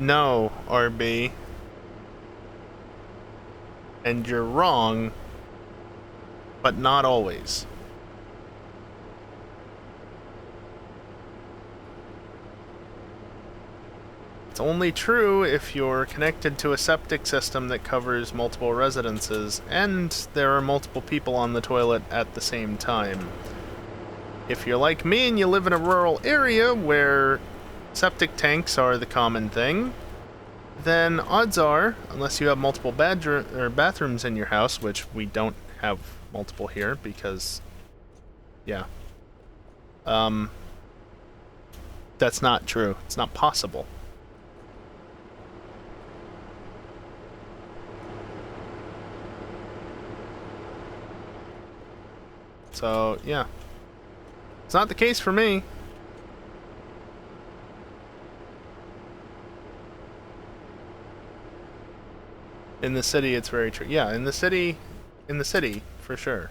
No, RB. And you're wrong, but not always. It's only true if you're connected to a septic system that covers multiple residences, and there are multiple people on the toilet at the same time. If you're like me and you live in a rural area where septic tanks are the common thing, then odds are, unless you have multiple bathrooms in your house, which we don't have multiple here because, yeah, that's not true. It's not possible. So, yeah. It's not the case for me. In the city, it's very true. Yeah, in the city, for sure.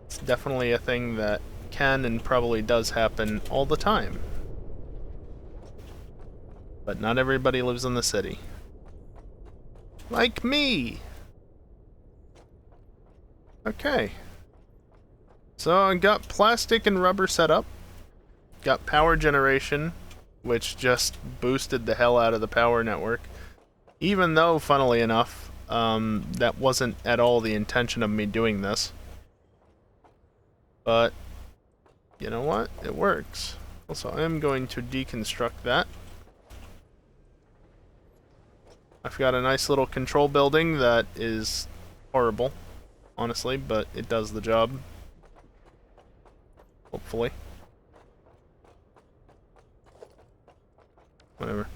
It's definitely a thing that can and probably does happen all the time. But not everybody lives in the city. Like me! Okay. So I got plastic and rubber set up. Got power generation, which just boosted the hell out of the power network. Even though, funnily enough, that wasn't at all the intention of me doing this. But, you know what? It works. Also, I am going to deconstruct that. I've got a nice little control building that is horrible, honestly, but it does the job. Hopefully. Whatever.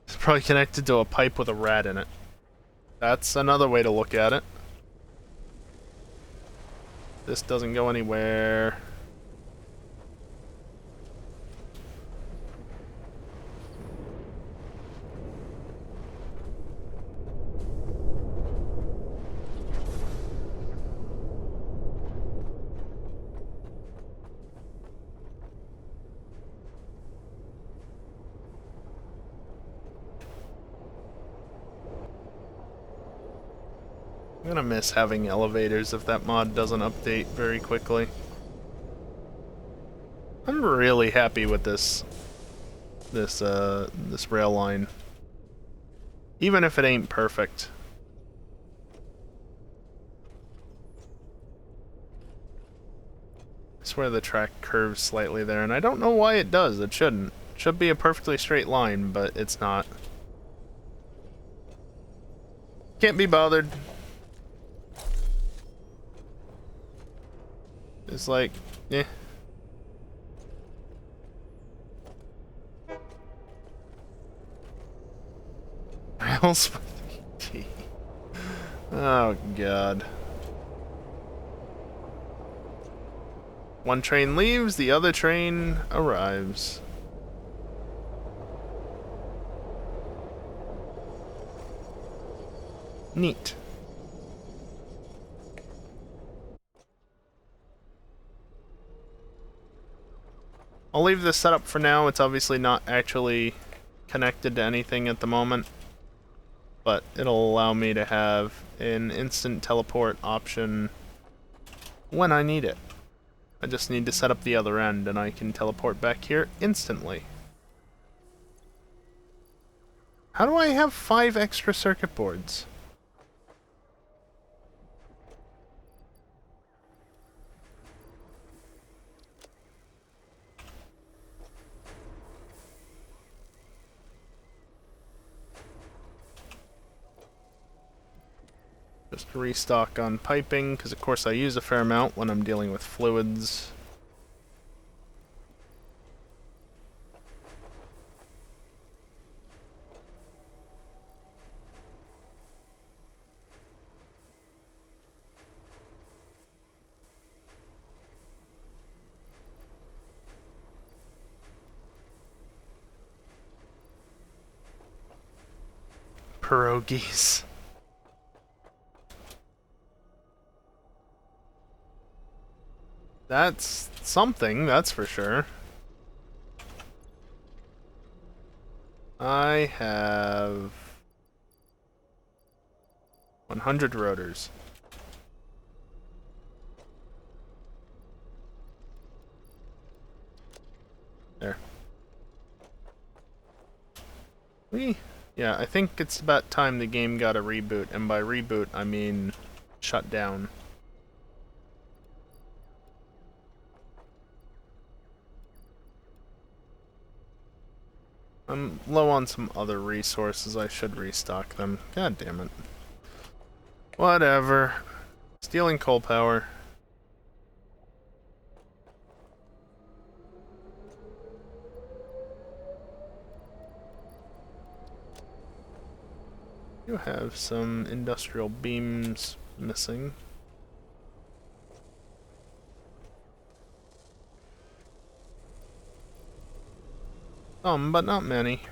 It's probably connected to a pipe with a rat in it. That's another way to look at it. This doesn't go anywhere. I'm gonna miss having elevators if that mod doesn't update very quickly. I'm really happy with this rail line. Even if it ain't perfect. I swear the track curves slightly there, and I don't know why it does. It shouldn't. It should be a perfectly straight line, but it's not. Can't be bothered. It's like, eh. Rails with ET. Oh god. One train leaves, the other train arrives. Neat. I'll leave this set up for now. It's obviously not actually connected to anything at the moment, but it'll allow me to have an instant teleport option when I need it. I just need to set up the other end and I can teleport back here instantly. How do I have 5 extra circuit boards? Just restock on piping, because of course I use a fair amount when I'm dealing with fluids. Pierogies. That's something, that's for sure. I have 100 rotors. There. Yeah, I think it's about time the game got a reboot, and by reboot I mean shut down. I'm low on some other resources. I should restock them. God damn it. Whatever. Stealing coal power. You have some industrial beams missing. Some, but not many.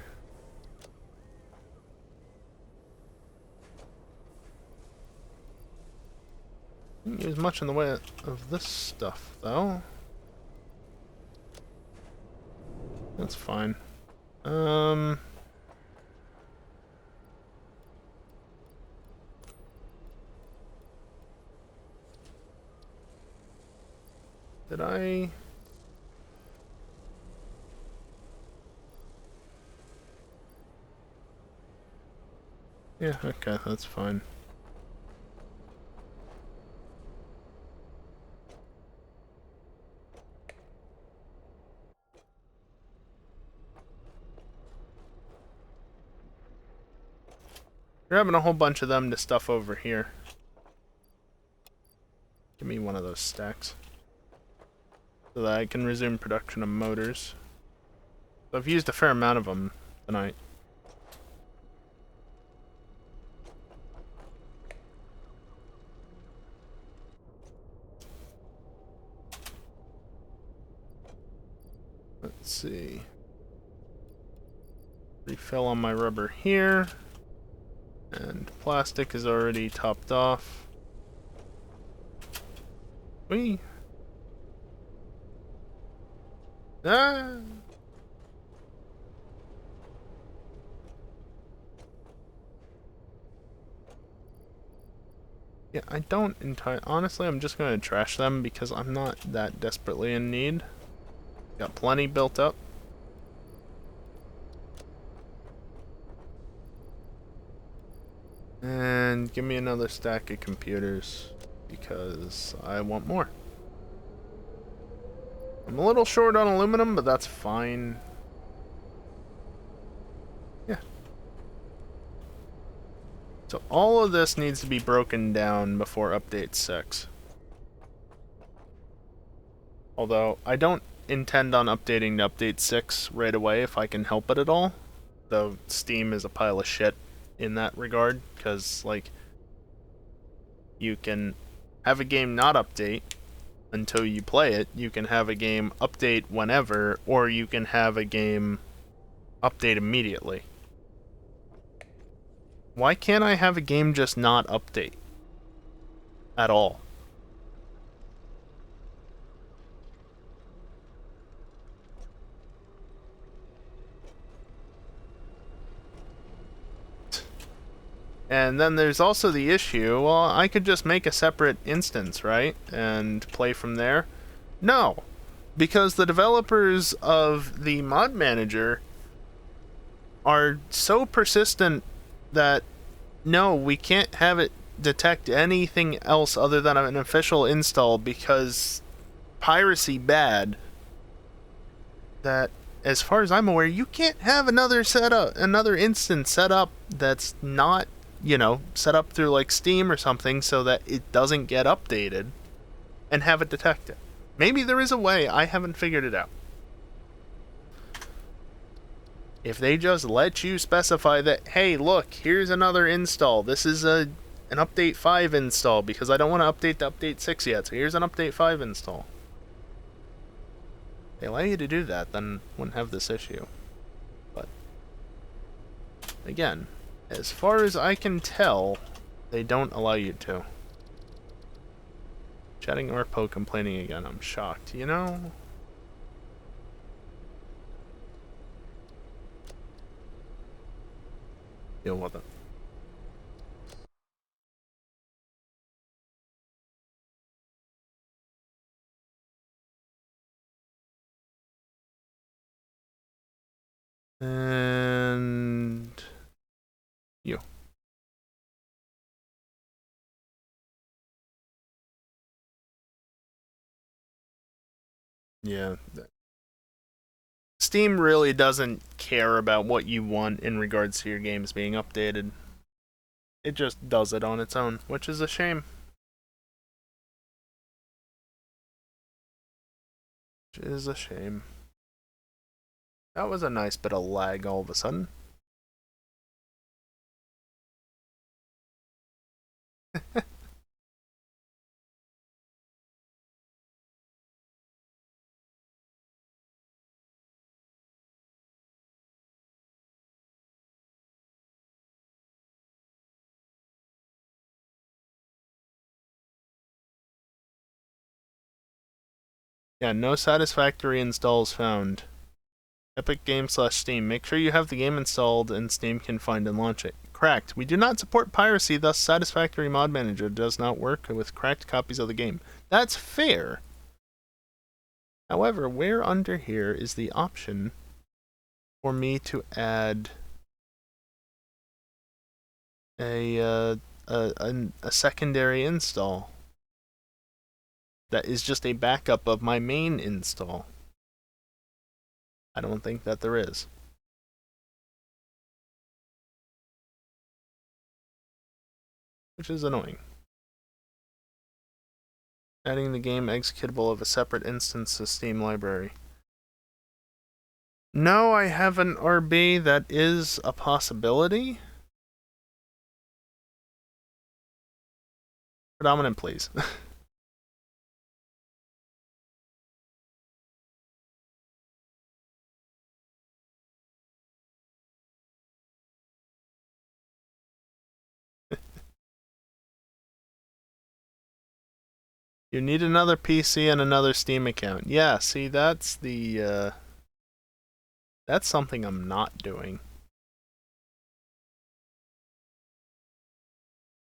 Didn't use much in the way of this stuff, though. That's fine. Did I... Yeah, okay, that's fine. Grabbing a whole bunch of them to stuff over here. Give me one of those stacks. So that I can resume production of motors. So I've used a fair amount of them tonight. Let's see. Refill on my rubber here. And plastic is already topped off. Whee! Ah! Yeah, I don't entirely... Honestly, I'm just going to trash them because I'm not that desperately in need. Got plenty built up. And give me another stack of computers because I want more. I'm a little short on aluminum, but that's fine. Yeah. So all of this needs to be broken down before update 6. Although, I don't intend on updating to update 6 right away if I can help it at all. Though Steam is a pile of shit in that regard, because, like, you can have a game not update until you play it, you can have a game update whenever, or you can have a game update immediately. Why can't I have a game just not update? At all? And then there's also the issue, well, I could just make a separate instance, right? And play from there? No. Because the developers of the mod manager are so persistent that no, we can't have it detect anything else other than an official install because piracy bad. That, as far as I'm aware, you can't have another instance set up that's not, you know, set up through like Steam or something so that it doesn't get updated and have it detect it. Maybe there is a way, I haven't figured it out. If they just let you specify that, hey, look, here's another install. This is an update 5 install because I don't want to update to update 6 yet. So here's an update 5 install. If they allow you to do that, then wouldn't have this issue. But again, as far as I can tell, they don't allow you to. Chatting Orpo complaining again. I'm shocked, you know? Deal with it. And you. Yeah. Steam really doesn't care about what you want in regards to your games being updated. It just does it on its own, which is a shame. Which is a shame. That was a nice bit of lag all of a sudden. Yeah, no Satisfactory installs found. Epic Games/Steam. Make sure you have the game installed and Steam can find and launch it. Cracked. We do not support piracy, thus Satisfactory Mod Manager does not work with cracked copies of the game. That's fair. However, where under here is the option for me to add a secondary install that is just a backup of my main install? I don't think that there is. Which is annoying. Adding the game executable of a separate instance to Steam library. No, I have an RB. That is a possibility. Predominant, please. You need another PC and another Steam account. Yeah, see, that's the, that's something I'm not doing.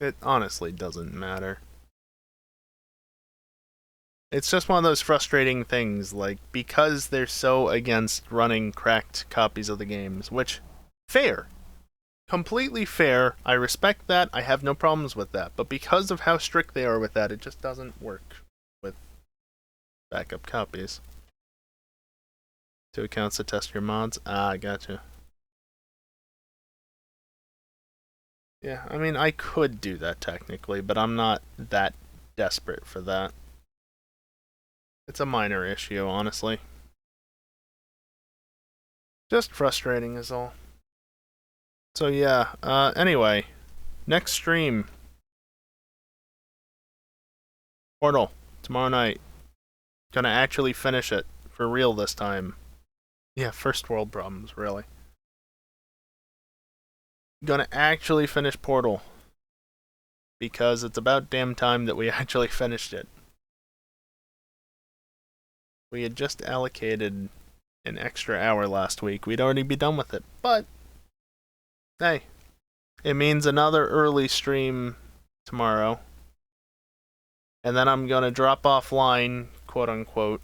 It honestly doesn't matter. It's just one of those frustrating things, like, because they're so against running cracked copies of the games, which, fair. Completely fair. I respect that. I have no problems with that. But because of how strict they are with that, it just doesn't work with backup copies. 2 accounts to test your mods. Ah, I gotcha. Yeah, I mean, I could do that technically, but I'm not that desperate for that. It's a minor issue, honestly. Just frustrating is all. So yeah, anyway, next stream. Portal, tomorrow night. Gonna actually finish it, for real this time. Yeah, first world problems, really. Gonna actually finish Portal. Because it's about damn time that we actually finished it. We had just allocated an extra hour last week. We'd already be done with it, but hey, it means another early stream tomorrow. And then I'm gonna drop offline, quote unquote,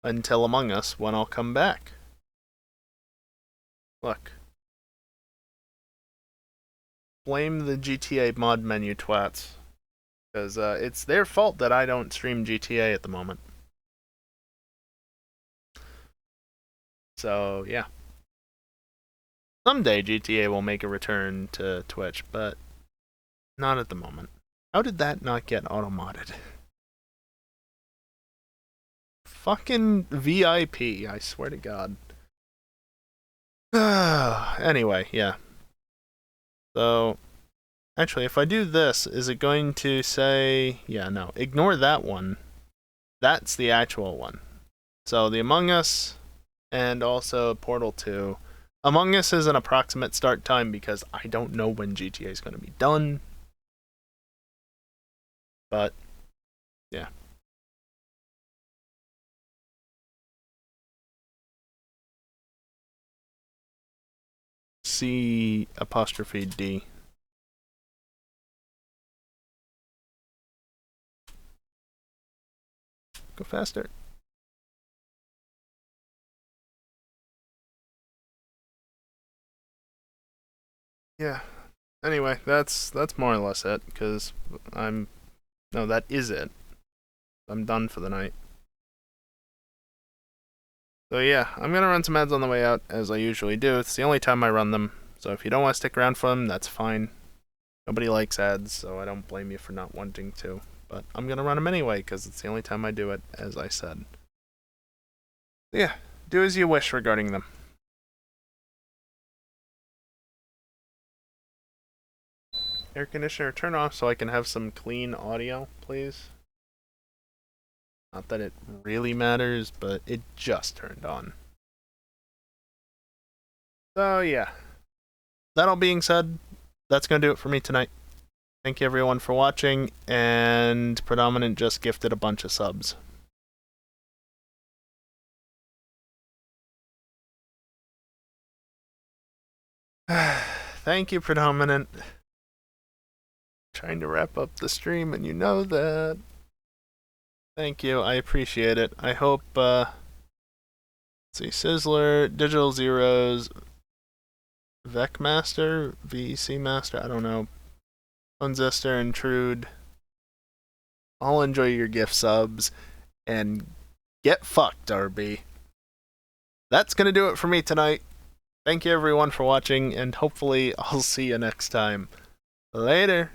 until Among Us when I'll come back. Look. Blame the GTA mod menu twats. Because it's their fault that I don't stream GTA at the moment. So, yeah. Someday GTA will make a return to Twitch, but not at the moment. How did that not get auto-modded? Fucking VIP, I swear to God. Anyway, yeah. So, actually, if I do this, is it going to say... Yeah, no. Ignore that one. That's the actual one. So, the Among Us, and also Portal 2. Among Us is an approximate start time because I don't know when GTA is going to be done. But, yeah. C''D. Go faster. Yeah. Anyway, that's more or less it, because no, that is it. I'm done for the night. So yeah, I'm gonna run some ads on the way out, as I usually do. It's the only time I run them, so if you don't want to stick around for them, that's fine. Nobody likes ads, so I don't blame you for not wanting to. But I'm gonna run them anyway, because it's the only time I do it, as I said. Yeah, do as you wish regarding them. Air conditioner, turn off so I can have some clean audio, please. Not that it really matters, but it just turned on. So yeah. That all being said, that's going to do it for me tonight. Thank you everyone for watching, and Predominant just gifted a bunch of subs. Thank you, Predominant. Trying to wrap up the stream, and you know that. Thank you, I appreciate it. I hope, let's see, Sizzler, Digital Zeros, Vecmaster, VC Master, I don't know, Unzester, and Trude. I'll enjoy your gift subs, and get fucked, RB. That's gonna do it for me tonight. Thank you everyone for watching, and hopefully I'll see you next time. Later.